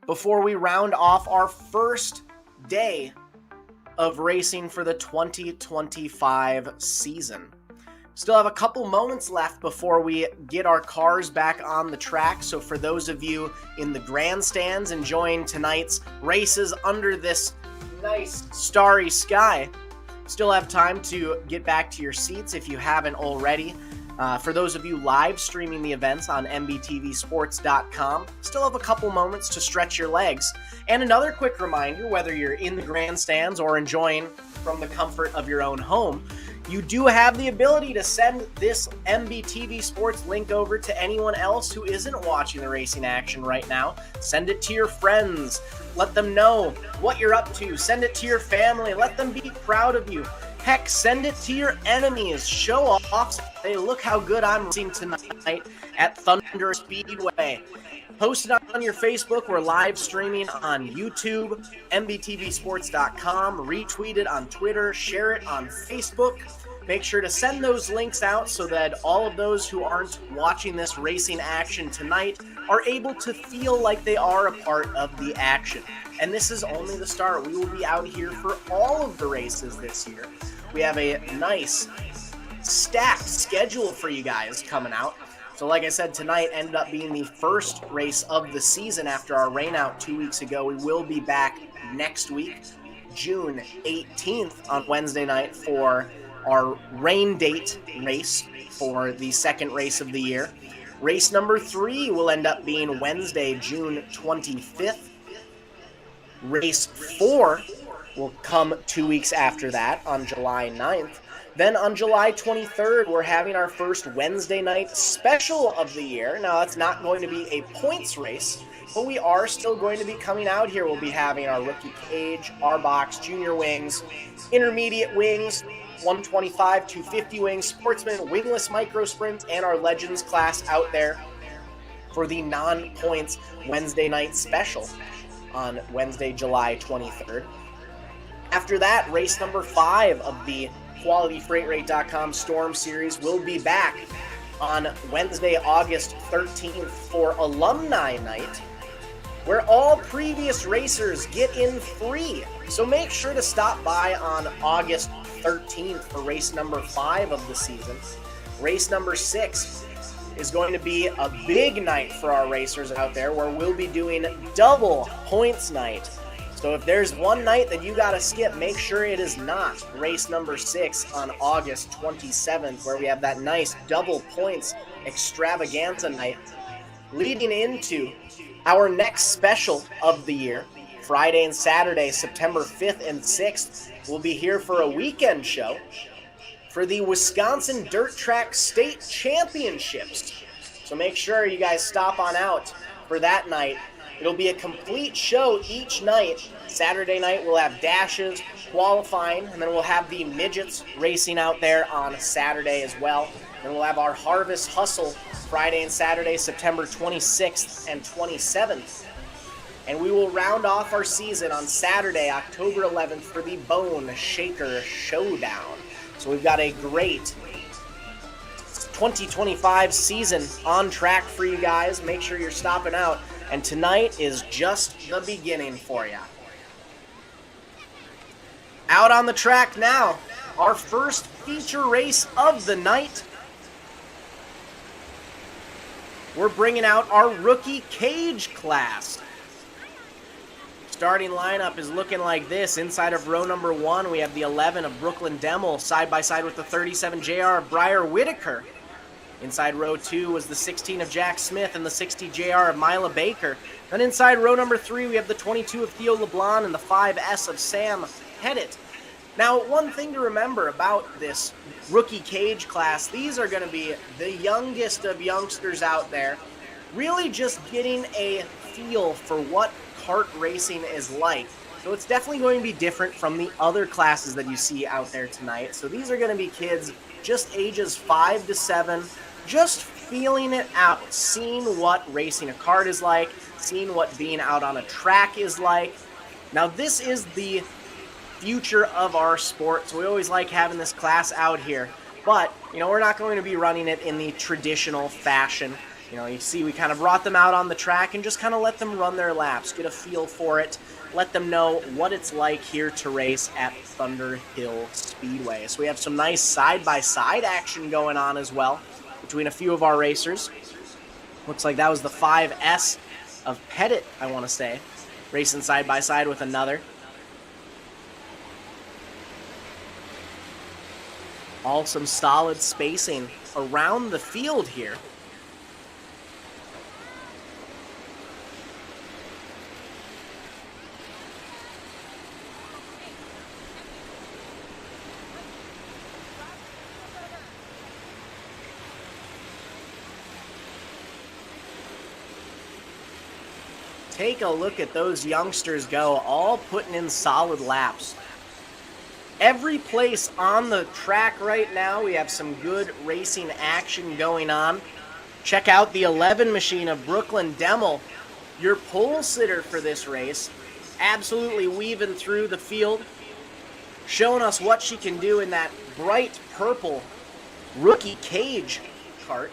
before we round off our first day of racing for the 2025 season. Still have a couple moments left before we get our cars back on the track. So for those of you in the grandstands enjoying tonight's races under this nice starry sky, still have time to get back to your seats if you haven't already. For those of you live streaming the events on MBTVsports.com, still have a couple moments to stretch your legs. And another quick reminder, whether you're in the grandstands or enjoying from the comfort of your own home, you do have the ability to send this MBTV Sports link over to anyone else who isn't watching the racing action right now. Send it to your friends. Let them know what you're up to. Send it to your family. Let them be proud of you. Heck, send it to your enemies. Show off. Hey, look how good I'm racing tonight at Thunder Speedway. Post it on your Facebook. We're live streaming on YouTube, MBTVsports.com. Retweet it on Twitter. Share it on Facebook. Make sure to send those links out so that all of those who aren't watching this racing action tonight are able to feel like they are a part of the action. And this is only the start. We will be out here for all of the races this year. We have a nice stacked schedule for you guys coming out. So like I said, tonight ended up being the first race of the season after our rainout 2 weeks ago. We will be back next week, June 18th on Wednesday night for our rain date race for the second race of the year. Race number 3 will end up being Wednesday, June 25th. Race 4 will come 2 weeks after that on July 9th. Then on July 23rd, we're having our first Wednesday night special of the year. Now, that's not going to be a points race, but we are still going to be coming out here. We'll be having our rookie cage, Arbox junior wings, intermediate wings, 125, 250 wings, Sportsman, wingless micro sprints, and our Legends class out there for the non-points Wednesday night special on Wednesday, July 23rd. After that, race number 5 of the QualityFreightRate.com Storm Series will be back on Wednesday, August 13th for Alumni Night, where all previous racers get in free. So make sure to stop by on August 13th for race number 5 of the season. Race number 6 is going to be a big night for our racers out there, where we'll be doing double points night. So if there's one night that you gotta skip, make sure it is not race number 6 on August 27th, where we have that nice double points extravaganza night, leading into our next special of the year. Friday and Saturday, September 5th and 6th, we'll be here for a weekend show for the Wisconsin Dirt Track State Championships. So make sure you guys stop on out for that night. It'll be a complete show each night. Saturday night we'll have dashes, qualifying, and then we'll have the Midgets racing out there on Saturday as well. Then we'll have our Harvest Hustle Friday and Saturday, September 26th and 27th. And we will round off our season on Saturday, October 11th for the Bone Shaker Showdown. So we've got a great 2025 season on track for you guys. Make sure you're stopping out. And tonight is just the beginning for you. Out on the track now, our first feature race of the night. We're bringing out our rookie cage class. Starting lineup is looking like this. Inside of row number 1, we have the 11 of Brooklyn Demmel, side by side with the 37 JR of Briar Whitaker. Inside row 2 was the 16 of Jack Smith and the 60 JR of Mila Baker. Then inside row number 3, we have the 22 of Theo LeBlanc and the 5S of Sam Pettit. Now, one thing to remember about this rookie cage class, these are going to be the youngest of youngsters out there, really just getting a feel for what kart racing is like. So it's definitely going to be different from the other classes that you see out there tonight. So these are going to be kids just ages 5 to 7, just feeling it out, seeing what racing a kart is like, seeing what being out on a track is like. Now this is the future of our sport, so we always like having this class out here. But, you know, we're not going to be running it in the traditional fashion. You know, you see we kind of brought them out on the track and just kind of let them run their laps, get a feel for it, let them know what it's like here to race at Thunder Hill Speedway. So we have some nice side-by-side action going on as well between a few of our racers. Looks like that was the 5S of Pettit, I want to say, racing side-by-side with another. All some solid spacing around the field here. Take a look at those youngsters go, all putting in solid laps. Every place on the track right now, we have some good racing action going on. Check out the 11 machine of Brooklyn Demmel, your pole sitter for this race. Absolutely weaving through the field, showing us what she can do in that bright purple rookie cage kart.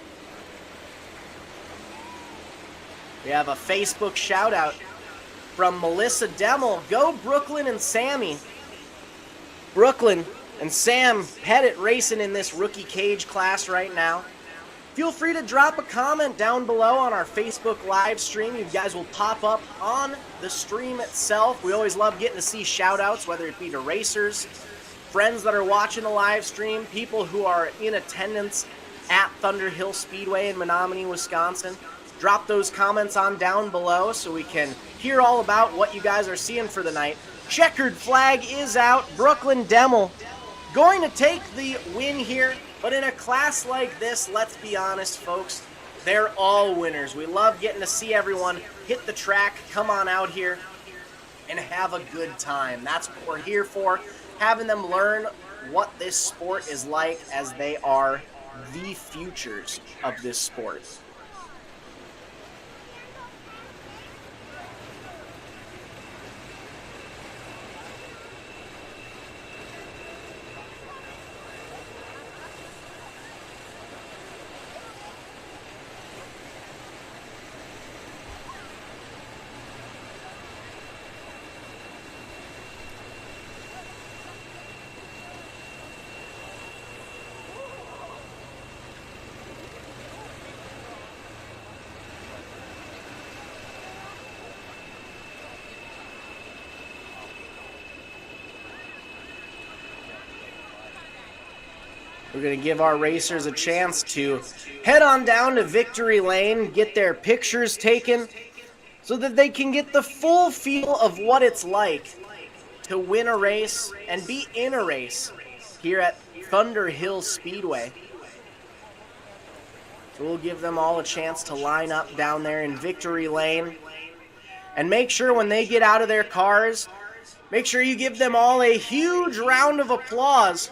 We have a Facebook shout out from Melissa Demmel. Go Brooklyn and Sammy. Brooklyn and Sam Pettit racing in this rookie cage class right now. Feel free to drop a comment down below on our Facebook live stream. You guys will pop up on the stream itself. We always love getting to see shout outs, whether it be to racers, friends that are watching the live stream, people who are in attendance at Thunder Hill Speedway in Menominee, Wisconsin. Drop those comments on down below so we can hear all about what you guys are seeing for the night. Checkered flag is out. Brooklyn Demmel going to take the win here, but in a class like this, let's be honest, folks, they're all winners. We love getting to see everyone hit the track, come on out here, and have a good time. That's what we're here for, having them learn what this sport is like, as they are the futures of this sport. We're going to give our racers a chance to head on down to Victory Lane, get their pictures taken, so that they can get the full feel of what it's like to win a race and be in a race here at Thunder Hill Speedway. So we'll give them all a chance to line up down there in Victory Lane. And make sure when they get out of their cars, make sure you give them all a huge round of applause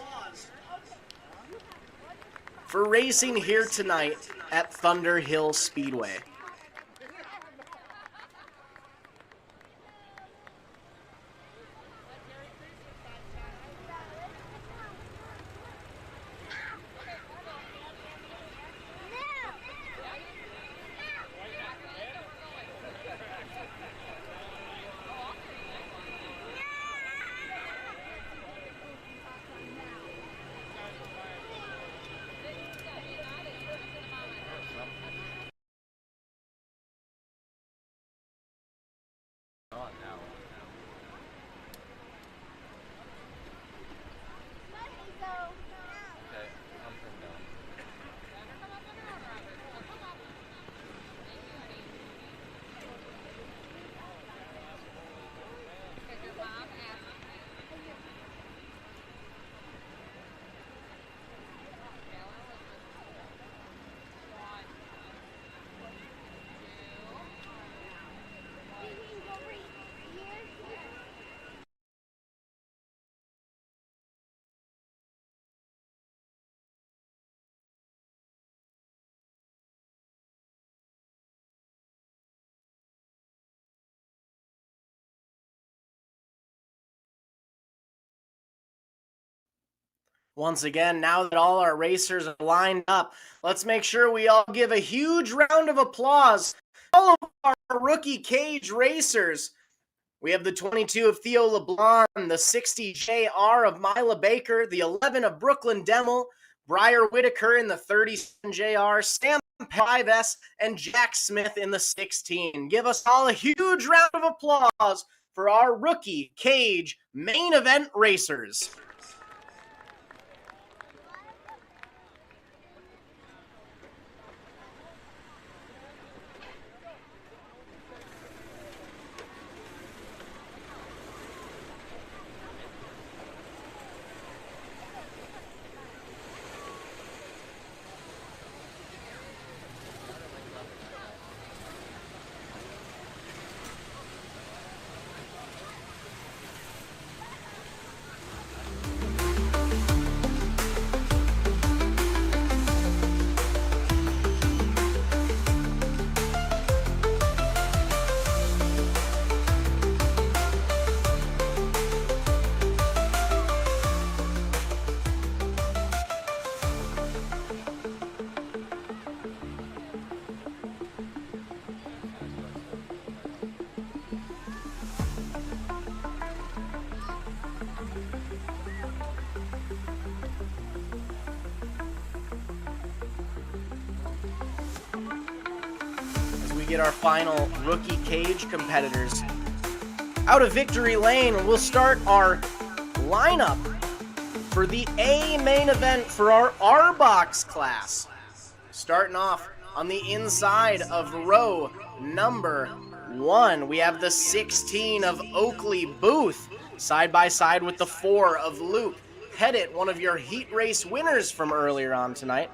for racing here tonight at Thunder Hill Speedway. Once again, now that all our racers are lined up, let's make sure we all give a huge round of applause to all of our rookie cage racers. We have the 22 of Theo LeBlanc, the 60 JR of Mila Baker, the 11 of Brooklyn Demel, Briar Whitaker in the 37 JR, Sam 5S, and Jack Smith in the 16. Give us all a huge round of applause for our rookie cage main event racers. Get our final rookie cage competitors out of victory lane. We'll start our lineup for the A main event for our Arbox class. Starting off on the inside of row number 1, we have the 16 of Oakley Booth, side by side with the 4 of Luke Pettit, one of your heat race winners from earlier on tonight.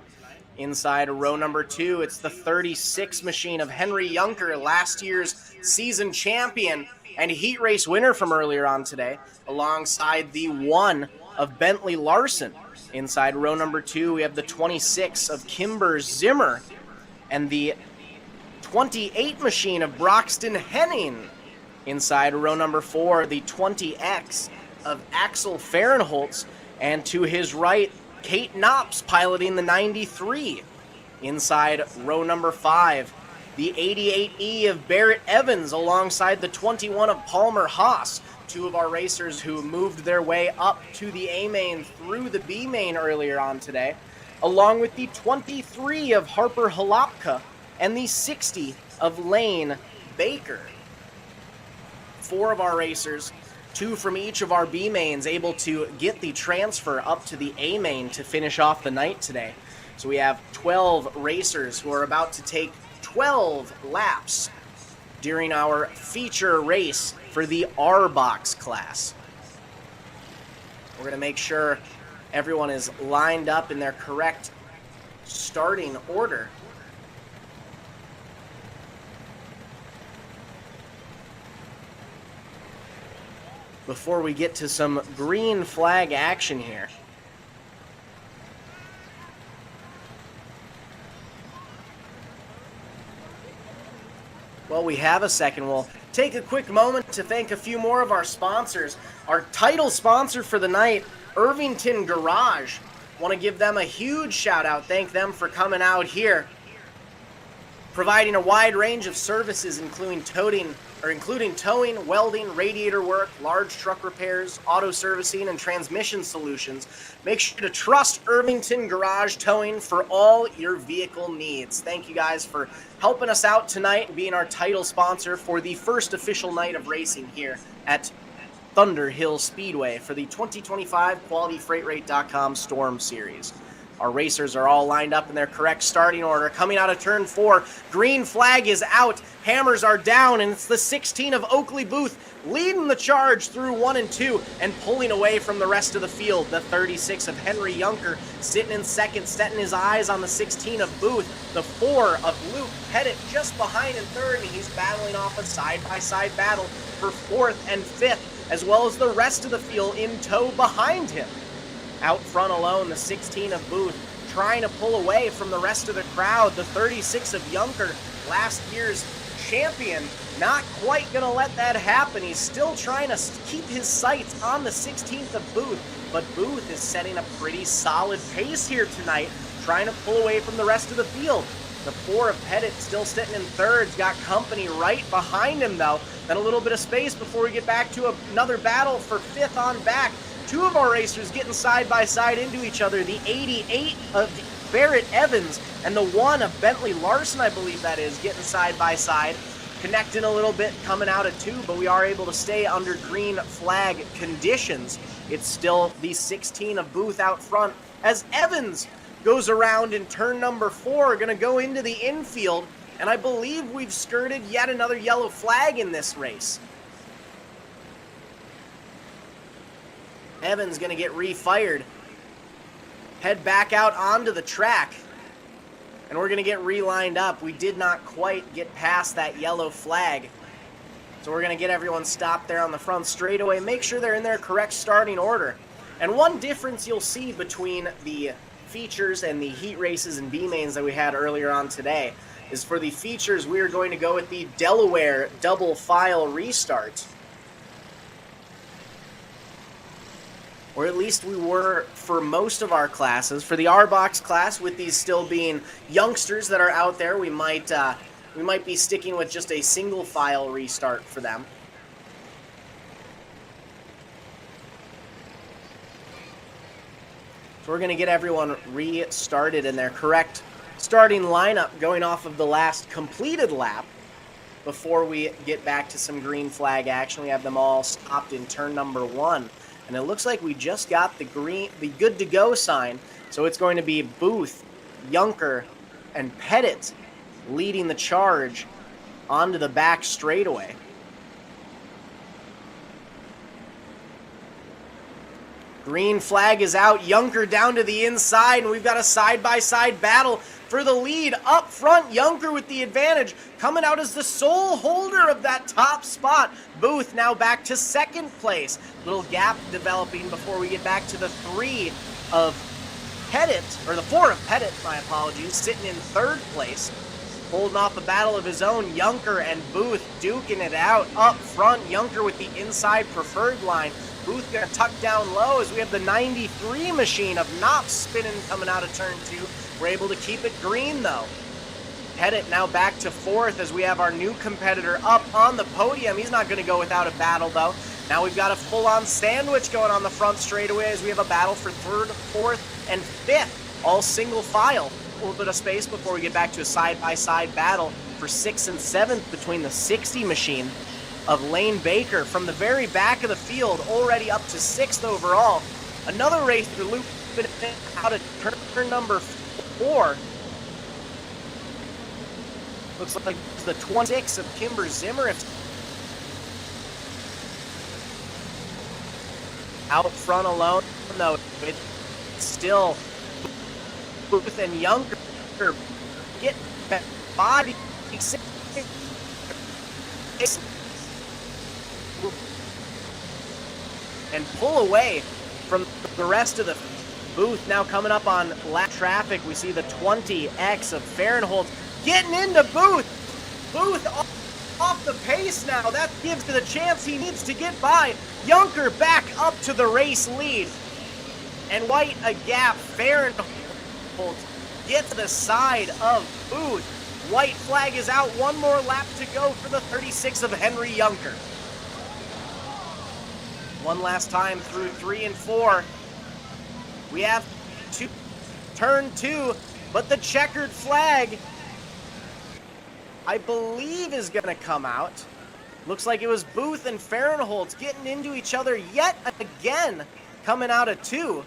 Inside row number 2, it's the 36 machine of Henry Junker, last year's season champion and heat race winner from earlier on today, alongside the 1 of Bentley Larson. Inside row number 2, we have the 26 of Kimber Zimmer and the 28 machine of Broxton Henning. Inside row number 4, the 20X of Axel Fahrenholtz, and to his right, Kate Knops piloting the 93. Inside row number 5, the 88E of Barrett Evans alongside the 21 of Palmer Haas, two of our racers who moved their way up to the A main through the B main earlier on today, along with the 23 of Harper Halapka and the 60 of Lane Baker. 4 of our racers, 2 from each of our B mains, able to get the transfer up to the A main to finish off the night today. So we have 12 racers who are about to take 12 laps during our feature race for the Arbox class. We're going to make sure everyone is lined up in their correct starting order. Before we get to some green flag action here. While we have a second, we'll take a quick moment to thank a few more of our sponsors. Our title sponsor for the night, Irvington Garage. Want to give them a huge shout out. Thank them for coming out here, providing a wide range of services including towing, welding, radiator work, large truck repairs, auto servicing, and transmission solutions. Make sure to trust Irvington Garage Towing for all your vehicle needs. Thank you guys for helping us out tonight and being our title sponsor for the first official night of racing here at Thunder Hill Speedway for the 2025 QualityFreightRate.com Storm Series. Our racers are all lined up in their correct starting order. Coming out of turn 4, green flag is out, hammers are down, and it's the 16 of Oakley Booth leading the charge through 1 and 2 and pulling away from the rest of the field. The 36 of Henry Junker sitting in second, setting his eyes on the 16 of Booth. The 4 of Luke Pettit just behind in third, and he's battling off a side-by-side battle for 4th and 5th, as well as the rest of the field in tow behind him. Out front alone, the 16 of Booth trying to pull away from the rest of the crowd. The 36 of Junker, last year's champion not quite going to let that happen. He's still trying to keep his sights on the 16th of Booth, but Booth is setting a pretty solid pace here tonight, trying to pull away from the rest of the field. The 4 of Pettit still sitting in third, got company right behind him though. Then a little bit of space before we get back to another battle for 5th on back. 2 of our racers getting side by side into each other. The 88 of Barrett Evans and the 1 of Bentley Larson, I believe that is, getting side by side. Connecting a little bit coming out of 2, but we are able to stay under green flag conditions. It's still the 16 of Booth out front as Evans goes around in turn number 4, going to go into the infield, and I believe we've skirted yet another yellow flag in this race. Evans going to get refired. Head back out onto the track, and we're going to get relined up. We did not quite get past that yellow flag, so we're going to get everyone stopped there on the front straightaway, make sure they're in their correct starting order. And one difference you'll see between the features and the heat races and B-mains that we had earlier on today is for the features, we are going to go with the Delaware double file restart. Or at least we were for most of our classes. For the Arbox class, with these still being youngsters that are out there, we might be sticking with just a single file restart for them. So we're going to get everyone restarted in their correct starting lineup going off of the last completed lap before we get back to some green flag action. We have them all stopped in turn number 1. And it looks like we just got the good to go sign. So it's going to be Booth, Junker, and Pettit leading the charge onto the back straightaway. Green flag is out, Junker down to the inside, and we've got a side-by-side battle for the lead. Up front, Junker with the advantage, coming out as the sole holder of that top spot. Booth now back to second place. Little gap developing before we get back to the 3 of Pettit, or the 4 of Pettit, my apologies, sitting in third place. Holding off a battle of his own, Junker and Booth duking it out. Up front, Junker with the inside preferred line. Booth gonna tuck down low as we have the 93 machine of Knops spinning coming out of turn 2. We're able to keep it green though. Pettit now back to 4th as we have our new competitor up on the podium. He's not gonna go without a battle though. Now we've got a full-on sandwich going on the front straightaway as we have a battle for 3rd, 4th, and 5th, all single file. A little bit of space before we get back to a side-by-side battle for 6th and 7th between the 60 machine of Lane Baker from the very back of the field, already up to 6th overall. Another race for Luke out of turn number 4. Looks like it's the 26 of Kimber Zimmer. Out front alone, though, it's still Booth and Junker get body and pull away from the rest of the Booth. Now coming up on lap traffic, we see the 20X of Fahrenholtz getting into Booth. Booth off the pace now. That gives him the chance he needs to get by. Junker back up to the race lead. And White a gap. Fahrenholtz gets to the side of Booth. White flag is out. One more lap to go for the 36 of Henry Junker. One last time through 3 and 4. We have turn 2, but the checkered flag, I believe, is going to come out. Looks like it was Booth and Fahrenholtz getting into each other yet again, coming out of 2.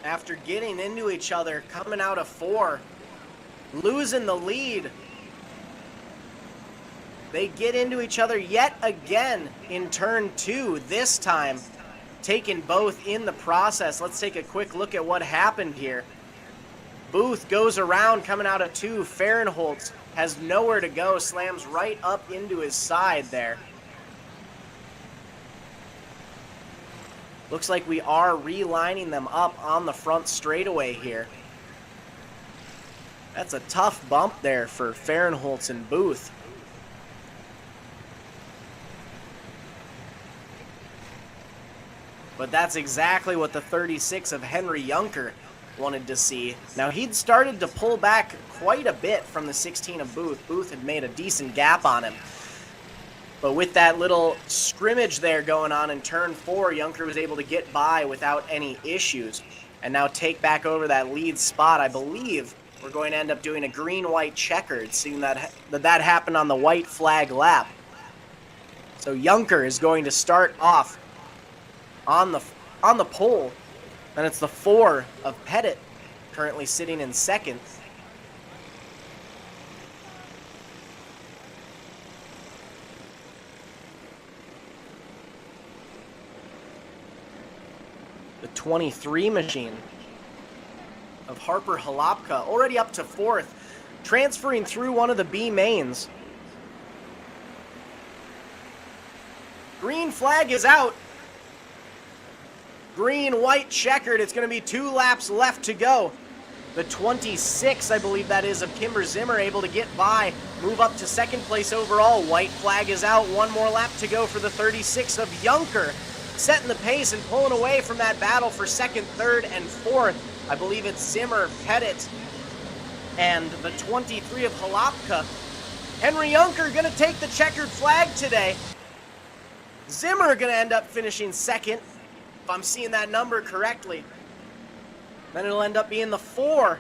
After getting into each other, coming out of 4, losing the lead. They get into each other yet again in turn 2, this time taking both in the process. Let's take a quick look at what happened here. Booth goes around coming out of 2. Fahrenholtz has nowhere to go, slams right up into his side there. Looks like we are relining them up on the front straightaway here. That's a tough bump there for Fahrenholtz and Booth. But that's exactly what the 36 of Henry Junker wanted to see. Now, he'd started to pull back quite a bit from the 16 of Booth. Booth had made a decent gap on him. But with that little scrimmage there going on in turn 4, Junker was able to get by without any issues and now take back over that lead spot. I believe we're going to end up doing a green-white checkered, seeing that happened on the white flag lap. So Junker is going to start off on the pole, and it's the 4 of Pettit currently sitting in second. The 23 machine of Harper Halapka already up to 4th, transferring through one of the B mains. Green flag is out. Green, white, checkered. It's going to be 2 laps left to go. The 26, I believe that is, of Kimber Zimmer able to get by, move up to 2nd place overall. White flag is out. 1 more lap to go for the 36 of Junker, setting the pace and pulling away from that battle for 2nd, 3rd, and 4th. I believe it's Zimmer, Pettit, and the 23 of Halapka. Henry Junker going to take the checkered flag today. Zimmer going to end up finishing 2nd, if I'm seeing that number correctly. Then it'll end up being the 4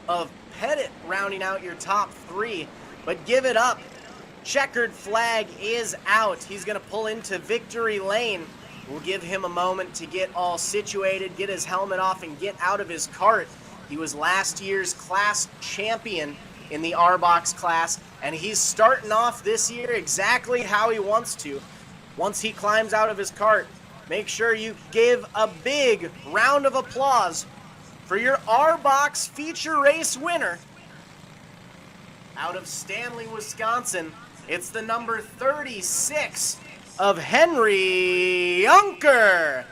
of Pettit rounding out your top 3. But give it up. Checkered flag is out. He's going to pull into victory lane. We'll give him a moment to get all situated, get his helmet off, and get out of his cart. He was last year's class champion in the Arbox class, and he's starting off this year exactly how he wants to. Once he climbs out of his cart, make sure you give a big round of applause for your Arbox feature race winner. Out of Stanley, Wisconsin, it's the number 36 of Henry Junker.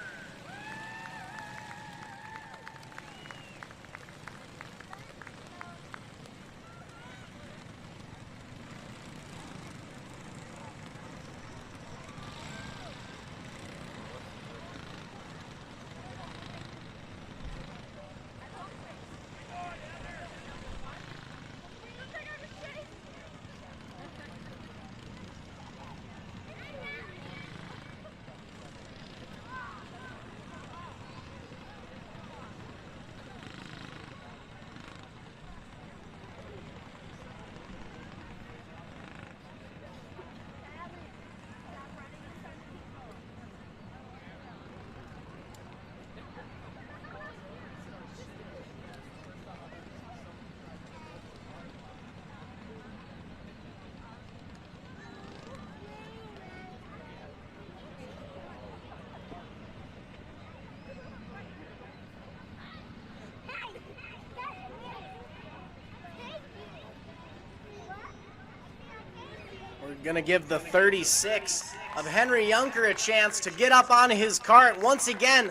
We're going to give the 36 of Henry Junker a chance to get up on his cart. Once again,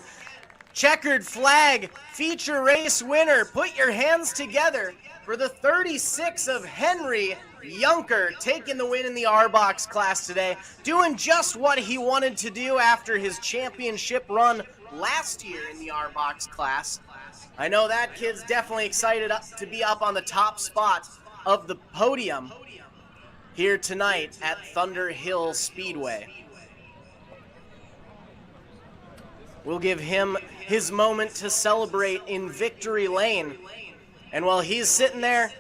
checkered flag, feature race winner. Put your hands together for the 36 of Henry Junker, taking the win in the Arbox class today, doing just what he wanted to do after his championship run last year in the Arbox class. I know that kid's definitely excited to be up on the top spot of the podium here tonight at Thunder Hill Speedway. We'll give him his moment to celebrate in victory lane. And while he's sitting there,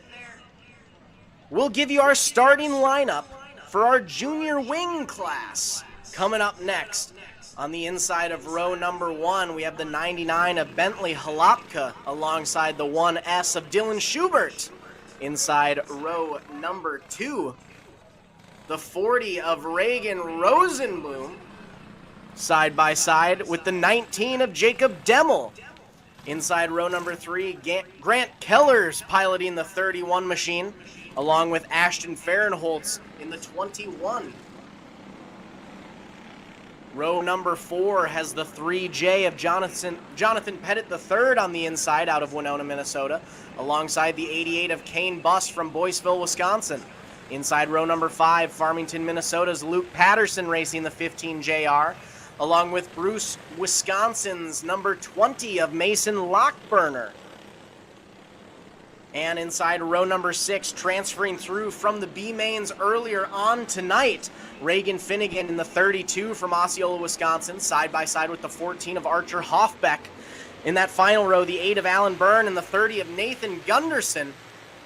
we'll give you our starting lineup for our junior wing class. Coming up next, on the inside of row number 1, we have the 99 of Bentley Halapka alongside the 1S of Dylan Schubert. Inside row number 2, the 40 of Reagan Rosenblum, side by side with the 19 of Jacob Demmel. Inside row number 3, Grant Keller's piloting the 31 machine, along with Ashton Fahrenholtz in the 21. Row number 4 has the 3J of Jonathan Pettit III on the inside out of Winona, Minnesota, alongside the 88 of Kane Buss from Boyceville, Wisconsin. Inside row number 5, Farmington, Minnesota's Luke Patterson racing the 15JR, along with Bruce, Wisconsin's number 20 of Mason Lockburner. And inside row number 6, transferring through from the B mains earlier on tonight, Reagan Finnegan in the 32 from Osceola, Wisconsin, side by side with the 14 of Archer Hoffbeck. In that final row, the 8 of Alan Byrne and the 30 of Nathan Gunderson.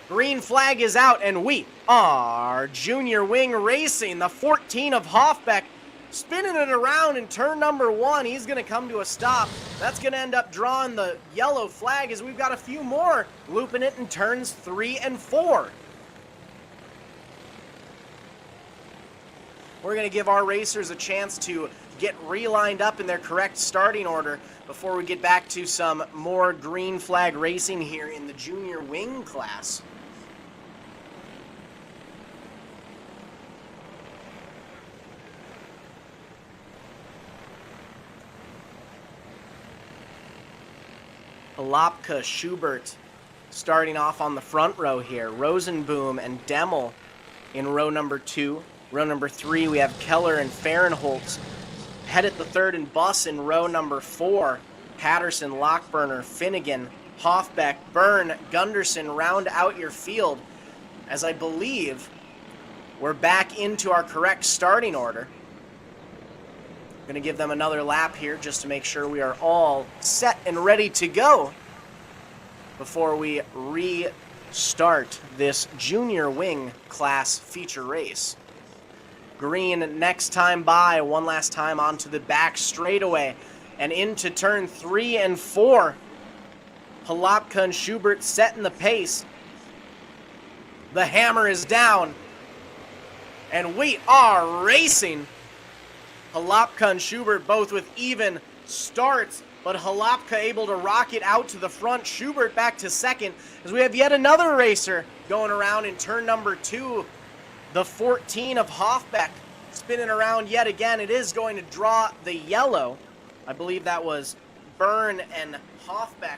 Green flag is out, and we are Junior Wing Racing. The 14 of Hoffbeck spinning it around in turn number 1. He's going to come to a stop. That's going to end up drawing the yellow flag as we've got a few more looping it in turns 3 and 4. We're going to give our racers a chance to get relined up in their correct starting order before we get back to some more green flag racing here in the junior wing class. Lopka, Schubert starting off on the front row here. Rosenboom and Demmel in row number 2. Row number 3, we have Keller and Fahrenholtz. Pettit the third and Buss in row number 4. Patterson, Lockburner, Finnegan, Hoffbeck, Byrne, Gunderson round out your field. As I believe we're back into our correct starting order. Going to give them another lap here just to make sure we are all set and ready to go before we restart this junior wing class feature race. Green next time by, one last time onto the back straightaway and into turn 3 and 4. Halopka and Schubert setting the pace. The hammer is down and we are racing. Halopka and Schubert both with even starts, but Halopka able to rock it out to the front. Schubert back to second as we have yet another racer going around in turn number 2. The 14 of Hoffbeck spinning around yet again. It is going to draw the yellow. I believe that was Byrne and Hoffbeck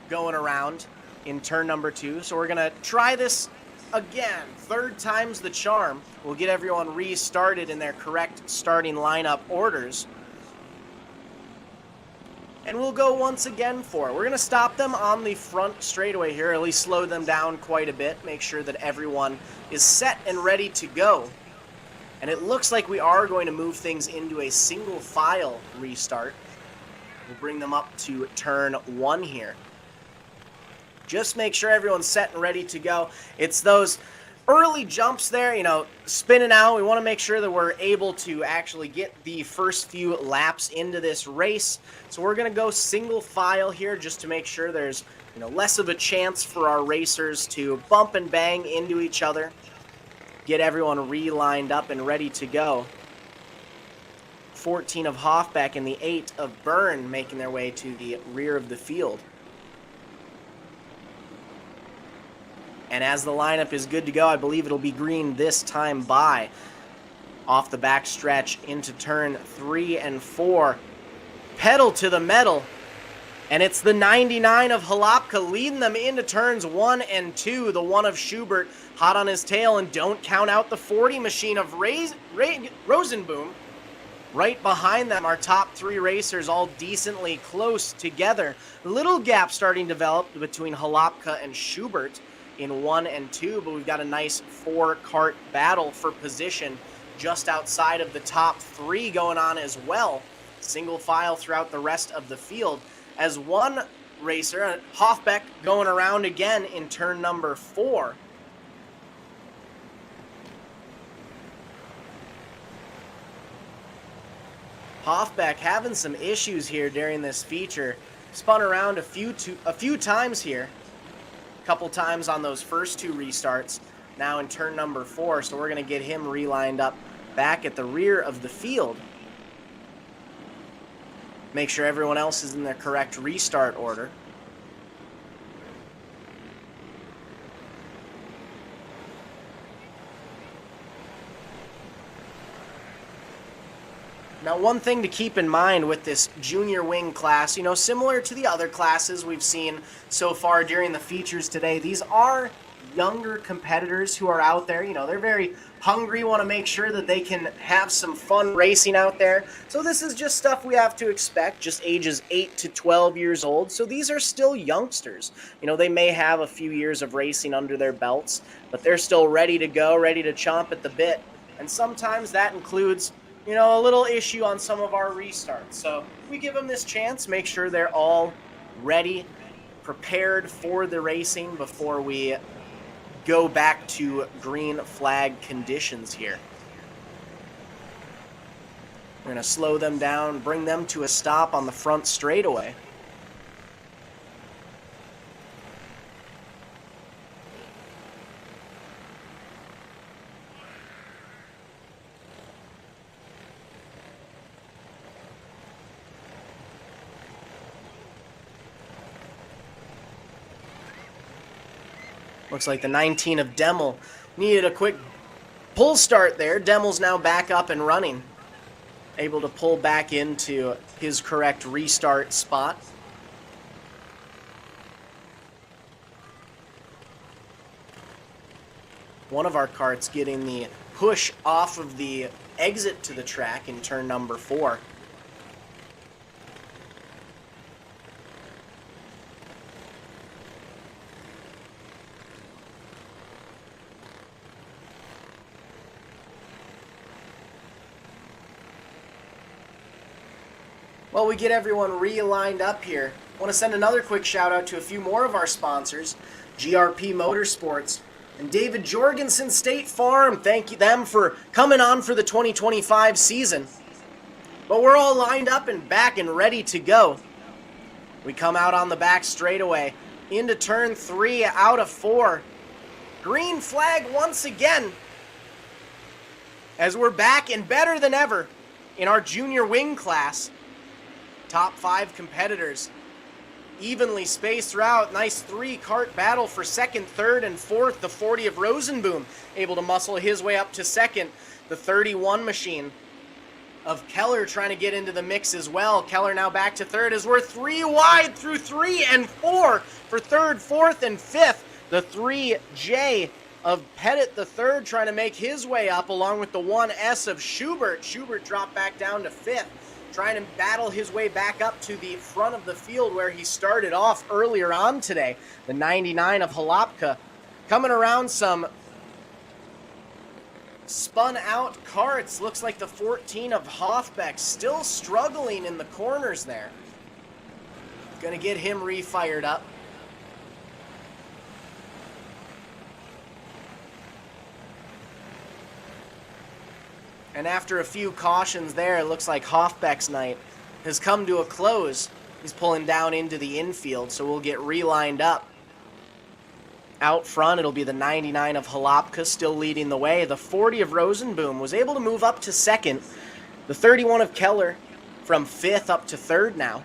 going around in turn number 2. So we're going to try this again. Third time's the charm. We'll get everyone restarted in their correct starting lineup orders. And we'll go once again for it. We're going to stop them on the front straightaway here, at least slow them down quite a bit, make sure that everyone is set and ready to go. And it looks like we are going to move things into a single file restart. We'll bring them up to turn 1 here. Just make sure everyone's set and ready to go. It's those early jumps there, spinning out. We want to make sure that we're able to actually get the first few laps into this race. So we're going to go single file here just to make sure there's less of a chance for our racers to bump and bang into each other. Get everyone re-lined up and ready to go. 14 of Hoffbeck and the 8 of Byrne making their way to the rear of the field. And as the lineup is good to go, I believe it'll be green this time by. Off the back stretch into turn 3 and 4. Pedal to the metal. And it's the 99 of Halopka leading them into turns 1 and 2. The 1 of Schubert hot on his tail, and don't count out the 40 machine of Rosenboom. Right behind them, our top 3 racers all decently close together. Little gap starting to develop between Halopka and Schubert in 1 and 2, but we've got a nice 4-cart battle for position just outside of the top 3 going on as well. Single file throughout the rest of the field as one racer, Hoffbeck, going around again in turn number 4. Hoffbeck having some issues here during this feature. Spun around a few times here. A couple times on those first 2 restarts. Now in turn number 4, so we're going to get him relined up back at the rear of the field. Make sure everyone else is in their correct restart order. Now, one thing to keep in mind with this junior wing class, you know, similar to the other classes we've seen so far during the features today, these are younger competitors who are out there. You know, they're very hungry, want to make sure that they can have some fun racing out there. So this is just stuff we have to expect, just ages 8 to 12 years old. So these are still youngsters. You know, they may have a few years of racing under their belts, but they're still ready to go, ready to chomp at the bit. And sometimes that includes, you know, a little issue on some of our restarts. So we give them this chance, make sure they're all ready, prepared for the racing before we go back to green flag conditions here. We're going to slow them down, bring them to a stop on the front straightaway. Looks like the 19 of Demel needed a quick pull start there. Demel's now back up and running, able to pull back into his correct restart spot. One of our karts getting the push off of the exit to the track in turn number 4. While we get everyone realigned up here, I want to send another quick shout out to a few more of our sponsors, GRP Motorsports and David Jorgensen State Farm. Thank you them for coming on for the 2025 season. But we're all lined up and back and ready to go. We come out on the back straightaway into turn 3 out of 4. Green flag once again, as we're back and better than ever in our junior wing class. Top 5 competitors evenly spaced throughout. Nice 3-kart battle for second, third, and fourth. The 40 of Rosenboom able to muscle his way up to second. The 31 machine of Keller trying to get into the mix as well. Keller now back to third as we're 3 wide through 3 and 4 for third, fourth, and fifth. The 3J of Pettit the third trying to make his way up along with the 1S of Schubert. Schubert dropped back down to fifth, trying to battle his way back up to the front of the field where he started off earlier on today. The 99 of Halapka coming around some spun out karts. Looks like the 14 of Hoffbeck still struggling in the corners there. Gonna get him refired up. And after a few cautions there, it looks like Hoffbeck's night has come to a close. He's pulling down into the infield, so we'll get relined up. Out front, it'll be the 99 of Halapka still leading the way. The 40 of Rosenboom was able to move up to second. The 31 of Keller from fifth up to third now.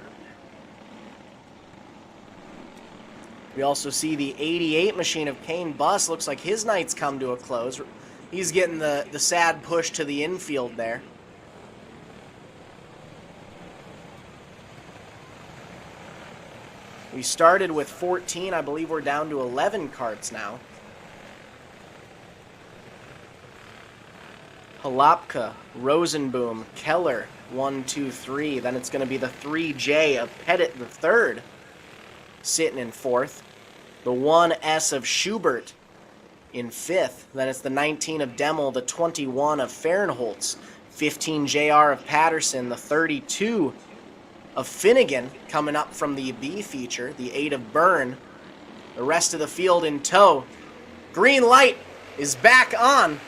We also see the 88 machine of Kane Buss. Looks like his night's come to a close. He's getting the sad push to the infield there. We started with 14. I believe we're down to 11 karts now. Halapka, Rosenboom, Keller, 1, 2, 3. Then it's going to be the 3J of Pettit the third sitting in fourth. The 1S of Schubert in fifth. Then it's the 19 of Demel, the 21 of Fahrenholtz, 15 JR of Patterson, the 32 of Finnegan coming up from the B feature, the 8 of Byrne. The rest of the field in tow. Green light is back on.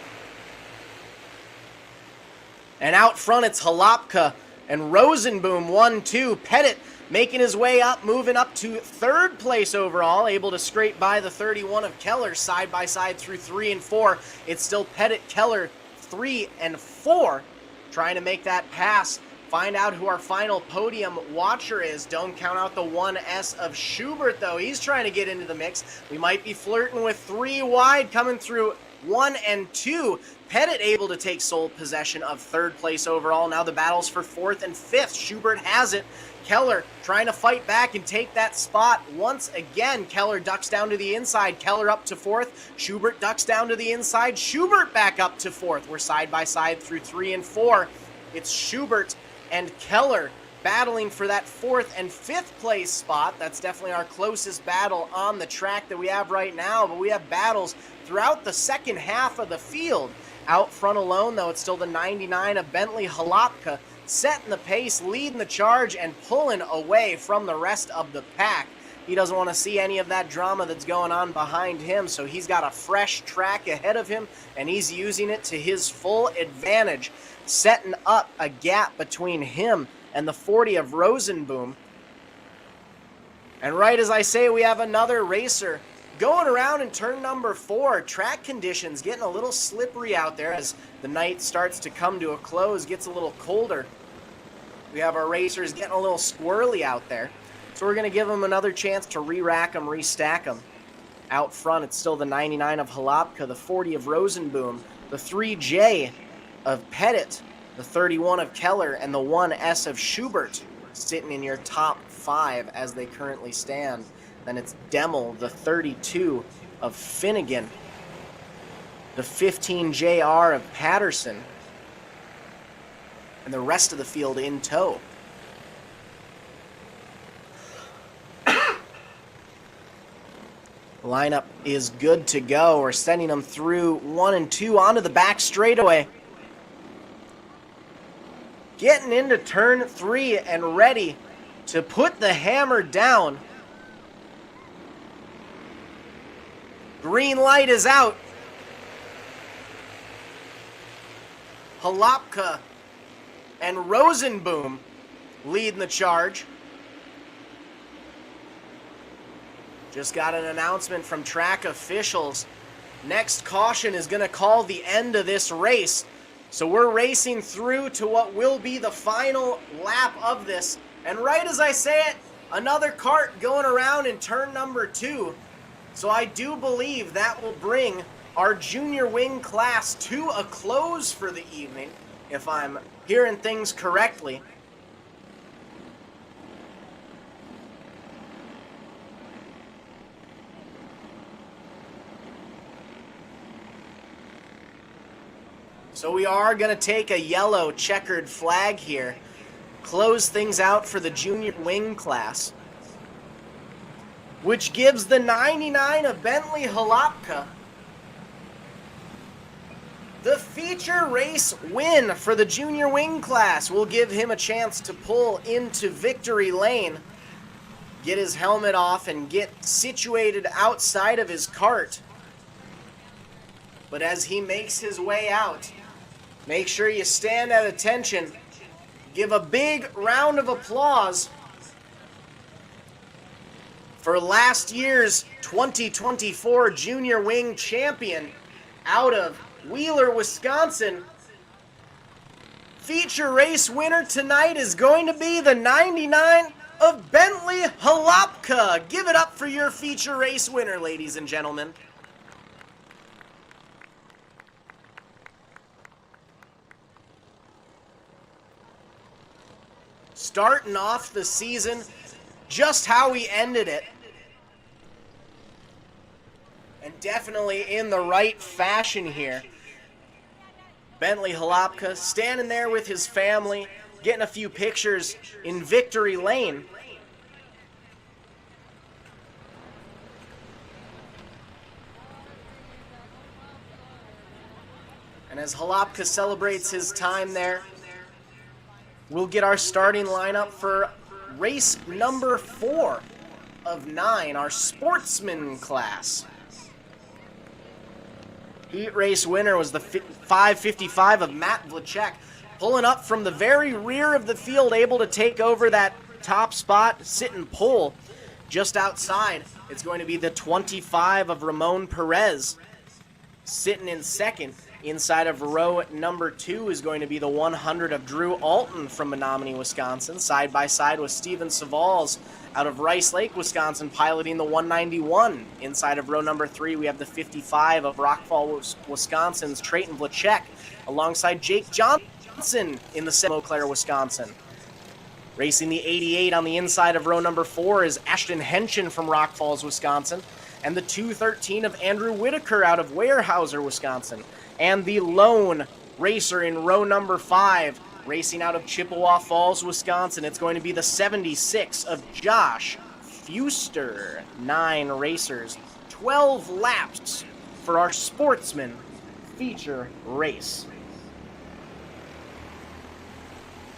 And out front it's Halapka and Rosenboom 1, 2. Pettit making his way up, moving up to third place overall, able to scrape by the 31 of Keller side by side through 3 and 4. It's still Pettit, Keller, 3 and 4, trying to make that pass. Find out who our final podium watcher is. Don't count out the 1S of Schubert, though. He's trying to get into the mix. We might be flirting with 3 wide coming through 1 and 2. Pettit able to take sole possession of 3rd place overall. Now the battles for 4th and 5th. Schubert has it. Keller trying to fight back and take that spot once again. Keller ducks down to the inside. Keller up to 4th. Schubert ducks down to the inside. Schubert back up to 4th. We're side by side through 3 and 4. It's Schubert and Keller battling for that 4th and 5th place spot. That's definitely our closest battle on the track that we have right now, but we have battles throughout the second half of the field. Out front alone, though, it's still the 99 of Bentley Halapka setting the pace, leading the charge, and pulling away from the rest of the pack. He doesn't want to see any of that drama that's going on behind him, so he's got a fresh track ahead of him, and he's using it to his full advantage, setting up a gap between him and the 40 of Rosenboom. And right as I say, we have another racer going around in turn number 4. Track conditions getting a little slippery out there as the night starts to come to a close, gets a little colder. We have our racers getting a little squirrely out there. So we're going to give them another chance to re-rack them, restack them. Out front, it's still the 99 of Halapka, the 40 of Rosenboom, the 3J of Pettit, the 31 of Keller, and the 1S of Schubert sitting in your top 5 as they currently stand. Then it's Demmel, the 32 of Finnegan, the 15 JR of Patterson, and the rest of the field in tow. The lineup is good to go. We're sending them through 1 and 2 onto the back straightaway. Getting into turn 3 and ready to put the hammer down. Green light is out. Halapka and Rosenboom leading the charge. Just got an announcement from track officials. Next caution is going to call the end of this race. So we're racing through to what will be the final lap of this. And right as I say it, another kart going around in turn number 2. So I do believe that will bring our junior wing class to a close for the evening, if I'm hearing things correctly. So we are going to take a yellow checkered flag here, close things out for the junior wing class, which gives the 99 of Bentley Halapka the feature race win for the junior wing class. Will give him a chance to pull into victory lane, get his helmet off, and get situated outside of his kart. But as he makes his way out, make sure you stand at attention. Give a big round of applause for last year's 2024 Junior Wing Champion out of Wheeler, Wisconsin. Feature race winner tonight is going to be the 99 of Bentley Halapka. Give it up for your feature race winner, ladies and gentlemen. Starting off the season just how we ended it. And definitely in the right fashion here. Bentley Halapka standing there with his family, getting a few pictures in victory lane. And as Halapka celebrates his time there, we'll get our starting lineup for race number 4 of 9, our Sportsman class. Heat race winner was the 555 of Matt Vlachek, pulling up from the very rear of the field, able to take over that top spot, sit and pull just outside. It's going to be the 25 of Ramon Perez, Sitting in second inside of row number 2 is going to be the 100 of Drew Alton from Menominee, Wisconsin, side by side with Steven Savals out of Rice Lake, Wisconsin, piloting the 191. Inside of row number 3, we have the 55 of Rockfall, Wisconsin's Trayton Vlachek, alongside Jake Johnson in the Eau Claire, Wisconsin. Racing the 88 on the inside of row number 4 is Ashton Henschen from Rock Falls, Wisconsin, and the 213 of Andrew Whitaker out of Weyerhaeuser, Wisconsin. And the lone racer in row number 5, racing out of Chippewa Falls, Wisconsin, it's going to be the 76 of Josh Fuster. 9 racers, 12 laps for our Sportsman feature race.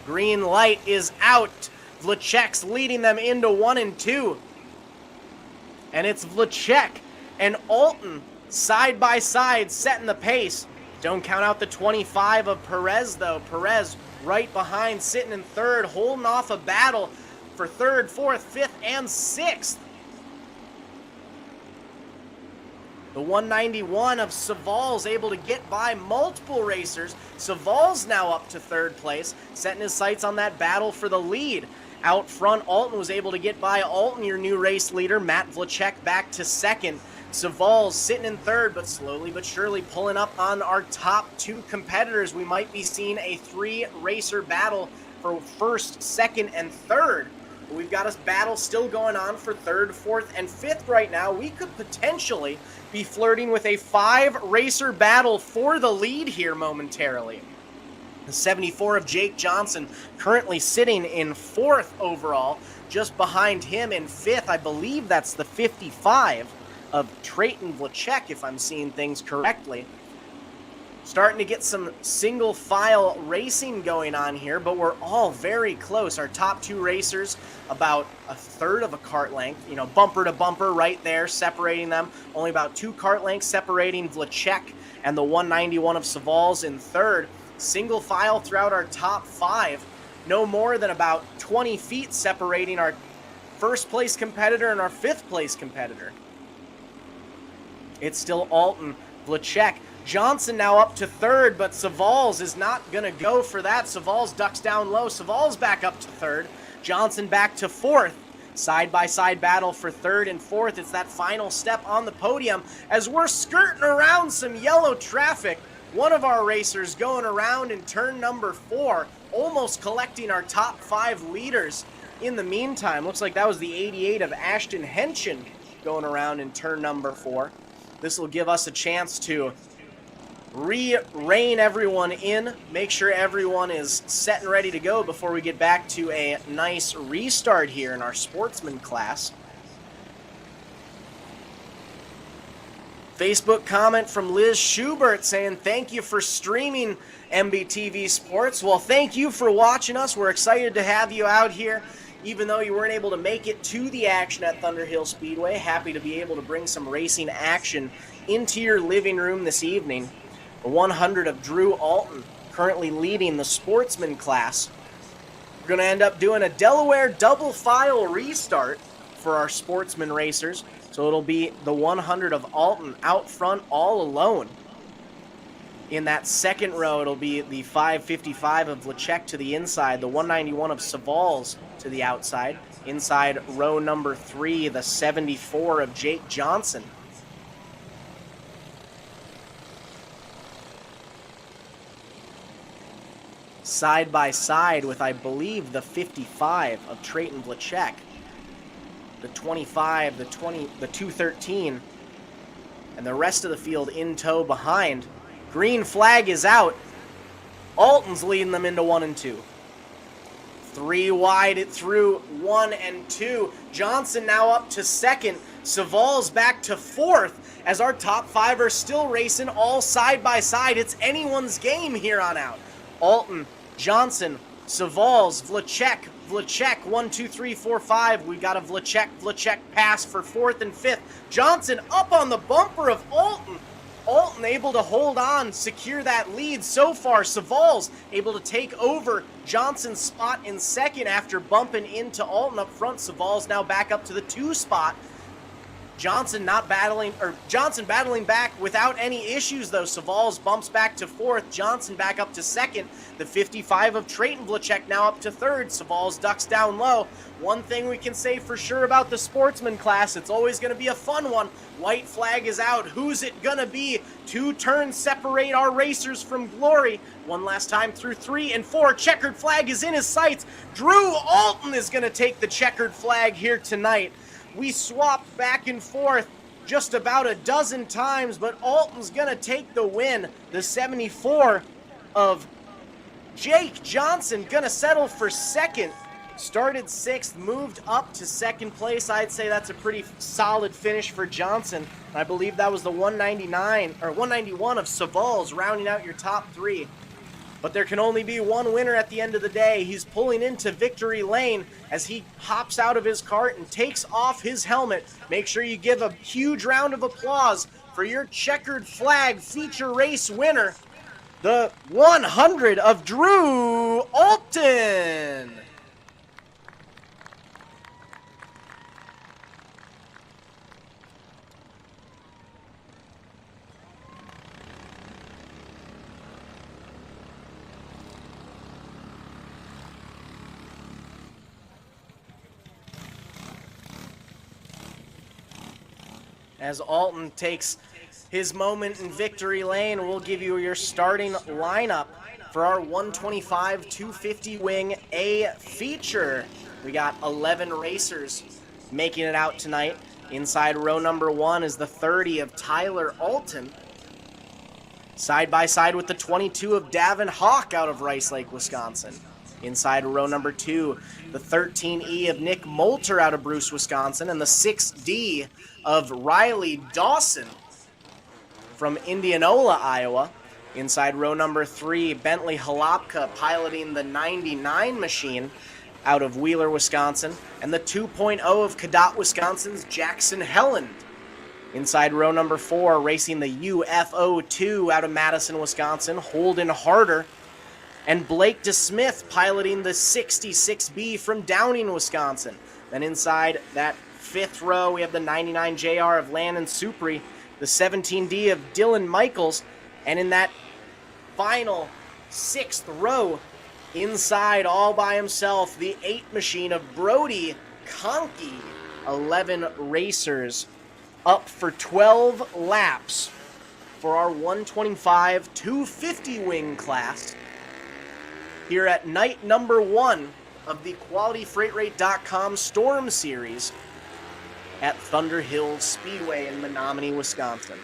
Green light is out. Vlachek's leading them into 1 and 2. And it's Vlachek and Alton side by side setting the pace. Don't count out the 25 of Perez, though. Perez right behind, sitting in third, holding off a battle for third, fourth, fifth, and sixth. The 191 of Savals able to get by multiple racers. Savals now up to third place, setting his sights on that battle for the lead. Out front, Alton was able to get by Alton, your new race leader. Matt Vlachek back to second. Savals sitting in third, but slowly but surely pulling up on our top 2 competitors. We might be seeing a 3-racer battle for first, second, and third. But we've got a battle still going on for third, fourth, and fifth right now. We could potentially be flirting with a 5-racer battle for the lead here momentarily. The 74 of Jake Johnson currently sitting in 4th overall. Just behind him in 5th, I believe that's the 55 of Trayton Vlachek, if I'm seeing things correctly. Starting to get some single file racing going on here, but we're all very close. Our top 2 racers about a third of a kart length, bumper to bumper right there, separating them. Only about 2 kart lengths separating Vlachek and the 191 of Savals in third. Single file throughout our top 5. No more than about 20 feet separating our first place competitor and our 5th place competitor. It's still Alton, Vlachek, Johnson now up to third, but Savals is not going to go for that. Savals ducks down low. Savals back up to third. Johnson back to 4th. Side-by-side battle for 3rd and 4th. It's that final step on the podium as we're skirting around some yellow traffic. One of our racers going around in turn number 4, almost collecting our top 5 leaders. In the meantime, looks like that was the 88 of Ashton Henschen going around in turn number 4. This will give us a chance to rein everyone in, make sure everyone is set and ready to go before we get back to a nice restart here in our Sportsman class. Facebook comment from Liz Schubert saying, thank you for streaming MBTV Sports. Well, thank you for watching us. We're excited to have you out here. Even though you weren't able to make it to the action at Thunder Hill Speedway, happy to be able to bring some racing action into your living room this evening. The 100 of Drew Alton currently leading the Sportsman class. We're going to end up doing a Delaware double file restart for our Sportsman racers. So it'll be the 100 of Alton out front all alone. In that second row, it'll be the 555 of Vlachek to the inside, the 191 of Savals to the outside. Inside row number 3, the 74 of Jake Johnson. Side by side with, I believe, the 55 of Trayton Vlachek. The 25, the 20, the 213, and the rest of the field in tow behind. Green flag is out. Alton's leading them into 1 and 2. 3 wide it through 1 and 2. Johnson now up to second. Savals back to 4th as our top 5 are still racing all side by side. It's anyone's game here on out. Alton, Johnson, Savals, Vlachek, 1, 2, 3, 4, 5. We got a Vlachek pass for 4th and 5th. Johnson up on the bumper of Alton. Alton able to hold on, secure that lead. So far, Savals able to take over Johnson's spot in second after bumping into Alton up front. Savals now back up to the 2 spot. Johnson battling back without any issues though. Savalls bumps back to fourth, Johnson back up to second. The 55 of Trayton Vlachek now up to third. Savalls ducks down low. One thing we can say for sure about the Sportsman class, it's always going to be a fun one. White flag is out. Who's it going to be? 2 turns separate our racers from glory. One last time through 3 and 4. Checkered flag is in his sights. Drew Alton is going to take the checkered flag here tonight. We swapped back and forth just about a dozen times, but Alton's going to take the win. The 74 of Jake Johnson going to settle for second. Started 6th, moved up to 2nd place. I'd say that's a pretty solid finish for Johnson. I believe that was the 199 or 191 of Savalls rounding out your top 3. But there can only be one winner at the end of the day. He's pulling into victory lane as he hops out of his cart and takes off his helmet. Make sure you give a huge round of applause for your checkered flag feature race winner, the 100 of Drew Alton. As Alton takes his moment in victory lane, we'll give you your starting lineup for our 125 250 wing A feature. We got 11 racers making it out tonight. Inside row number 1 is the 30 of Tyler Alton. Side by side with the 22 of Davin Hawk out of Rice Lake, Wisconsin. Inside row number 2, the 13E of Nick Moulter out of Bruce, Wisconsin, and the 6D of Riley Dawson from Indianola, Iowa. Inside row number 3, Bentley Halapka piloting the 99 machine out of Wheeler, Wisconsin, and the 2.0 of Cadott, Wisconsin's Jackson Helland. Inside row number 4, racing the UFO2 out of Madison, Wisconsin, Holden Harder, and Blake DeSmith piloting the 66B from Downing, Wisconsin. Then inside that 5th row, we have the 99 JR of Landon Supri, the 17D of Dylan Michaels, and in that final 6th row, inside all by himself, the 8 machine of Brody Conkey. 11 racers up for 12 laps for our 125 250 wing class here at night number 1 of the QualityFreightRate.com Storm Series at Thunder Hill Speedway in Menominee, Wisconsin.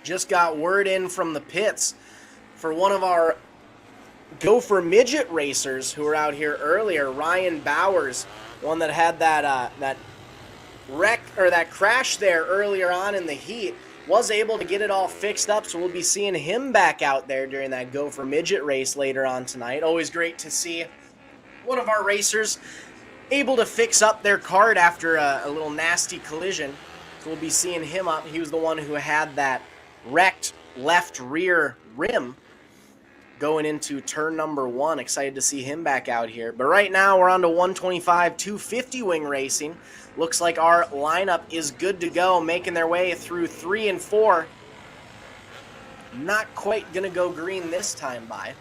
Just got word in from the pits for one of our Gopher Midget racers who were out here earlier, Ryan Bowers, one that had that wreck or that crash there earlier on in the heat, was able to get it all fixed up, so we'll be seeing him back out there during that Gopher Midget race later on tonight. Always great to see one of our racers able to fix up their kart after a little nasty collision. So we'll be seeing him up. He was the one who had that wrecked left rear rim going into turn number 1. Excited to see him back out here. But right now we're on to 125 250 wing racing. Looks like our lineup is good to go, making their way through 3 and 4. Not quite gonna go green this time by.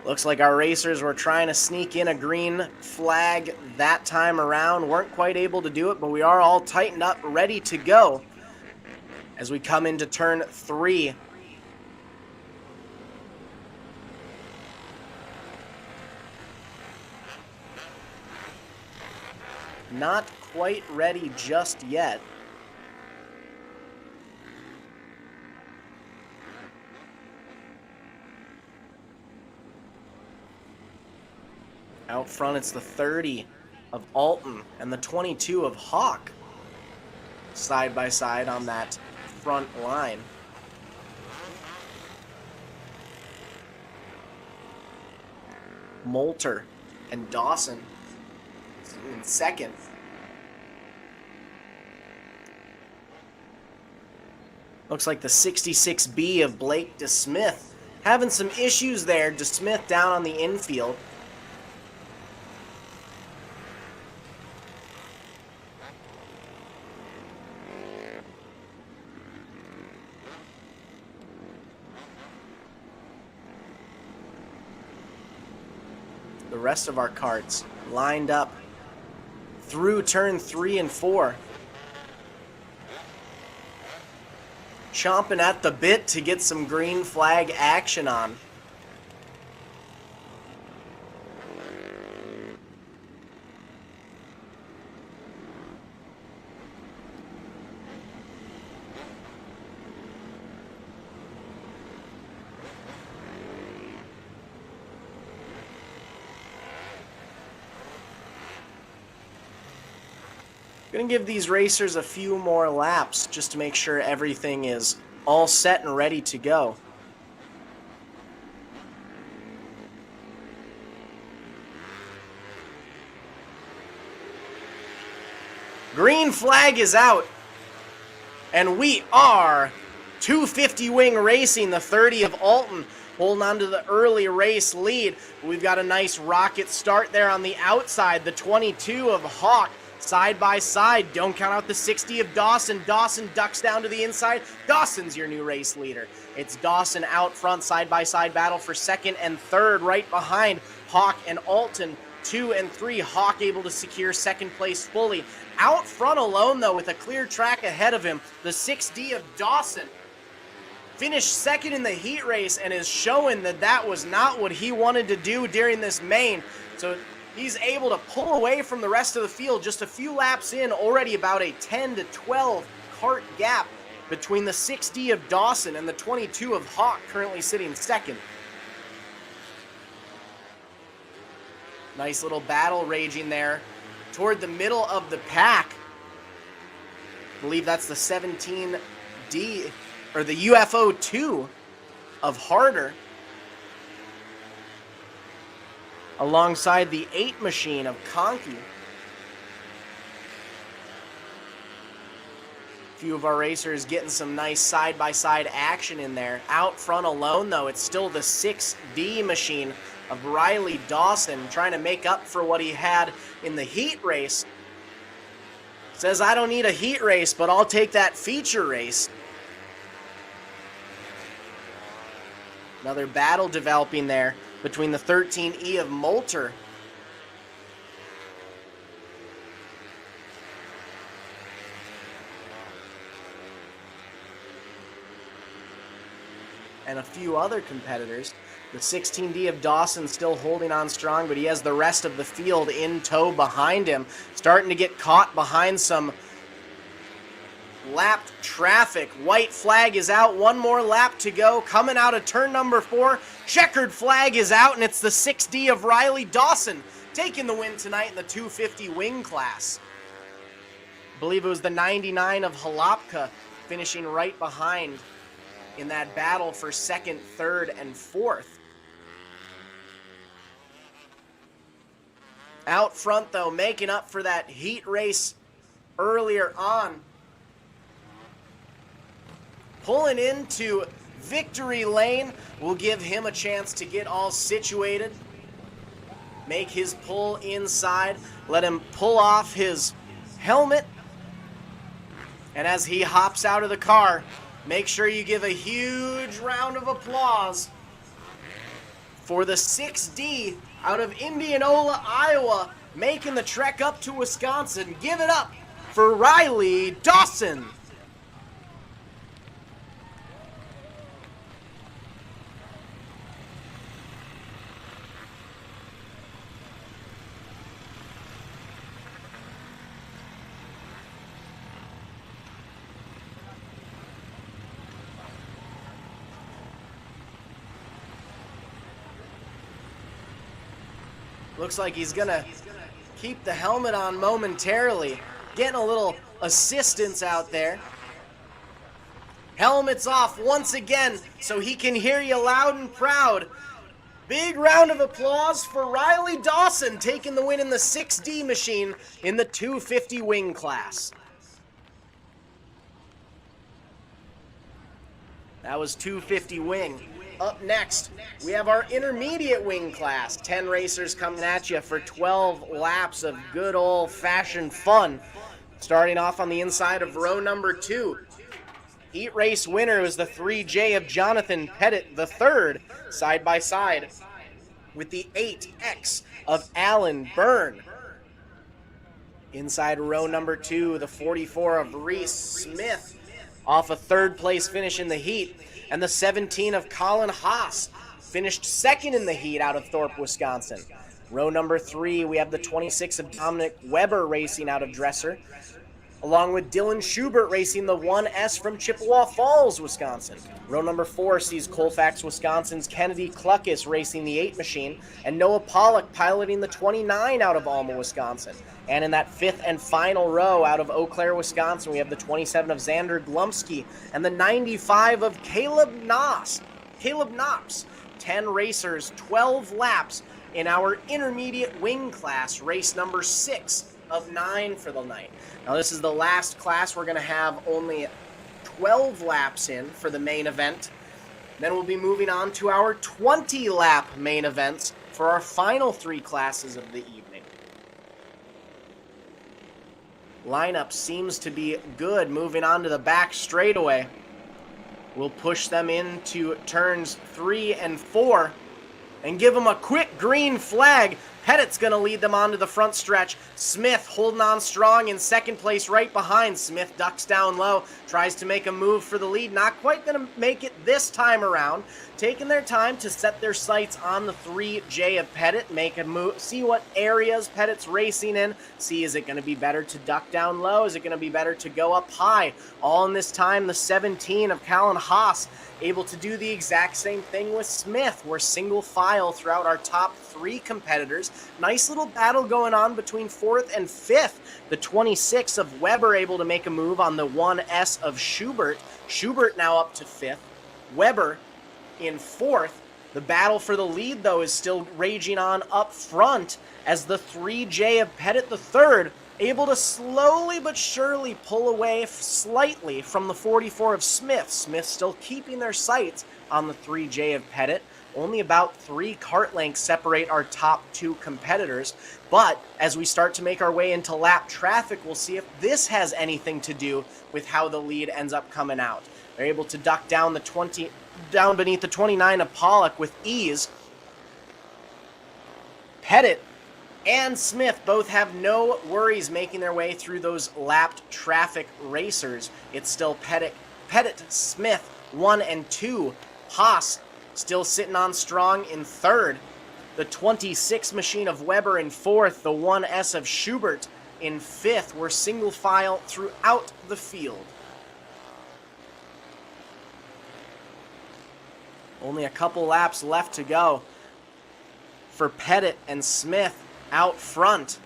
Looks like our racers were trying to sneak in a green flag that time around. Weren't quite able to do it, but we are all tightened up, ready to go as we come into turn 3. Not quite ready just yet. Out front, it's the 30 of Alton and the 22 of Hawk side by side on that front line. Moulter and Dawson in second. Looks like the 66B of Blake DeSmith having some issues there. DeSmith down on the infield. The rest of our karts lined up through turn 3 and 4. Chomping at the bit to get some green flag action on. Gonna give these racers a few more laps just to make sure everything is all set and ready to go. Green flag is out, and we are 250 Wing Racing, the 30 of Alton, holding on to the early race lead. We've got a nice rocket start there on the outside, the 22 of Hawk. Side by side, don't count out the 60 of Dawson. Dawson ducks down to the inside. Dawson's your new race leader. It's Dawson out front, side by side battle for second and third, right behind Hawk and Alton. 2 and 3, Hawk able to secure second place fully. Out front alone though, with a clear track ahead of him, the 6D of Dawson finished second in the heat race and is showing that that was not what he wanted to do during this main. So he's able to pull away from the rest of the field just a few laps in, already about a 10 to 12 kart gap between the 6D of Dawson and the 22 of Hawk, currently sitting second. Nice little battle raging there toward the middle of the pack. I believe that's the 17D, or the UFO 2 of Harder, alongside the 8 machine of Conkey. A few of our racers getting some nice side-by-side action in there. Out front alone, though, it's still the 6D machine of Riley Dawson, trying to make up for what he had in the heat race. Says, I don't need a heat race, but I'll take that feature race. Another battle developing there between the 13E of Moulter and a few other competitors. The 16D of Dawson still holding on strong, but he has the rest of the field in tow behind him, starting to get caught behind some lapped traffic. White flag is out, one more lap to go. Coming out of turn number 4, checkered flag is out, and it's the 6D of Riley Dawson taking the win tonight in the 250 wing class. I believe it was the 99 of Halapka finishing right behind in that battle for second, third, and fourth. Out front, though, making up for that heat race earlier on, pulling into victory lane. Will give him a chance to get all situated, make his pull inside, let him pull off his helmet, and as he hops out of the car, make sure you give a huge round of applause for the 6D out of Indianola, Iowa, making the trek up to Wisconsin. Give it up for Riley Dawson. Looks like he's gonna keep the helmet on momentarily. Getting a little assistance out there. Helmet's off once again so he can hear you loud and proud. Big round of applause for Riley Dawson taking the win in the 6D machine in the 250 wing class. That was 250 wing. Up next, we have our intermediate wing class. 10 racers coming at you for 12 laps of good old-fashioned fun. Starting off on the inside of row number 2. Heat race winner was the 3J of Jonathan Pettit III, side by side with the 8X of Alan Byrne. Inside row number 2, the 44 of Reese Smith off a third place finish in the heat, and the 17 of Colin Haas finished second in the heat out of Thorpe, Wisconsin. Row number 3, we have the 26 of Dominic Weber racing out of Dresser, along with Dylan Schubert racing the 1S from Chippewa Falls, Wisconsin. Row number 4 sees Colfax, Wisconsin's Kennedy Cluckus racing the 8 machine, and Noah Pollock piloting the 29 out of Alma, Wisconsin. And in that 5th and final row out of Eau Claire, Wisconsin, we have the 27 of Xander Glumsky and the 95 of Caleb Knops. 10 racers, 12 laps in our intermediate wing class, race number 6 of 9 for the night. Now this is the last class. We're going to have only 12 laps in for the main event. Then we'll be moving on to our 20-lap main events for our final 3 classes of the evening. Lineup seems to be good. Moving on to the back straightaway. We'll push them into turns 3 and 4 and give them a quick green flag. Pettit's going to lead them onto the front stretch. Smith holding on strong in second place right behind. Smith ducks down low, tries to make a move for the lead. Not quite going to make it this time around. Taking their time to set their sights on the 3J of Pettit. Make a move, see what areas Pettit's racing in. See, is it going to be better to duck down low? Is it going to be better to go up high? All in this time, the 17 of Callan Haas able to do the exact same thing with Smith. We're single file throughout our top 3 competitors. Nice little battle going on between 4th and 5th. The 26 of Weber able to make a move on the 1S of Schubert. Schubert now up to 5th. Weber in 4th. The battle for the lead, though, is still raging on up front as the 3J of Pettit III able to slowly but surely pull away slightly from the 44 of Smith. Smith still keeping their sights on the 3J of Pettit. Only about 3 kart lengths separate our top 2 competitors. But as we start to make our way into lap traffic, we'll see if this has anything to do with how the lead ends up coming out. They're able to duck down down beneath the 29 of Pollock with ease. Pettit and Smith both have no worries making their way through those lapped traffic racers. It's still Pettit, Smith, 1 and 2. Haas still sitting on strong in 3rd. The 26 machine of Weber in 4th. The 1S of Schubert in 5th. We're single file throughout the field. Only a couple laps left to go for Pettit and Smith out front.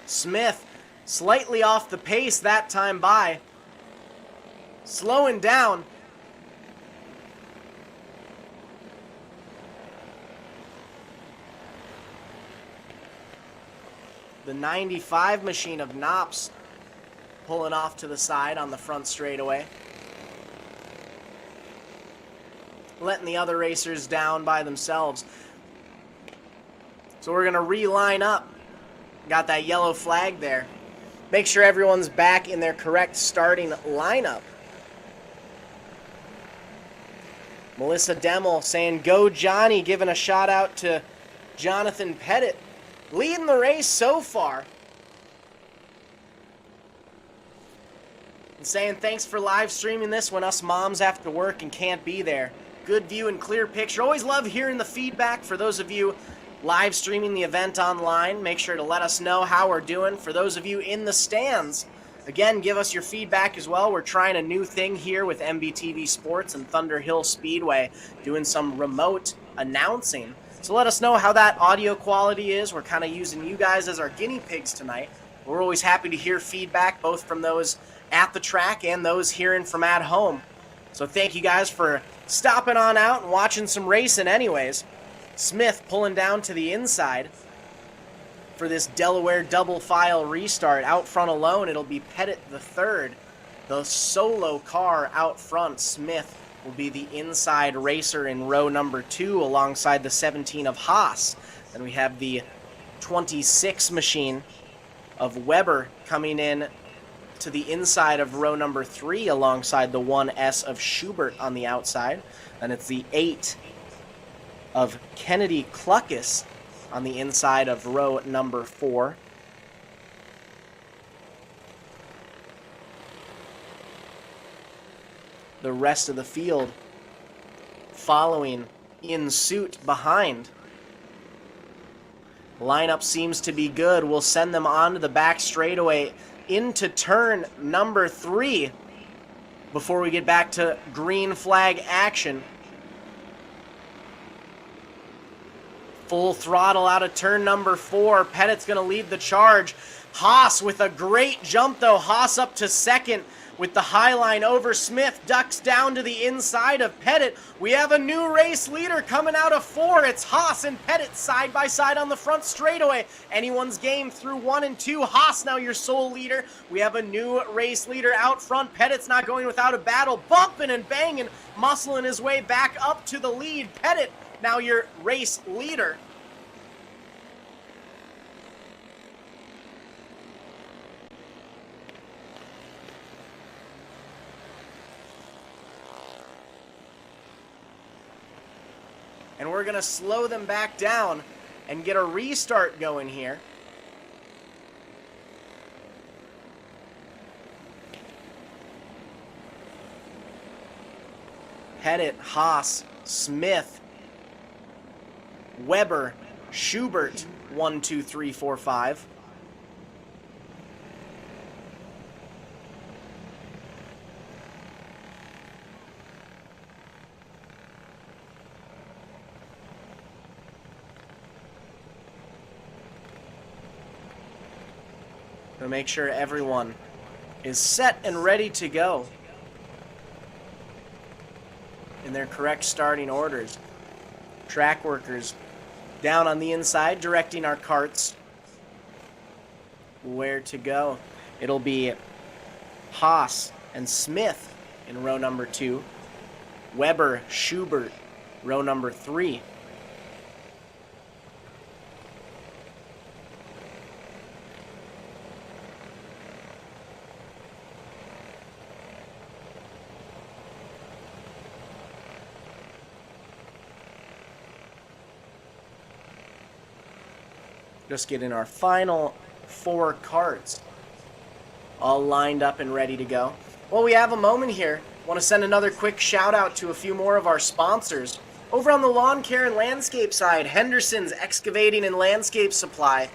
Smith slightly off the pace that time by. Slowing down. The 95 machine of Knops pulling off to the side on the front straightaway. Letting the other racers down by themselves. So we're going to reline up. Got that yellow flag there. Make sure everyone's back in their correct starting lineup. Melissa Demmel saying, "Go Johnny," giving a shout out to Jonathan Pettit. Leading the race so far. And saying thanks for live streaming this when us moms have to work and can't be there. Good view and clear picture. Always love hearing the feedback. For those of you live streaming the event online, make sure to let us know how we're doing. For those of you in the stands, again, give us your feedback as well. We're trying a new thing here with MBTV Sports and Thunder Hill Speedway, doing some remote announcing. So let us know how that audio quality is. We're kind of using you guys as our guinea pigs tonight. We're always happy to hear feedback, both from those at the track and those hearing from at home. So thank you guys for stopping on out and watching some racing anyways. Smith pulling down to the inside. for this Delaware double file restart. Out front alone, it'll be Pettit the third. The solo car out front, Smith, will be the inside racer in row number 2 alongside the 17 of Haas. Then we have the 26 machine of Weber coming in to the inside of row number 3 alongside the 1S of Schubert on the outside. Then it's the 8 of Kennedy Cluckus on the inside of row number 4. The rest of the field following in suit behind. Lineup seems to be good. We'll send them onto the back straightaway into turn number 3 before we get back to green flag action. Full throttle out of turn number 4. Pettit's going to lead the charge. Haas with a great jump, though. Haas up to second with the high line over Smith. Ducks down to the inside of Pettit. We have a new race leader coming out of 4. It's Haas and Pettit side by side on the front straightaway. Anyone's game through 1 and 2. Haas now your sole leader. We have a new race leader out front. Pettit's not going without a battle. Bumping and banging, muscling his way back up to the lead. Pettit now your race leader. And we're going to slow them back down and get a restart going here. Pettit, Haas, Smith, Weber, Schubert, 1, 2, 3, 4, 5. To make sure everyone is set and ready to go in their correct starting orders. Track workers down on the inside directing our carts where to go. It'll be Haas and Smith in row number 2. Weber, Schubert, row number 3. Just getting our final 4 carts all lined up and ready to go. Well, we have a moment here. Want to send another quick shout out to a few more of our sponsors. Over on the lawn care and landscape side, Henderson's Excavating and Landscape Supply,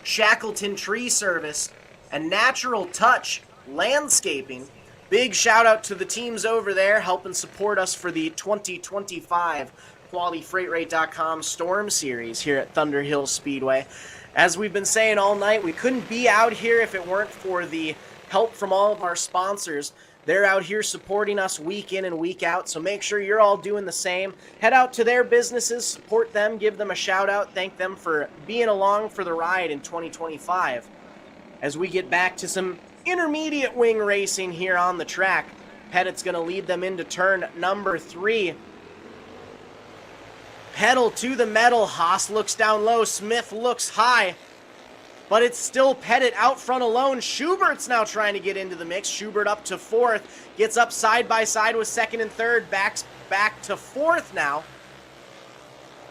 Shackleton Tree Service, and Natural Touch Landscaping. Big shout out to the teams over there helping support us for the 2025 QualityFreightRate.com Storm Series here at Thunder Hill Speedway. As we've been saying all night, we couldn't be out here if it weren't for the help from all of our sponsors. They're out here supporting us week in and week out, so make sure you're all doing the same. Head out to their businesses, support them, give them a shout out, thank them for being along for the ride in 2025. As we get back to some intermediate wing racing here on the track, Pettit's going to lead them into turn number 3. Pedal to the metal. Haas looks down low. Smith looks high. But it's still Pettit out front alone. Schubert's now trying to get into the mix. Schubert up to 4th. Gets up side by side with 2nd and 3rd. Backs back to 4th now.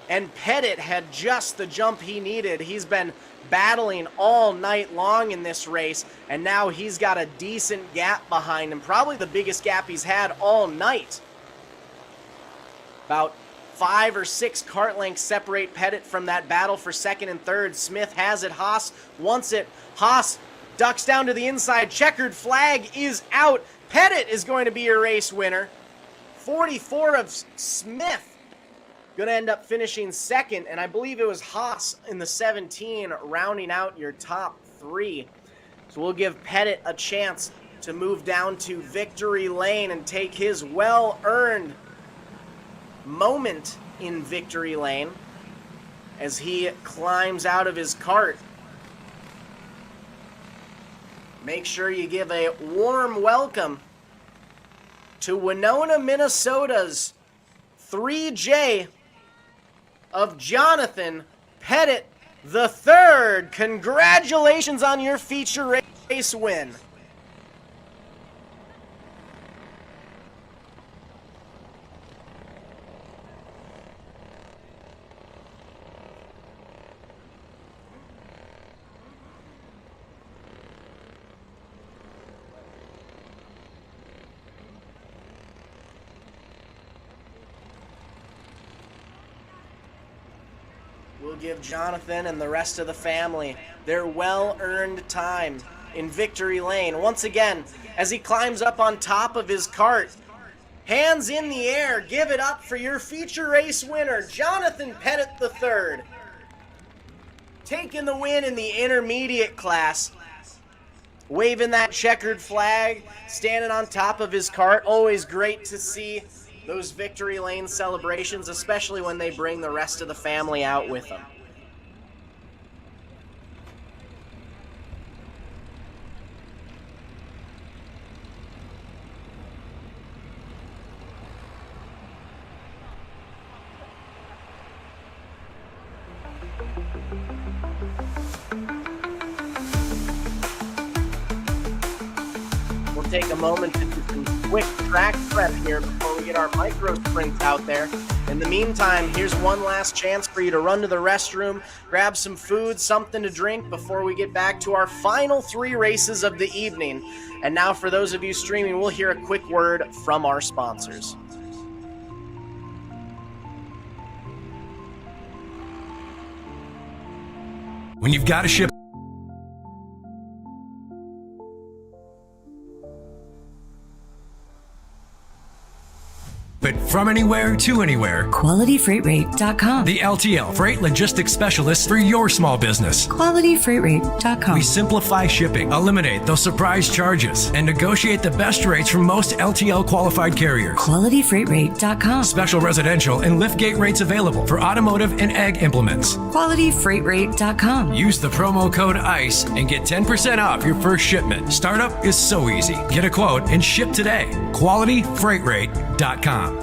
And Pettit had just the jump he needed. He's been battling all night long in this race. And now he's got a decent gap behind him. Probably the biggest gap he's had all night. About 5 or 6 cart lengths separate Pettit from that battle for 2nd and 3rd. Smith has it. Haas wants it. Haas ducks down to the inside. Checkered flag is out. Pettit is going to be your race winner. 44 of Smith going to end up finishing 2nd, and I believe it was Haas in the 17 rounding out your top 3. So we'll give Pettit a chance to move down to victory lane and take his well-earned moment in victory lane. as he climbs out of his cart. Make sure you give a warm welcome to Winona, Minnesota's 3J of Jonathan Pettit III. Congratulations on your feature race win. We'll give Jonathan and the rest of the family their well-earned time in victory lane. Once again, as he climbs up on top of his cart, hands in the air, give it up for your feature race winner, Jonathan Pettit III. Taking the win in the intermediate class. Waving that checkered flag, standing on top of his cart. Always great to see those victory lane celebrations, especially when they bring the rest of the family out with them. We'll take a moment to do some quick track prep here before we get our micro sprints out there. In the meantime, here's one last chance for you to run to the restroom, grab some food, something to drink before we get back to our final 3 races of the evening. And now for those of you streaming, we'll hear a quick word from our sponsors. When you've got to ship but from anywhere to anywhere, QualityFreightRate.com. the LTL Freight Logistics Specialist for your small business. QualityFreightRate.com. We simplify shipping, eliminate those surprise charges, and negotiate the best rates from most LTL qualified carriers. QualityFreightRate.com. Special residential and liftgate rates available for automotive and ag implements. QualityFreightRate.com. Use the promo code ICE and get 10% off your first shipment. Startup is so easy. Get a quote and ship today. QualityFreightRate.com.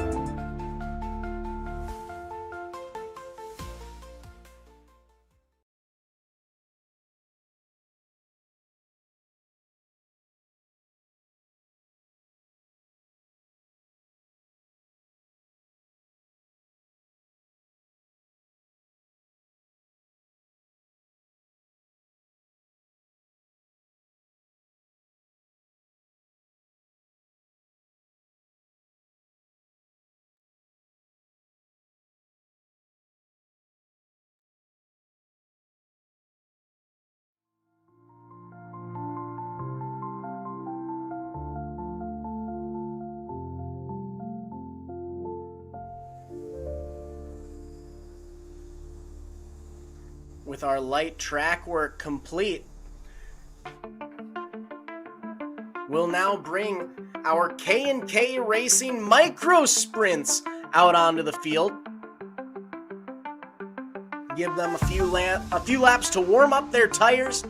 With our light track work complete, we'll now bring our K&K Racing micro sprints out onto the field. Give them a few laps to warm up their tires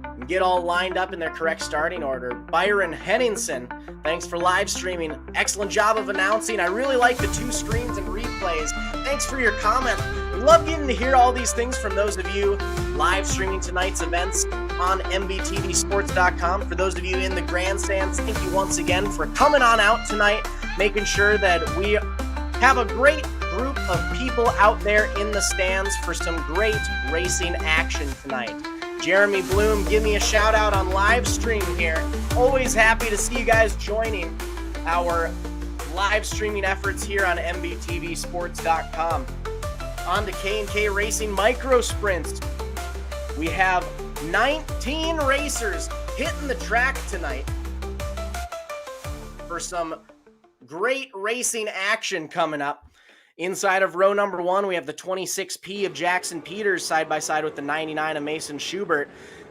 and get all lined up in their correct starting order. Byron Henningsen, thanks for live streaming. Excellent job of announcing. I really like the 2 screens and replays. Thanks for your comment. Love getting to hear all these things from those of you live streaming tonight's events on MBTVsports.com. For those of you in the grandstands, thank you once again for coming on out tonight, making sure that we have a great group of people out there in the stands for some great racing action tonight. Jeremy Bloom, give me a shout out on live stream here. Always happy to see you guys joining our live streaming efforts here on MBTVsports.com. On to K&K Racing micro sprints. We have 19 racers hitting the track tonight for some great racing action coming up. Inside of row number 1, we have the 26P of Jackson Peters side by side with the 99 of Mason Schubert.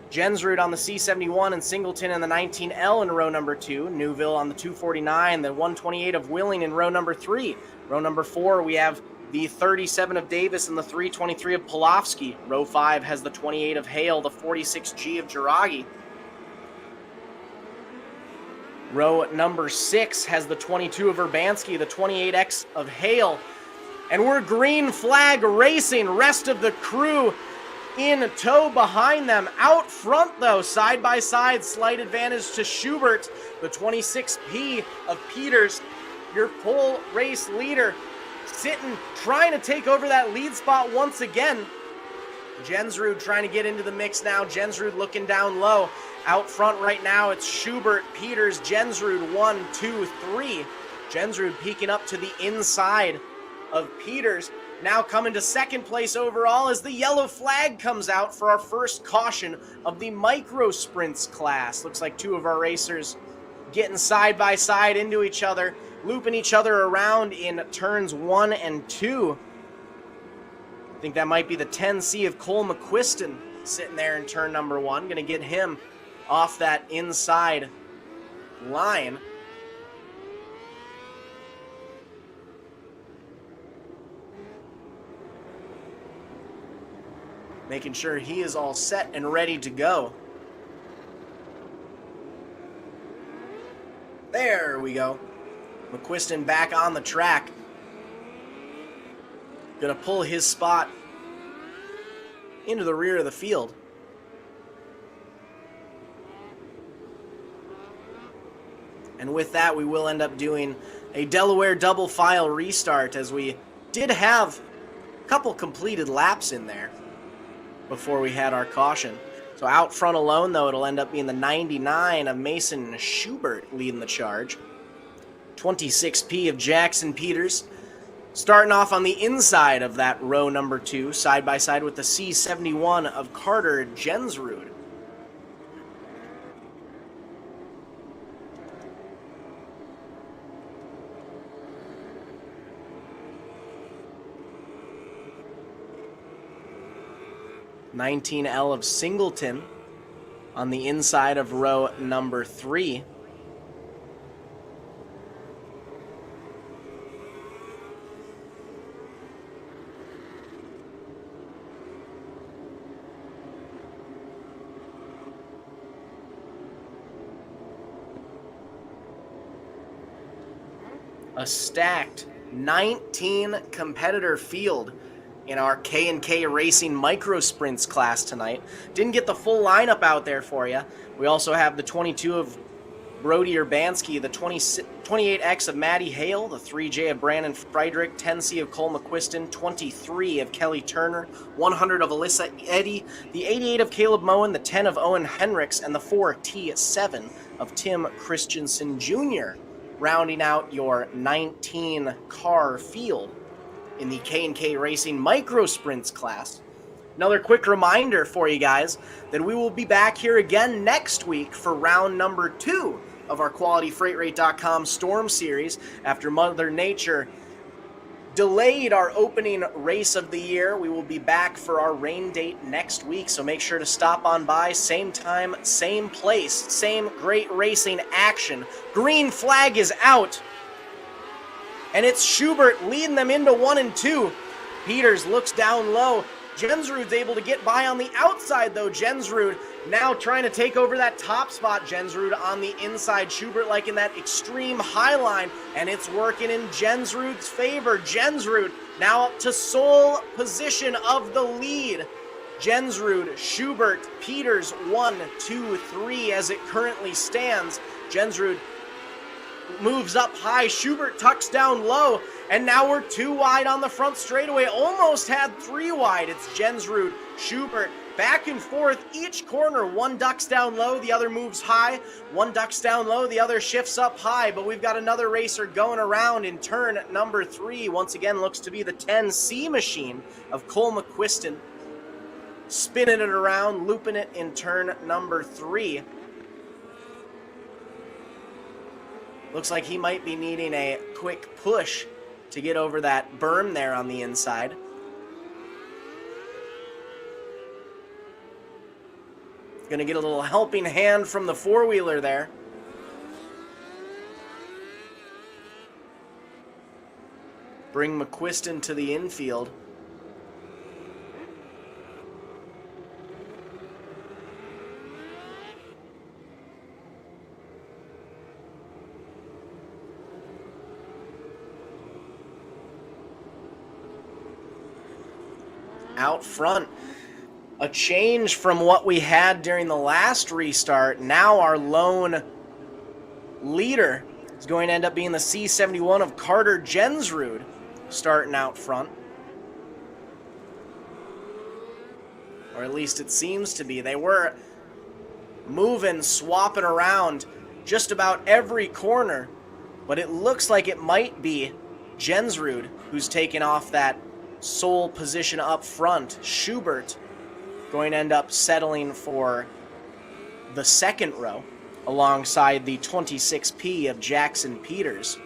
Jensrud on the C71 and Singleton in the 19L in row number 2. Newville on the 249, the 128 of Willing in row number 3. Row number 4, we have the 37 of Davis, and the 323 of Polofsky. Row 5 has the 28 of Hale, the 46G of Jiragi. Row number 6 has the 22 of Urbanski, the 28X of Hale. And we're green flag racing. Rest of the crew in tow behind them. Out front, though, side by side, slight advantage to Schubert, the 26P of Peters, your full race leader, sitting, trying to take over that lead spot once again. Jensrud trying to get into the mix now. Jensrud looking down low. Out front right now, it's Schubert, Peters, Jensrud, 1, 2, 3. Jensrud peeking up to the inside of Peters. Now coming to second place overall as the yellow flag comes out for our first caution of the micro sprints class. Looks like two of our racers getting side by side into each other, looping each other around in turns 1 and 2. I think that might be the 10C of Cole McQuiston sitting there in turn number 1. Going to get him off that inside line. Making sure he is all set and ready to go. There we go. McQuiston back on the track. Gonna pull his spot into the rear of the field. And with that, we will end up doing a Delaware double file restart, as we did have a couple completed laps in there before we had our caution. So out front alone, though, it'll end up being the 99 of Mason Schubert leading the charge. 26P of Jackson Peters. Starting off on the inside of that row number 2, side by side with the C71 of Carter Jensrud. (19L) of Singleton on the inside of row number 3. A stacked 19 competitor field in our K&K Racing Micro Sprints class tonight. Didn't get the full lineup out there for you. We also have the 22 of Brody Urbanski, the 28X of Maddie Hale, the 3J of Brandon Friedrich, 10C of Cole McQuiston, 23 of Kelly Turner, 100 of Alyssa Eddy, the 88 of Caleb Moen, the 10 of Owen Henricks, and the 4T7 of Tim Christensen Jr., rounding out your 19-car field in the K&K Racing Micro Sprints class. Another quick reminder for you guys that we will be back here again next week for round number 2 of our QualityFreightRate.com Storm Series after Mother Nature delayed our opening race of the year. We will be back for our rain date next week, so make sure to stop on by. Same time, same place, same great racing action. Green flag is out, and it's Schubert leading them into 1 and 2. Peters looks down low. Jensrud's able to get by on the outside, though. Jensrud now trying to take over that top spot. Jensrud on the inside. Schubert like in that extreme high line, and it's working in Jensrud's favor. Jensrud now up to sole position of the lead. Jensrud, Schubert, Peters, 1, 2, 3 as it currently stands. Jensrud moves up high. Schubert tucks down low, and now we're 2 wide on the front straightaway. Almost had 3 wide. It's Jensrud, Schubert, back and forth each corner. One ducks down low, the other moves high. One ducks down low, the other shifts up high. But we've got another racer going around in turn number 3. Once again, looks to be the 10C machine of Cole McQuiston, spinning it around, looping it in turn number 3. Looks like he might be needing a quick push to get over that berm there on the inside. Gonna get a little helping hand from the four-wheeler there. bring McQuiston to the infield. Out front, a change from what we had during the last restart. Now our lone leader is going to end up being the C71 of Carter Jensrud, starting out front. Or at least it seems to be. They were moving, swapping around just about every corner, but it looks like it might be Jensrud who's taken off that sole position up front. Schubert going to end up settling for the second row alongside the 26P of Jackson Peters.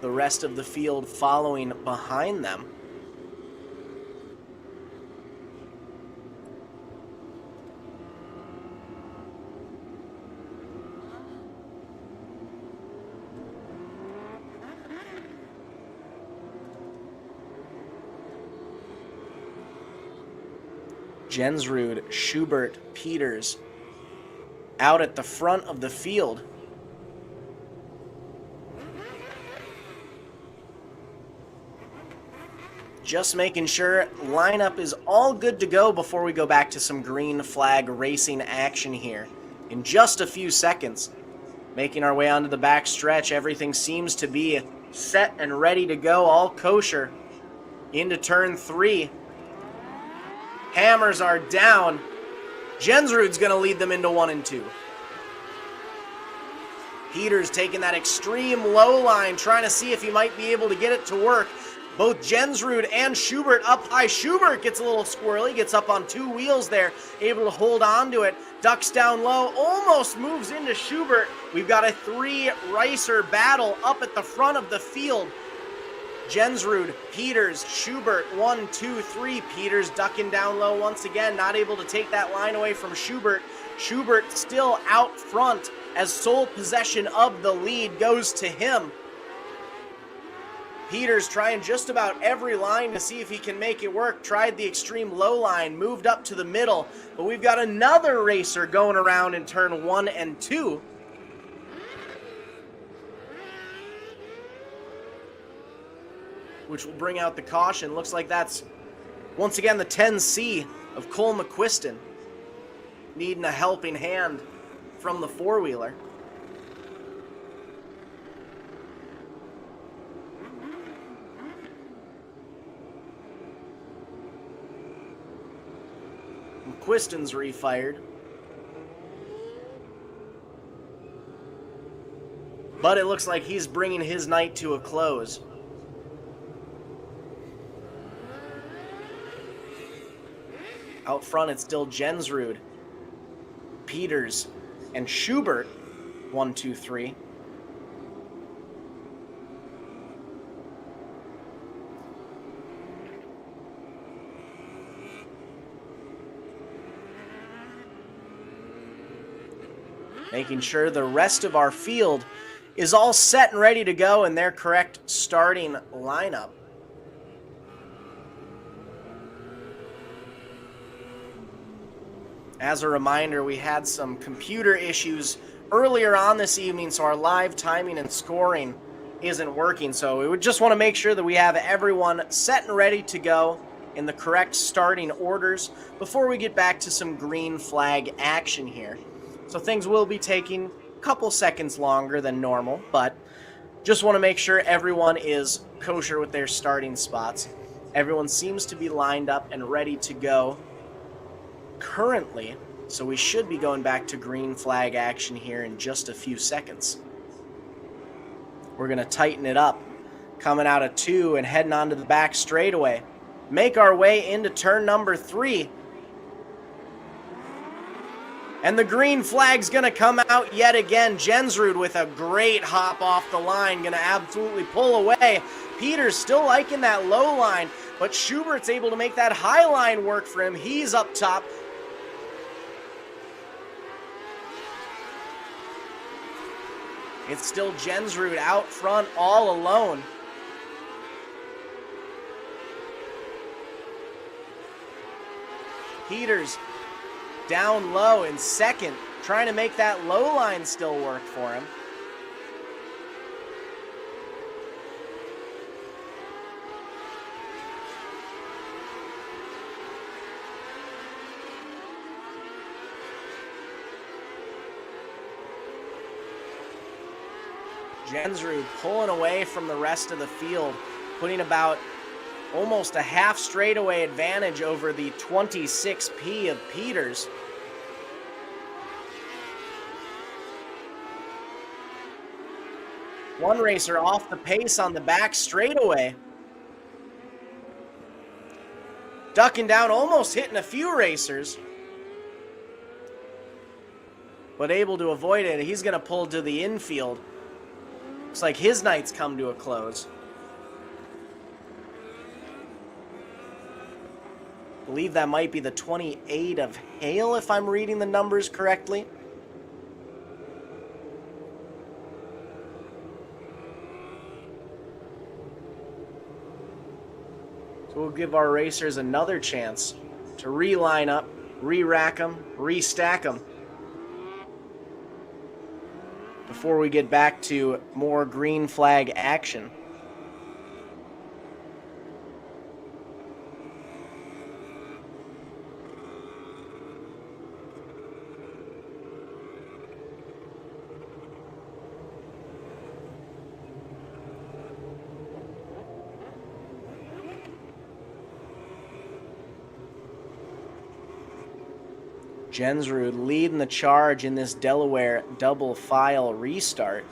The rest of the field following behind them. Jensrud, Schubert, Peters out at the front of the field. Just making sure lineup is all good to go before we go back to some green flag racing action here in just a few seconds. Making our way onto the back stretch, everything seems to be set and ready to go, all kosher. Into turn 3. Hammers are down. Jensrud's going to lead them into 1 and 2. Peters taking that extreme low line, trying to see if he might be able to get it to work. Both Jensrud and Schubert up high. Schubert gets a little squirrely, gets up on 2 wheels there, able to hold on to it. Ducks down low, almost moves into Schubert. We've got a 3-racer battle up at the front of the field. Jensrud, Peters, Schubert, 1, 2, 3. Peters ducking down low once again, not able to take that line away from Schubert. Schubert still out front as sole possession of the lead goes to him. Peters trying just about every line to see if he can make it work. Tried the extreme low line, moved up to the middle, but we've got another racer going around in turn 1 and 2. Which will bring out the caution. Looks like that's, once again, the 10C of Cole McQuiston. Needing a helping hand from the four-wheeler. McQuiston's refired. But it looks like he's bringing his night to a close. Out front, it's still Jensrud, Peters, and Schubert, 1, 2, 3. Making sure the rest of our field is all set and ready to go in their correct starting lineup. As a reminder, we had some computer issues earlier on this evening, so our live timing and scoring isn't working. So we would just want to make sure that we have everyone set and ready to go in the correct starting orders before we get back to some green flag action here. So things will be taking a couple seconds longer than normal, but just want to make sure everyone is kosher with their starting spots. Everyone seems to be lined up and ready to go currently, so we should be going back to green flag action here in just a few seconds. We're going to tighten it up, coming out of 2 and heading onto the back straightaway. Make our way into turn number 3. And the green flag's going to come out yet again. Jensrud with a great hop off the line, going to absolutely pull away. Peters still liking that low line. But Schubert's able to make that high line work for him. He's up top. It's still Jensrud out front all alone. Peters down low in second, trying to make that low line still work for him. Jensrud pulling away from the rest of the field, putting about almost a half straightaway advantage over the 26P of Peters. One racer off the pace on the back straightaway. Ducking down, almost hitting a few racers, but able to avoid it. He's going to pull to the infield. Looks like his night's come to a close. I believe that might be the 28 of Hale, if I'm reading the numbers correctly. So we'll give our racers another chance to re-line up, re-rack them, re-stack them before we get back to more green flag action. Jensrud leading the charge in this Delaware double file restart.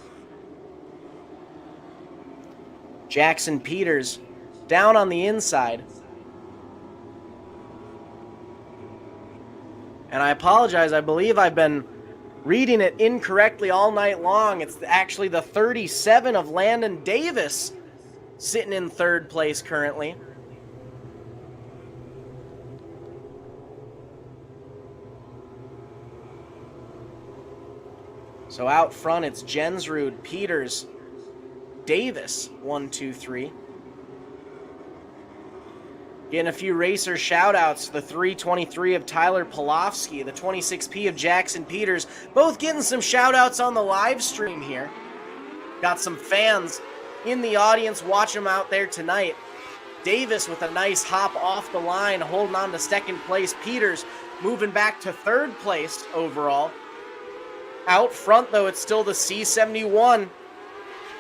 Jackson Peters down on the inside. And I apologize, I believe I've been reading it incorrectly all night long. It's actually the 37 of Landon Davis sitting in third place currently. So out front, it's Jensrud, Peters, Davis, 1, 2, 3. Getting a few racer shout-outs, the 323 of Tyler Polofsky, the 26P of Jackson Peters, both getting some shout-outs on the live stream here. Got some fans in the audience, watch them out there tonight. Davis with a nice hop off the line, holding on to second place. Peters moving back to third place overall. Out front, though, it's still the C71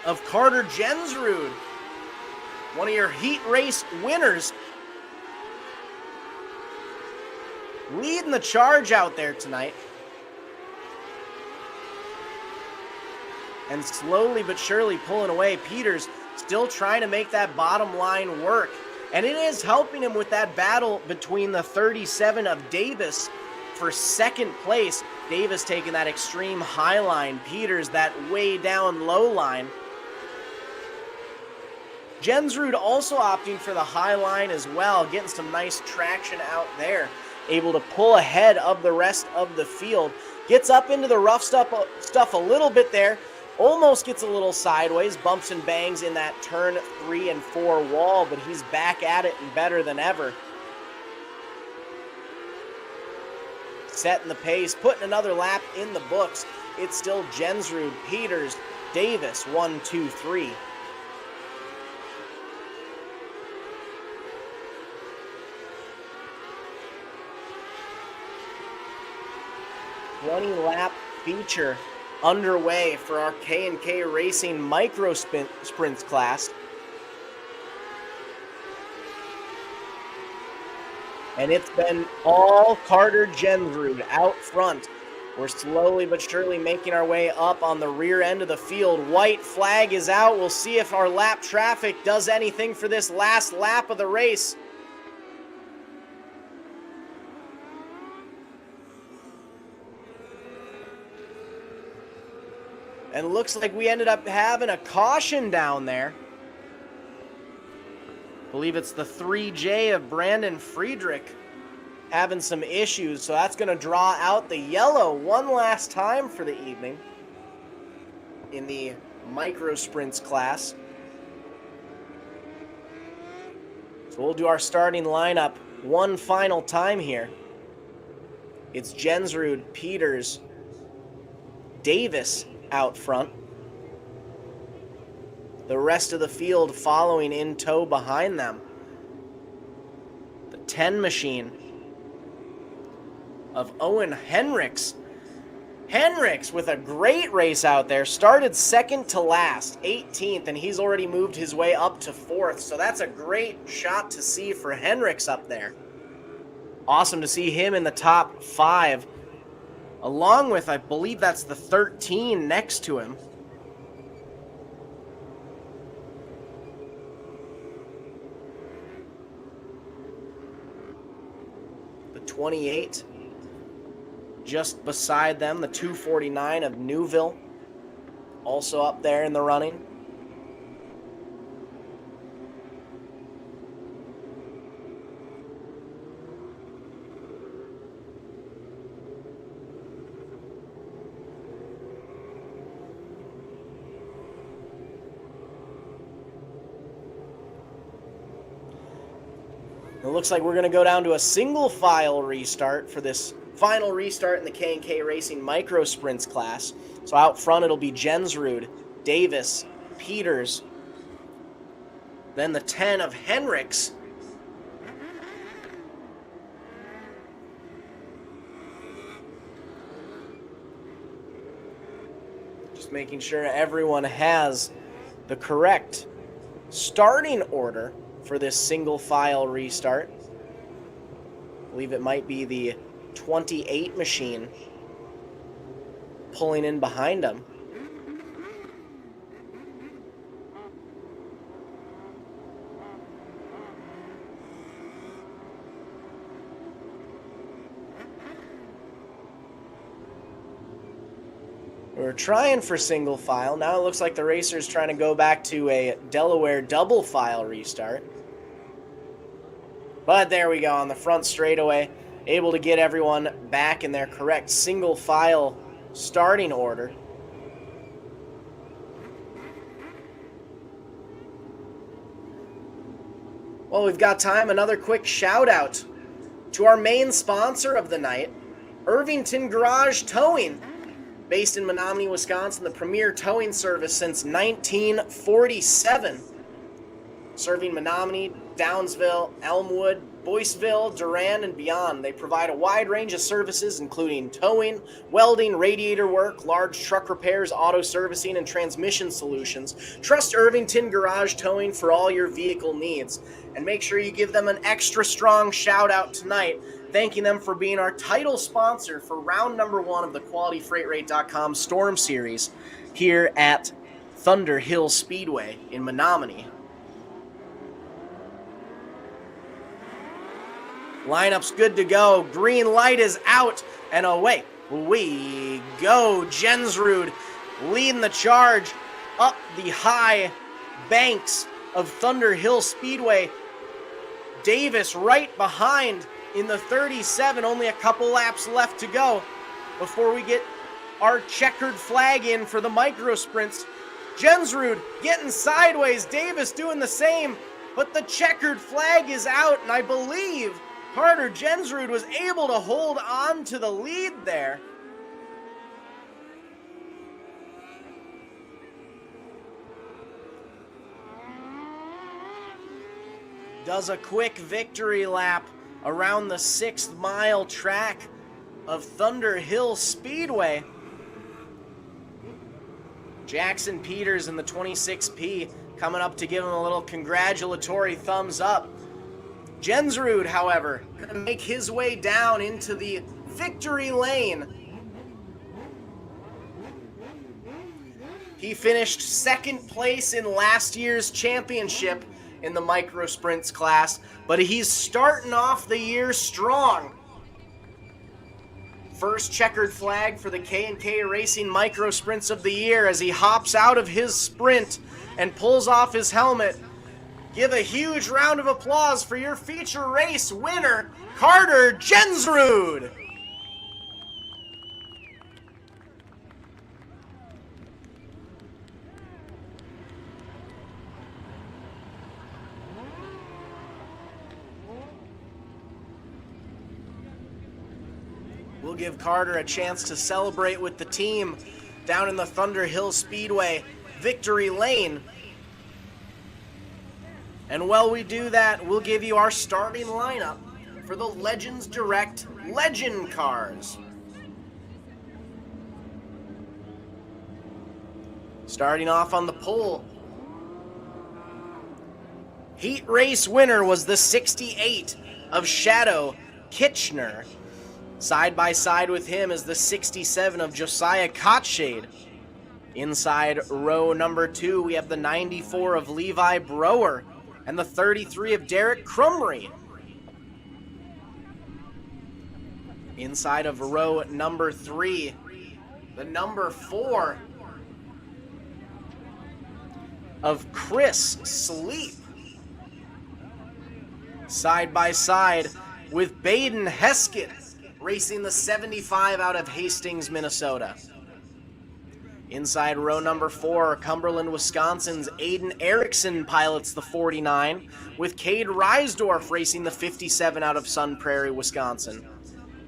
of Carter Jensrud, one of your heat race winners, leading the charge out there tonight. And slowly but surely pulling away. Peters still trying to make that bottom line work. And it is helping him with that battle between the 37 of Davis for second place. Davis taking that extreme high line. Peters that way down low line. Jensrud also opting for the high line as well, getting some nice traction out there. Able to pull ahead of the rest of the field. Gets up into the rough stuff a little bit there. Almost gets a little sideways. Bumps and bangs in that turn 3 and 4 wall, but he's back at it and better than ever. Setting the pace, putting another lap in the books. It's still Jensrud, Peters, Davis, 1, 2, 3. Lap feature underway for our K&K Racing Micro Sprints class. And it's been all Carter Jensrud out front. We're slowly but surely making our way up on the rear end of the field. White flag is out. We'll see if our lap traffic does anything for this last lap of the race. And it looks like we ended up having a caution down there. believe it's the 3J of Brandon Friedrich having some issues, so that's going to draw out the yellow one last time for the evening in the micro sprints class. So we'll do our starting lineup one final time here. It's Jensrud, Peters, Davis out front. The rest of the field following in tow behind them. The 10 machine of Owen Henricks. Henricks with a great race out there. Started second to last, 18th, and he's already moved his way up to 4th. So that's a great shot to see for Henricks up there. Awesome to see him in the top 5, along with, I believe that's the 13 next to him. The 28 just beside them, the 249 of Newville, also up there in the running. It looks like we're going to go down to a single file restart for this final restart in the K&K Racing Micro Sprints class. So out front it'll be Jensrud, Davis, Peters, then the 10 of Henricks, just making sure everyone has the correct starting order for this single file restart. I believe it might be the 28 machine pulling in behind them. We were trying for single file. Now it looks like the racer's trying to go back to a Delaware double file restart. But there we go on the front straightaway. Able to get everyone back in their correct single file starting order. Well, we've got time. Another quick shout out to our main sponsor of the night, Irvington Garage Towing. Based in Menominee, Wisconsin, the premier towing service since 1947. Serving Menominee, Downsville, Elmwood, Boyceville, Durand, and beyond. They provide a wide range of services including towing, welding, radiator work, large truck repairs, auto servicing, and transmission solutions. Trust Irvington Garage Towing for all your vehicle needs. And make sure you give them an extra strong shout out tonight, thanking them for being our title sponsor for round number 1 of the QualityFreightRate.com Storm Series here at Thunder Hill Speedway in Menominee. Lineup's good to go. Green light is out, and away we go. Jensrud leading the charge up the high banks of Thunder Hill Speedway. Davis right behind in the 37. Only a couple laps left to go before we get our checkered flag in for the micro sprints. Jensrud getting sideways. Davis doing the same, but the checkered flag is out, and I believe Carter Jensrud was able to hold on to the lead there. Does a quick victory lap around the 6th mile track of Thunder Hill Speedway. Jackson Peters in the 26P coming up to give him a little congratulatory thumbs up. Jensrud, however, going to make his way down into the victory lane. He finished 2nd place in last year's championship in the micro sprints class, but he's starting off the year strong. First checkered flag for the K&K Racing micro sprints of the year as he hops out of his sprint and pulls off his helmet. Give a huge round of applause for your feature race winner, Carter Jensrud. We'll give Carter a chance to celebrate with the team down in the Thunder Hill Speedway victory lane. And while we do that, we'll give you our starting lineup for the Legends.Direct Legend cars. Starting off on the pole, heat race winner was the 68 of Shadow Kitchener. Side by side with him is the 67 of Josiah Kotshade. Inside row number 2, we have the 94 of Levi Brower and the 33 of Derek Crumry. Inside of row number 3, the number 4 of Chris Sleep. Side by side with Baden Heskett, racing the 75 out of Hastings, Minnesota. Inside row number 4, Cumberland, Wisconsin's Aiden Erickson pilots the 49, with Cade Reisdorf racing the 57 out of Sun Prairie, Wisconsin.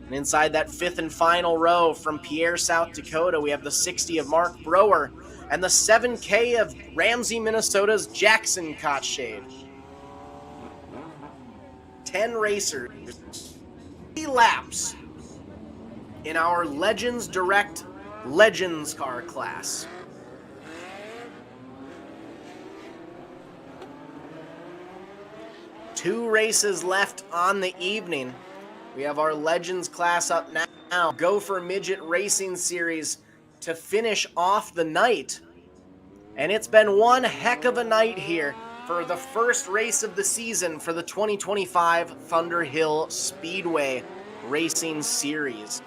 And inside that 5th and final row from Pierre, South Dakota, we have the 60 of Mark Brower and the 7K of Ramsey, Minnesota's Jackson Kotshade. 10 racers, 3 laps in our Legends.Direct Legends car class. Two races left on the evening. We have our Legends class up now. Gopher Midget Racing Series to finish off the night. And it's been one heck of a night here for the first race of the season for the 2025 Thunder Hill Speedway Racing Series.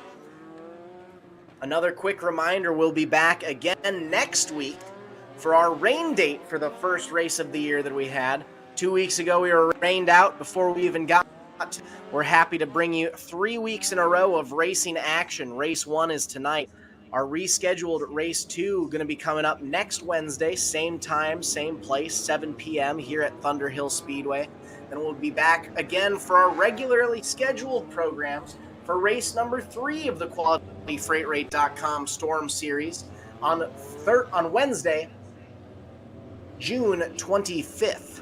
Another quick reminder, we'll be back again next week for our rain date for the first race of the year that we had. 2 weeks ago, we were rained out before we even got. We're happy to bring you 3 weeks in a row of racing action. Race 1 is tonight. Our rescheduled race 2 going to be coming up next Wednesday, same time, same place, 7 p.m. here at Thunder Hill Speedway. Then we'll be back again for our regularly scheduled programs for race number 3 of the QualityFreightRate.com Storm Series on Wednesday, June 25th.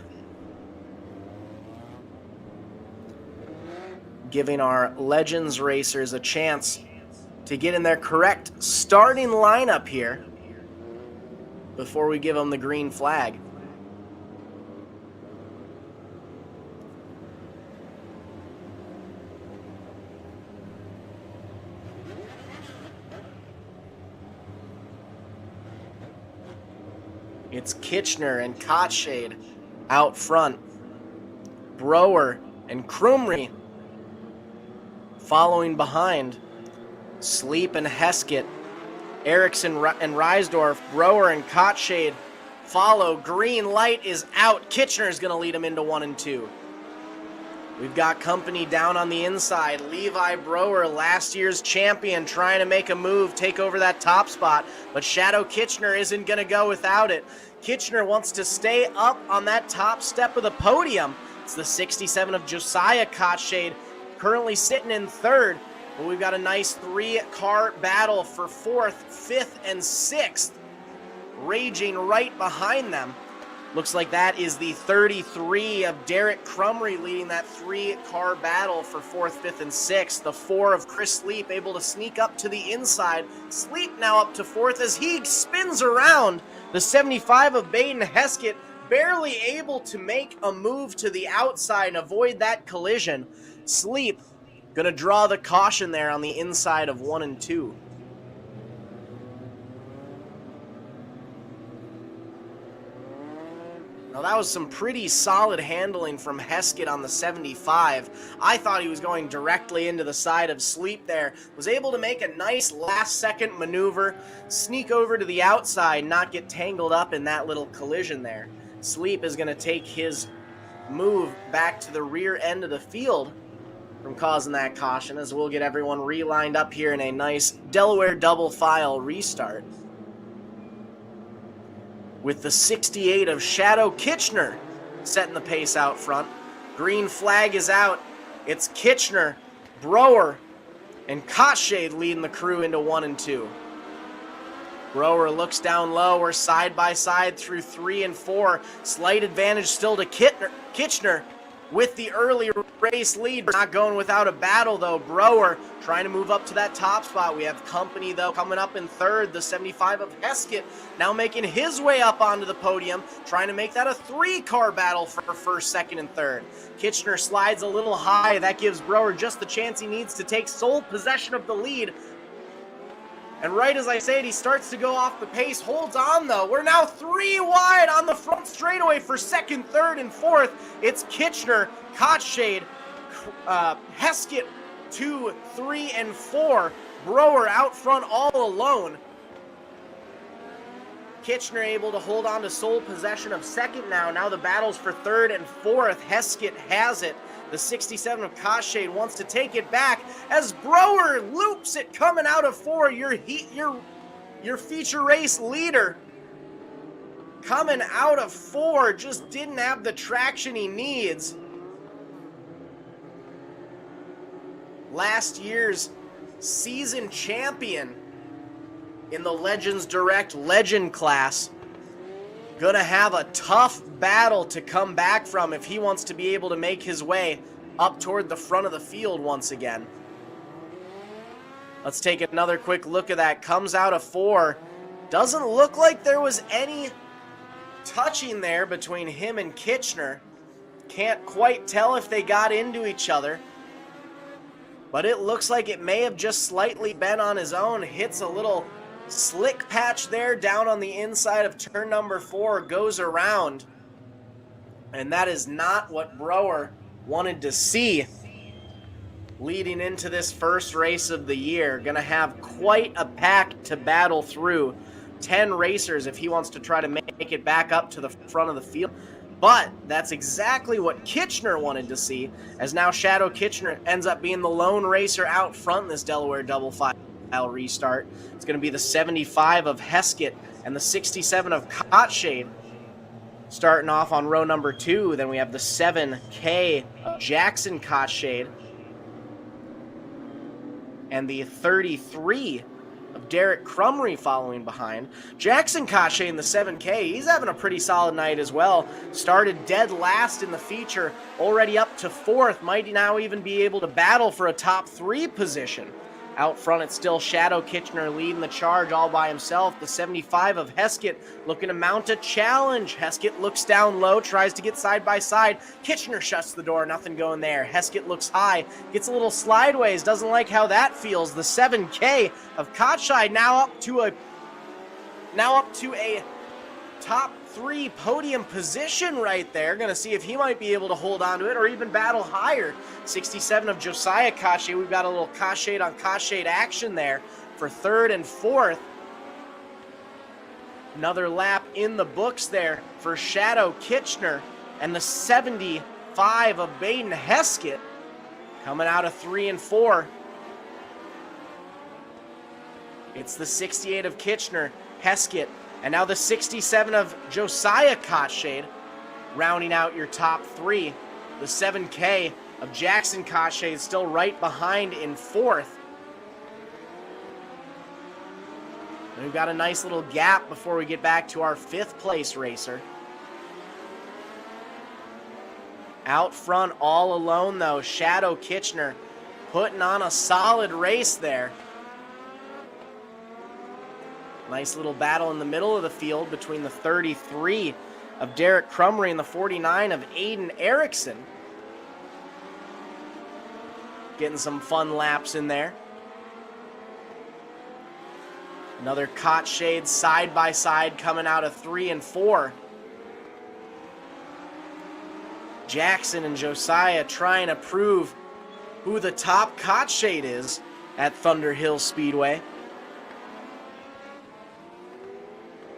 Giving our Legends racers a chance to get in their correct starting lineup here before we give them the green flag. It's Kitchener and Kotshade out front. Brower and Crumry following behind. Sleep and Heskett, Erickson and Reisdorf, Brower and Kotshade follow. Green light is out. Kitchener's going to lead them into 1 and 2. We've got company down on the inside. Levi Brower, last year's champion, trying to make a move, take over that top spot. But Shadow Kitchener isn't going to go without it. Kitchener wants to stay up on that top step of the podium. It's the 67 of Josiah Kotshade, currently sitting in 3rd. But we've got a nice 3-car battle for 4th, 5th, and 6th raging right behind them. Looks like that is the 33 of Derek Crumry leading that 3-car battle for 4th, 5th, and 6th. The 4 of Chris Sleep able to sneak up to the inside. Sleep now up to 4th as he spins around. The 75 of Baden Heskett barely able to make a move to the outside and avoid that collision. Sleep gonna draw the caution there on the inside of 1 and 2. Now that was some pretty solid handling from Heskett on the 75. I thought he was going directly into the side of Sleep there. Was able to make a nice last-second maneuver, sneak over to the outside, not get tangled up in that little collision there. Sleep is going to take his move back to the rear end of the field from causing that caution, as we'll get everyone relined up here in a nice Delaware double file restart. With the 68 of Shadow Kitchener setting the pace out front. Green flag is out. It's Kitchener, Brower, and Kotshade leading the crew into 1 and 2. Brower looks down low. We're side by side through 3 and 4. Slight advantage still to Kitchener with the early race lead. Not going without a battle, though. Brower trying to move up to that top spot. We have company, though, coming up in third. The 75 of Heskett now making his way up onto the podium, trying to make that a 3-car battle for first, second, and third. Kitchener slides a little high. That gives Brower just the chance he needs to take sole possession of the lead. And right as I say it, he starts to go off the pace. Holds on, though. We're now 3 wide on the front straightaway for second, third, and fourth. It's Kitchener, Kotshade, Heskett 2, 3, and 4. Brower out front all alone. Kitchener able to hold on to sole possession of second now. Now the battle's for third and fourth. Heskett has it. The 67 of Kotshade wants to take it back as Brower loops it coming out of 4. Your feature race leader coming out of 4, just didn't have the traction he needs. Last year's season champion in the Legends.Direct Legend class. Gonna have a tough battle to come back from if he wants to be able to make his way up toward the front of the field once again. Let's take another quick look at that. Comes out of 4. Doesn't look like there was any touching there between him and Kitchener. Can't quite tell if they got into each other, but it looks like it may have just slightly been on his own. Hits a little slick patch there down on the inside of turn number 4, goes around. And that is not what Brower wanted to see leading into this first race of the year. Gonna have quite a pack to battle through. 10 racers if he wants to try to make it back up to the front of the field. But that's exactly what Kitchener wanted to see, as now Shadow Kitchener ends up being the lone racer out front in this Delaware double file restart. It's going to be the 75 of Heskett and the 67 of Kotshade starting off on row number 2. Then we have the 7K of Jackson Kotshade and the 33 of Derek Crumry following behind. Jackson Kotshade in the 7K, he's having a pretty solid night as well. Started dead last in the feature, already up to 4th. Might now even be able to battle for a top 3 position. Out front, it's still Shadow Kitchener leading the charge all by himself. The 75 of Heskett looking to mount a challenge. Heskett looks down low, tries to get side by side. Kitchener shuts the door, nothing going there. Heskett looks high, gets a little slideways, doesn't like how that feels. The 7K of Kotshade now up to a top 3 podium position right there. Gonna see if he might be able to hold on to it or even battle higher. 67 of Josiah Kotshade. We've got a little Kotshade on Kotshade action there for 3rd and 4th. Another lap in the books there for Shadow Kitchener and the 75 of Baden Heskett coming out of 3 and 4. It's the 68 of Kitchener, Heskett, and now the 67 of Josiah Kotshade rounding out your top 3. The 7K of Jackson Kotshade still right behind in 4th. And we've got a nice little gap before we get back to our 5th place racer. Out front all alone though, Shadow Kitchener putting on a solid race there. Nice little battle in the middle of the field between the 33 of Derek Crumry and the 49 of Aiden Erickson. Getting some fun laps in there. Another Kotshade side by side coming out of 3 and 4. Jackson and Josiah trying to prove who the top Kotshade is at Thunder Hill Speedway.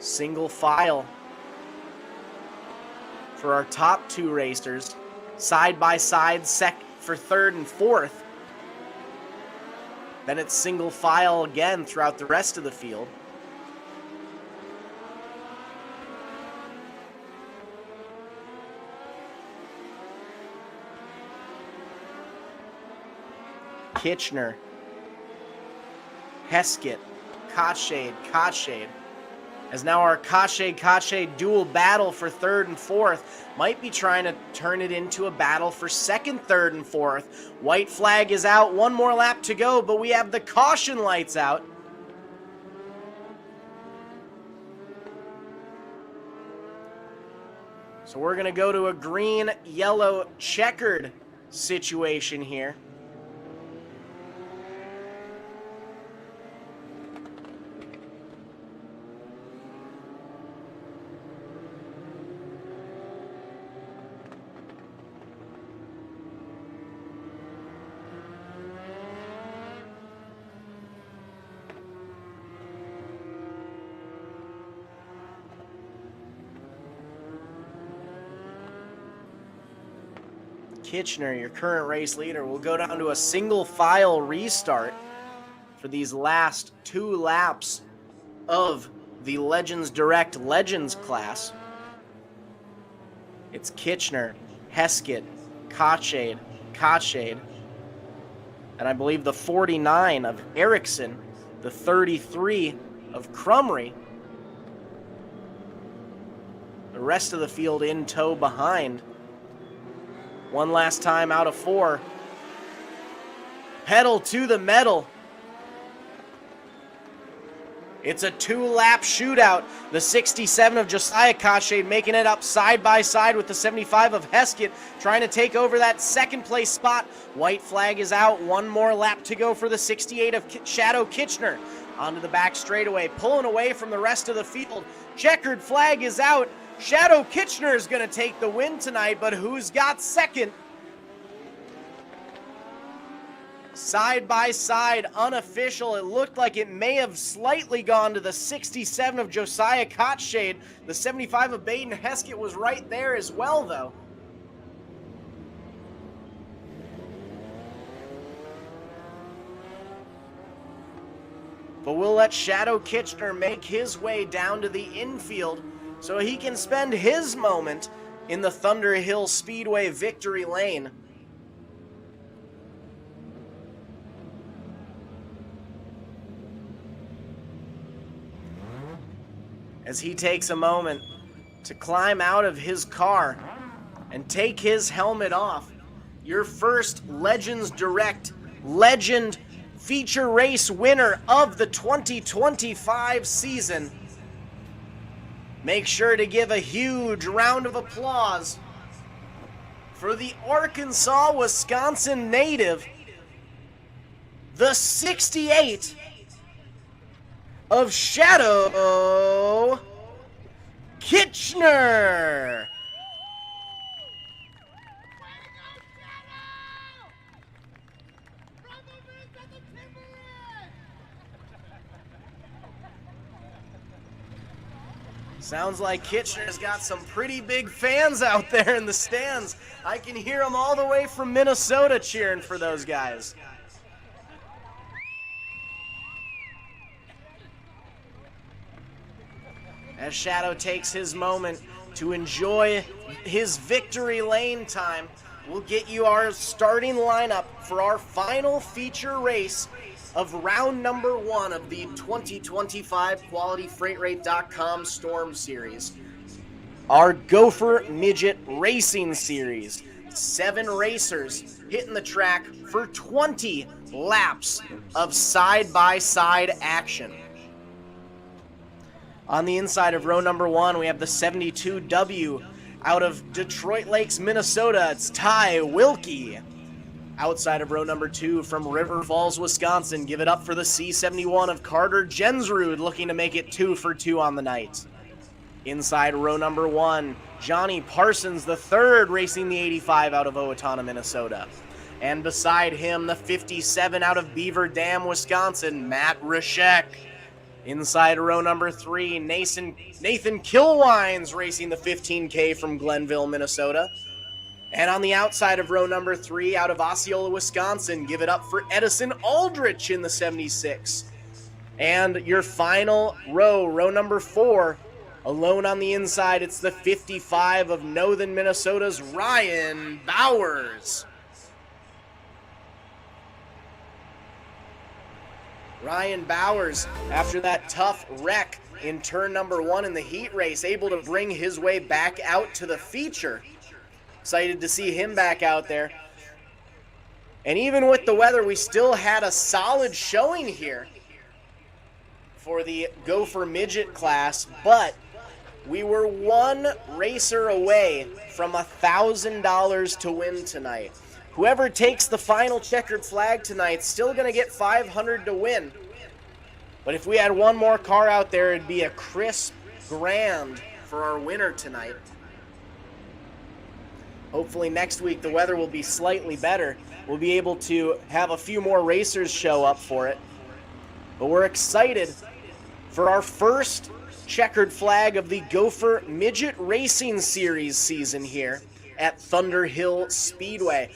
Single file for our top two racers, side by side for third and fourth. Then it's single file again throughout the rest of the field. Kitchener, Heskett, Kotshade. As now our Kotshade dual battle for third and fourth might be trying to turn it into a battle for second, third, and fourth. White flag is out, one more lap to go, but we have the caution lights out. So we're gonna go to a green, yellow, checkered situation here. Kitchener, your current race leader, will go down to a single file restart for these last 2 laps of the Legends.Direct Legends class. It's Kitchener, Heskett, Kotshade, and I believe the 49 of Erickson, the 33 of Crumry. The rest of the field in tow behind. One last time out of 4. Pedal to the metal. It's a 2-lap shootout. The 67 of Josiah Kotshade making it up side by side with the 75 of Heskett, trying to take over that second place spot. White flag is out. One more lap to go for the 68 of Shadow Kitchener. Onto the back straightaway, pulling away from the rest of the field. Checkered flag is out. Shadow Kitchener is going to take the win tonight, but who's got second? Side by side, unofficial. It looked like it may have slightly gone to the 67 of Josiah Kotshade. The 75 of Baden Heskett was right there as well, though. But we'll let Shadow Kitchener make his way down to the infield so he can spend his moment in the Thunder Hill Speedway victory lane. As he takes a moment to climb out of his car and take his helmet off, your first Legends.Direct Legend feature race winner of the 2025 season. Make sure to give a huge round of applause for the Arkansas, Wisconsin native, the 68 of Shadow Kitchener. Sounds like Kitchener's got some pretty big fans out there in the stands. I can hear them all the way from Minnesota cheering for those guys. As Shadow takes his moment to enjoy his victory lane time, we'll get you our starting lineup for our final feature race of round number 1 of the 2025 QualityFreightRate.com Storm Series. Our Gopher Midget Racing Series. 7 racers hitting the track for 20 laps of side-by-side action. On the inside of row number 1, we have the 72W out of Detroit Lakes, Minnesota. It's Ty Wilkie. Outside of row number 2 from River Falls, Wisconsin, give it up for the C71 of Carter Jensrud, looking to make it 2 for 2 on the night. Inside row number 1, Johnny Parsons III, racing the 85 out of Owatonna, Minnesota. And beside him, the 57 out of Beaver Dam, Wisconsin, Matt Rashek. Inside row number 3, Nathan Kilwines racing the 15K from Glenville, Minnesota. And on the outside of row number 3, out of Osceola, Wisconsin, give it up for Edison Aldrich in the 76. And your final row, row number 4, alone on the inside, it's the 55 of Northern Minnesota's Ryan Bowers. Ryan Bowers, after that tough wreck in turn number 1 in the heat race, able to bring his way back out to the feature. Excited to see him back out there. And even with the weather, we still had a solid showing here for the Gopher Midget class, but we were one racer away from $1,000 to win tonight. Whoever takes the final checkered flag tonight still going to get $500 to win. But if we had one more car out there, it'd be a crisp grand for our winner tonight. Hopefully next week the weather will be slightly better. We'll be able to have a few more racers show up for it. But we're excited for our first checkered flag of the Gopher Midget Racing Series season here at Thunder Hill Speedway.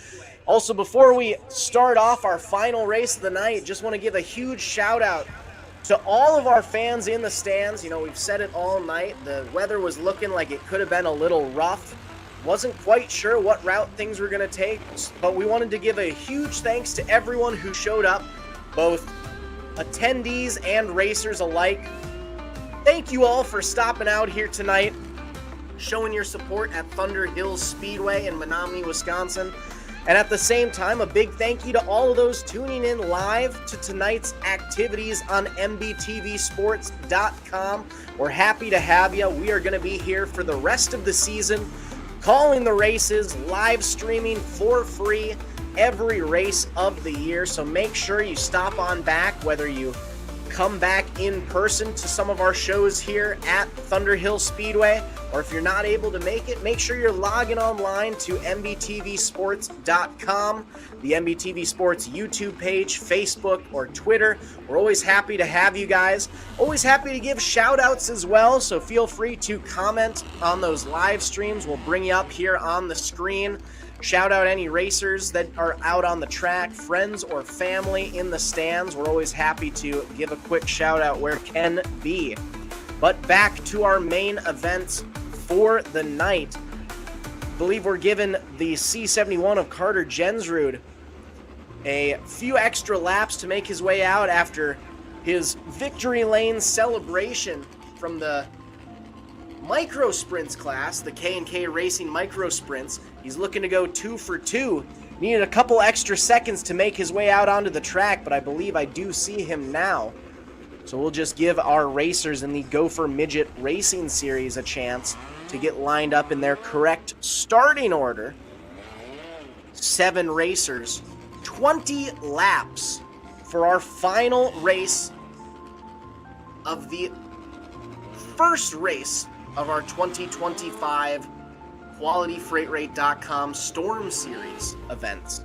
Also, before we start off our final race of the night, just want to give a huge shout out to all of our fans in the stands. You know, we've said it all night. The weather was looking like it could have been a little rough. Wasn't quite sure what route things were going to take, but we wanted to give a huge thanks to everyone who showed up, both attendees and racers alike. Thank you all for stopping out here tonight, showing your support at Thunder Hill Speedway in Menominee, Wisconsin. And at the same time, a big thank you to all of those tuning in live to tonight's activities on MBTVsports.com. We're happy to have you. We are going to be here for the rest of the season, calling the races, live streaming for free every race of the year. So make sure you stop on back, whether you come back in person to some of our shows here at Thunder Hill Speedway, or if you're not able to make it, make sure you're logging online to MBTVsports.com, the MBTV Sports YouTube page, Facebook, or Twitter. We're always happy to have you guys. Always happy to give shout outs as well, so feel free to comment on those live streams. We'll bring you up here on the screen. Shout out any racers that are out on the track, friends or family in the stands. We're always happy to give a quick shout out where can be. But back to our main events for the night. I believe we're giving the C71 of Carter Jensrud a few extra laps to make his way out after his victory lane celebration from the micro sprints class, the K&K Racing micro sprints. He's looking to go 2 for 2. Needed a couple extra seconds to make his way out onto the track, but I believe I do see him now. So we'll just give our racers in the Gopher Midget Racing Series a chance to get lined up in their correct starting order. 7 racers, 20 laps for our final race of the first race of our 2025 QualityFreightRate.com Storm Series events.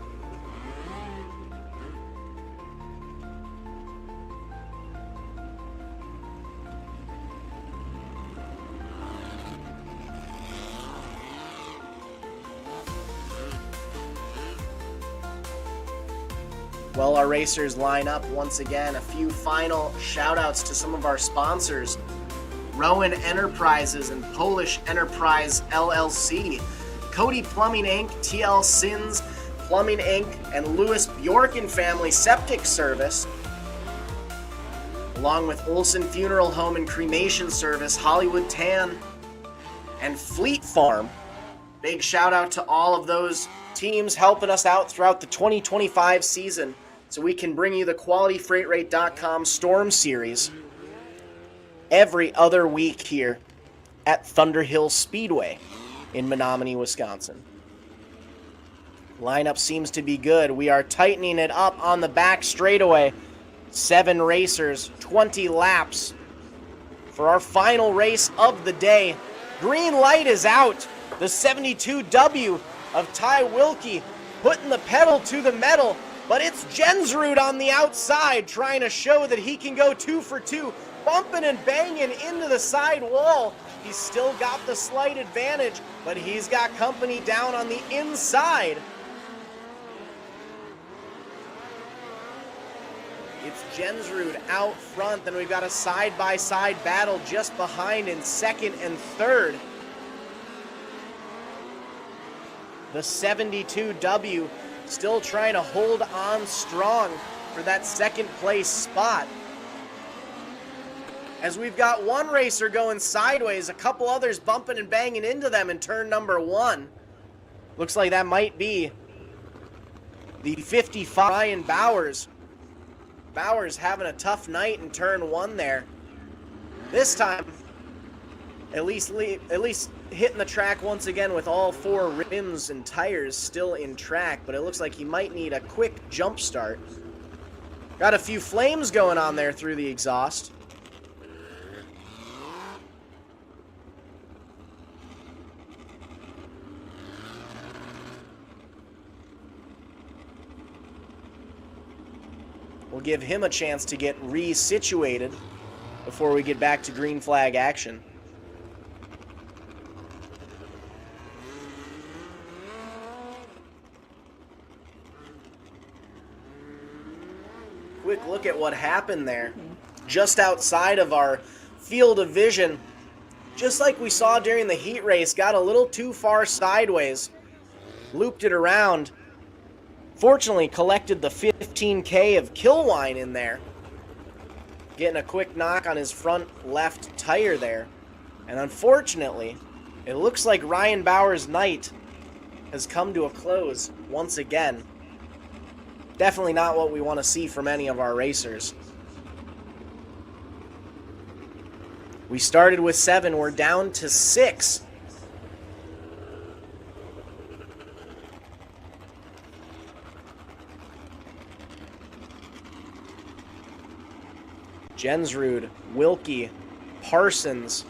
While our racers line up once again, a few final shout outs to some of our sponsors. Rowan Enterprises and Polish Enterprise LLC, Cody Plumbing Inc., TL Sins Plumbing Inc., and Lewis Bjork and Family Septic Service, along with Olson Funeral Home and Cremation Service, Hollywood Tan, and Fleet Farm. Big shout out to all of those teams helping us out throughout the 2025 season so we can bring you the QualityFreightRate.com Storm Series every other week here at Thunder Hill Speedway in Menominee, Wisconsin. Lineup seems to be good. We are tightening it up on the back straightaway. 7 racers, 20 laps for our final race of the day. Green light is out. The 72W of Ty Wilkie putting the pedal to the metal, but it's Jensrud on the outside trying to show that he can go 2 for 2. bumping and banging into the side wall. He's still got the slight advantage, but he's got company down on the inside. It's Jensrud out front. Then we've got a side-by-side battle just behind in second and third. The 72W still trying to hold on strong for that second place spot. As we've got one racer going sideways, a couple others bumping and banging into them in turn number 1. Looks like that might be the 55 Ryan Bowers. Bowers having a tough night in turn 1 there. This time, at least hitting the track once again with all 4 rims and tires still in track, but it looks like he might need a quick jump start. Got a few flames going on there through the exhaust. We'll give him a chance to get resituated before we get back to green flag action. Quick look at what happened there. Just outside of our field of vision, just like we saw during the heat race, got a little too far sideways, looped it around. Fortunately, collected the 15K of kill wine in there. Getting a quick knock on his front left tire there. And unfortunately, it looks like Ryan Bauer's night has come to a close once again. Definitely not what we want to see from any of our racers. We started with 7, we're down to 6. Jensrud, Wilkie, Parsons,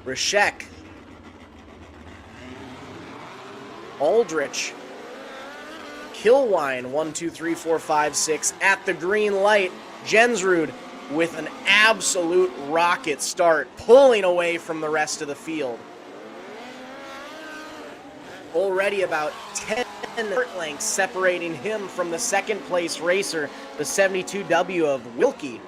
Rishek, Aldrich, Killwine, 1, 2, 3, 4, 5, 6 at the green light. Jensrud with an absolute rocket start, pulling away from the rest of the field. Already about 10 lengths separating him from the second place racer, the 72W of Wilkie.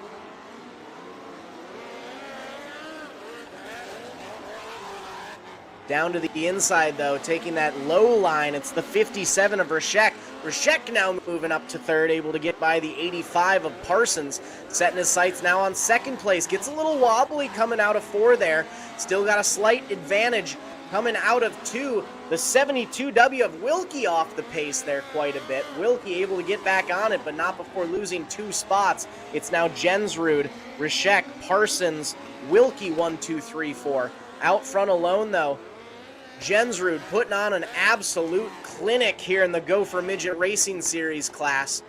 Down to the inside, though, taking that low line. It's the 57 of Rishek. Rishek now moving up to third, able to get by the 85 of Parsons. Setting his sights now on second place. Gets a little wobbly coming out of 4 there. Still got a slight advantage coming out of 2. The 72W of Wilkie off the pace there quite a bit. Wilkie able to get back on it, but not before losing 2 spots. It's now Jensrud, Rishek, Parsons, Wilkie 1, 2, 3, 4. Out front alone, though, Jensrud putting on an absolute clinic here in the Gopher Midget Racing Series class.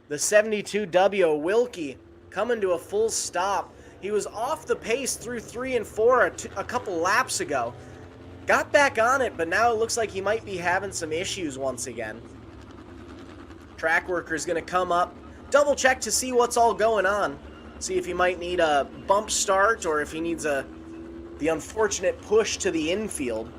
The 72W Wilkie coming to a full stop. He was off the pace through 3 and 4 a couple laps ago. Got back on it, but now it looks like he might be having some issues once again. Track worker's going to come up, double check to see what's all going on. See if he might need a bump start or if he needs the unfortunate push to the infield.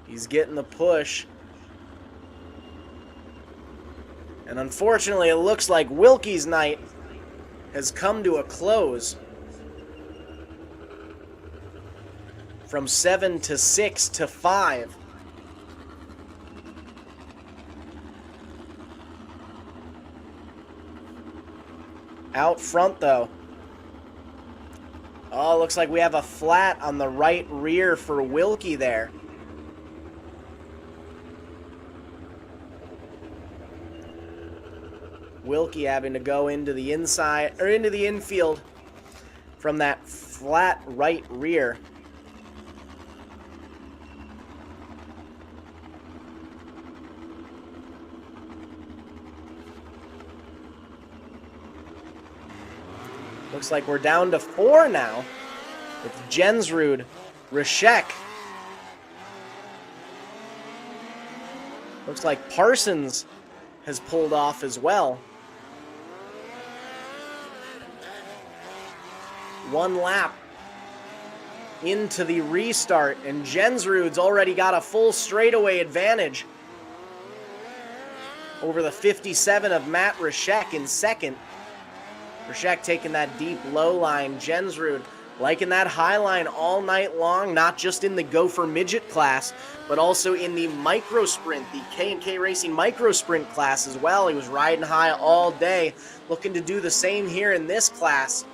He's getting the push. And unfortunately, it looks like Wilkie's night has come to a close. From 7 to 6 to 5. Out front, though. Oh, looks like we have a flat on the right rear for Wilkie there. Wilkie having to go into the inside, or into the infield from that flat right rear. Looks like we're down to 4 now with Jensrud, Rashek. Looks like Parsons has pulled off as well. 1 lap into the restart, and Jensrud's already got a full straightaway advantage over the 57 of Matt Rashek in second. Rashek taking that deep low line. Jensrud liking that high line all night long, not just in the Gopher Midget class, but also in the micro sprint, the K&K Racing micro sprint class as well. He was riding high all day, looking to do the same here in this class.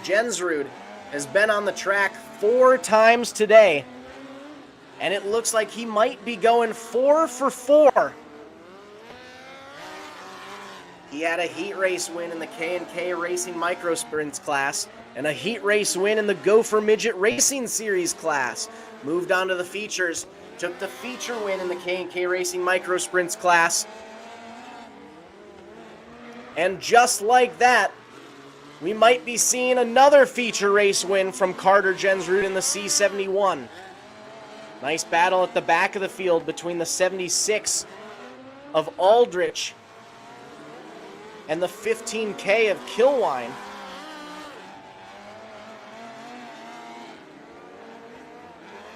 Jensrud has been on the track 4 times today, and it looks like he might be going 4 for 4. He had a heat race win in the K&K Racing Micro Sprints class and a heat race win in the Gopher Midget Racing Series class. Moved on to the features, took the feature win in the K&K Racing Micro Sprints class. And just like that, we might be seeing another feature race win from Carter Jensrud in the C71. Nice battle at the back of the field between the 76 of Aldrich and the 15K of Kilwine.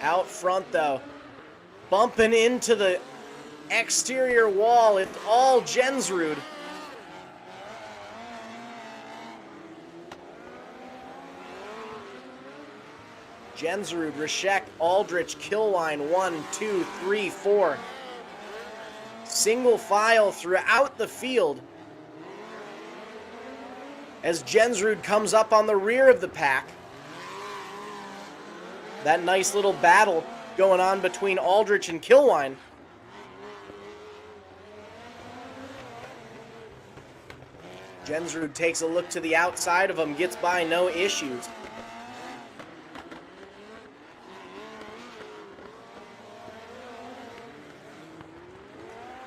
Out front though, bumping into the exterior wall, it's all Jensrud. Jensrud, Rashek, Aldrich, Kilwine, 1, 2, 3, 4. Single file throughout the field as Jensrud comes up on the rear of the pack. That nice little battle going on between Aldrich and Kilwine. Jensrud takes a look to the outside of him, gets by no issues.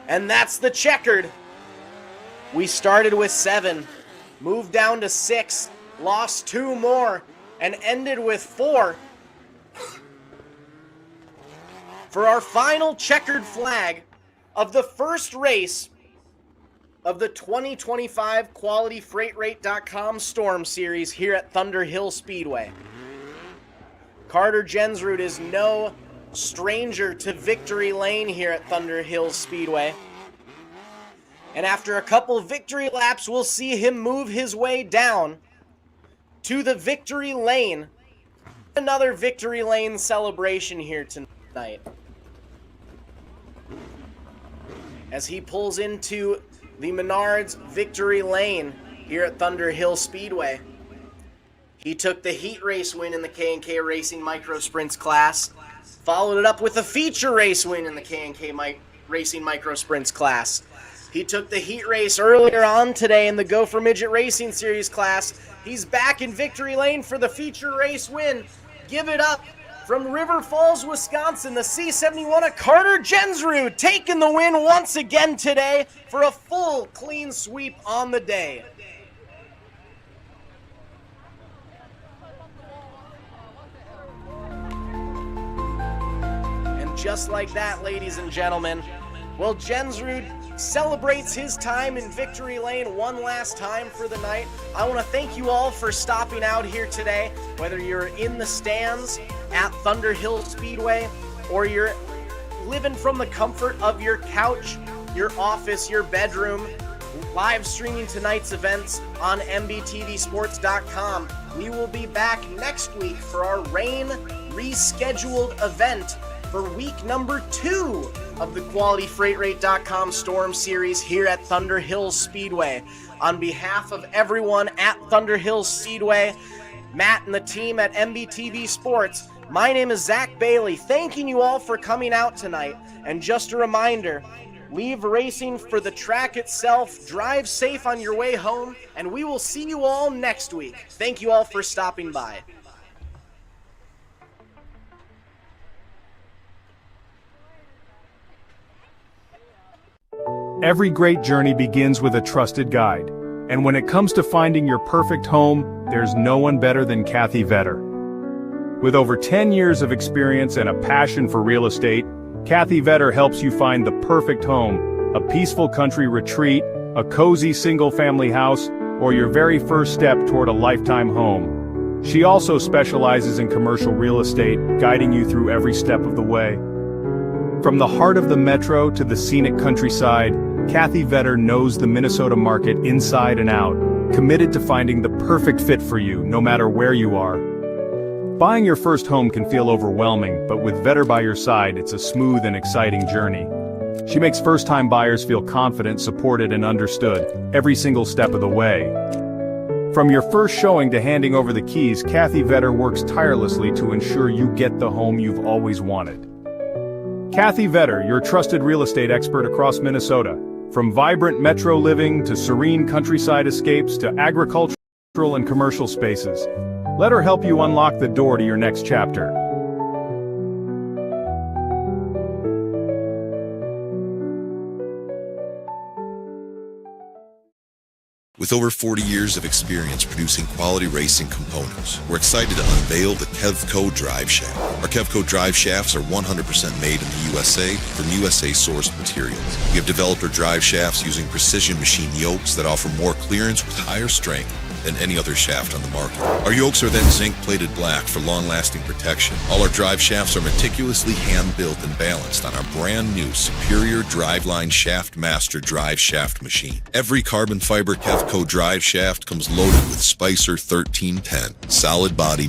And that's the checkered. We started with 7, moved down to 6, lost 2 more, and ended with 4. For our final checkered flag of the first race of the 2025 QualityFreightRate.com Storm Series here at Thunder Hill Speedway. Carter Jensrud is no stranger to victory lane here at Thunder Hill Speedway. And after a couple victory laps, we'll see him move his way down to the victory lane. Another victory lane celebration here tonight, as he pulls into the Menards victory lane here at Thunder Hill Speedway. He took the heat race win in the K&K Racing Micro Sprints class, followed it up with a feature race win in the K&K Racing Micro Sprints class. He took the heat race earlier on today in the Gopher Midget Racing Series class. He's back in victory lane for the feature race win. Give it up from River Falls, Wisconsin, the C71 of Carter Jensrud, taking the win once again today for a full clean sweep on the day. And just like that, ladies and gentlemen, well, Jensrud celebrates his time in victory lane one last time for the night. I want to thank you all for stopping out here today, whether you're in the stands at Thunder Hill Speedway or you're living from the comfort of your couch, your office, your bedroom, live streaming tonight's events on MBTVsports.com. We will be back next week for our rain rescheduled event for week number 2 of the QualityFreightRate.com Storm Series here at Thunder Hill Speedway. On behalf of everyone at Thunder Hill Speedway, Matt and the team at MBTV Sports, my name is Zach Bailey, thanking you all for coming out tonight. And just a reminder, leave racing for the track itself, drive safe on your way home, and we will see you all next week. Thank you all for stopping by. Every great journey begins with a trusted guide. And when it comes to finding your perfect home, there's no one better than Kathy Vetter. With over 10 years of experience and a passion for real estate, Kathy Vetter helps you find the perfect home, a peaceful country retreat, a cozy single-family house, or your very first step toward a lifetime home. She also specializes in commercial real estate, guiding you through every step of the way. From the heart of the metro to the scenic countryside, Kathy Vetter knows the Minnesota market inside and out, committed to finding the perfect fit for you, no matter where you are. Buying your first home can feel overwhelming, but with Vetter by your side, it's a smooth and exciting journey. She makes first-time buyers feel confident, supported, and understood, every single step of the way. From your first showing to handing over the keys, Kathy Vetter works tirelessly to ensure you get the home you've always wanted. Kathy Vetter, your trusted real estate expert across Minnesota. From vibrant metro living to serene countryside escapes to agricultural and commercial spaces. Let her help you unlock the door to your next chapter. With over 40 years of experience producing quality racing components, we're excited to unveil the Kevco Drive Shaft. Our Kevco Drive Shafts are 100% made in the USA from USA-sourced materials. We have developed our drive shafts using precision machine yokes that offer more clearance with higher strength than any other shaft on the market. Our yokes are then zinc-plated black for long-lasting protection. All our drive shafts are meticulously hand-built and balanced on our brand new superior Driveline Shaft Master drive shaft machine. Every carbon fiber Kevco drive shaft comes loaded with Spicer 1310, solid body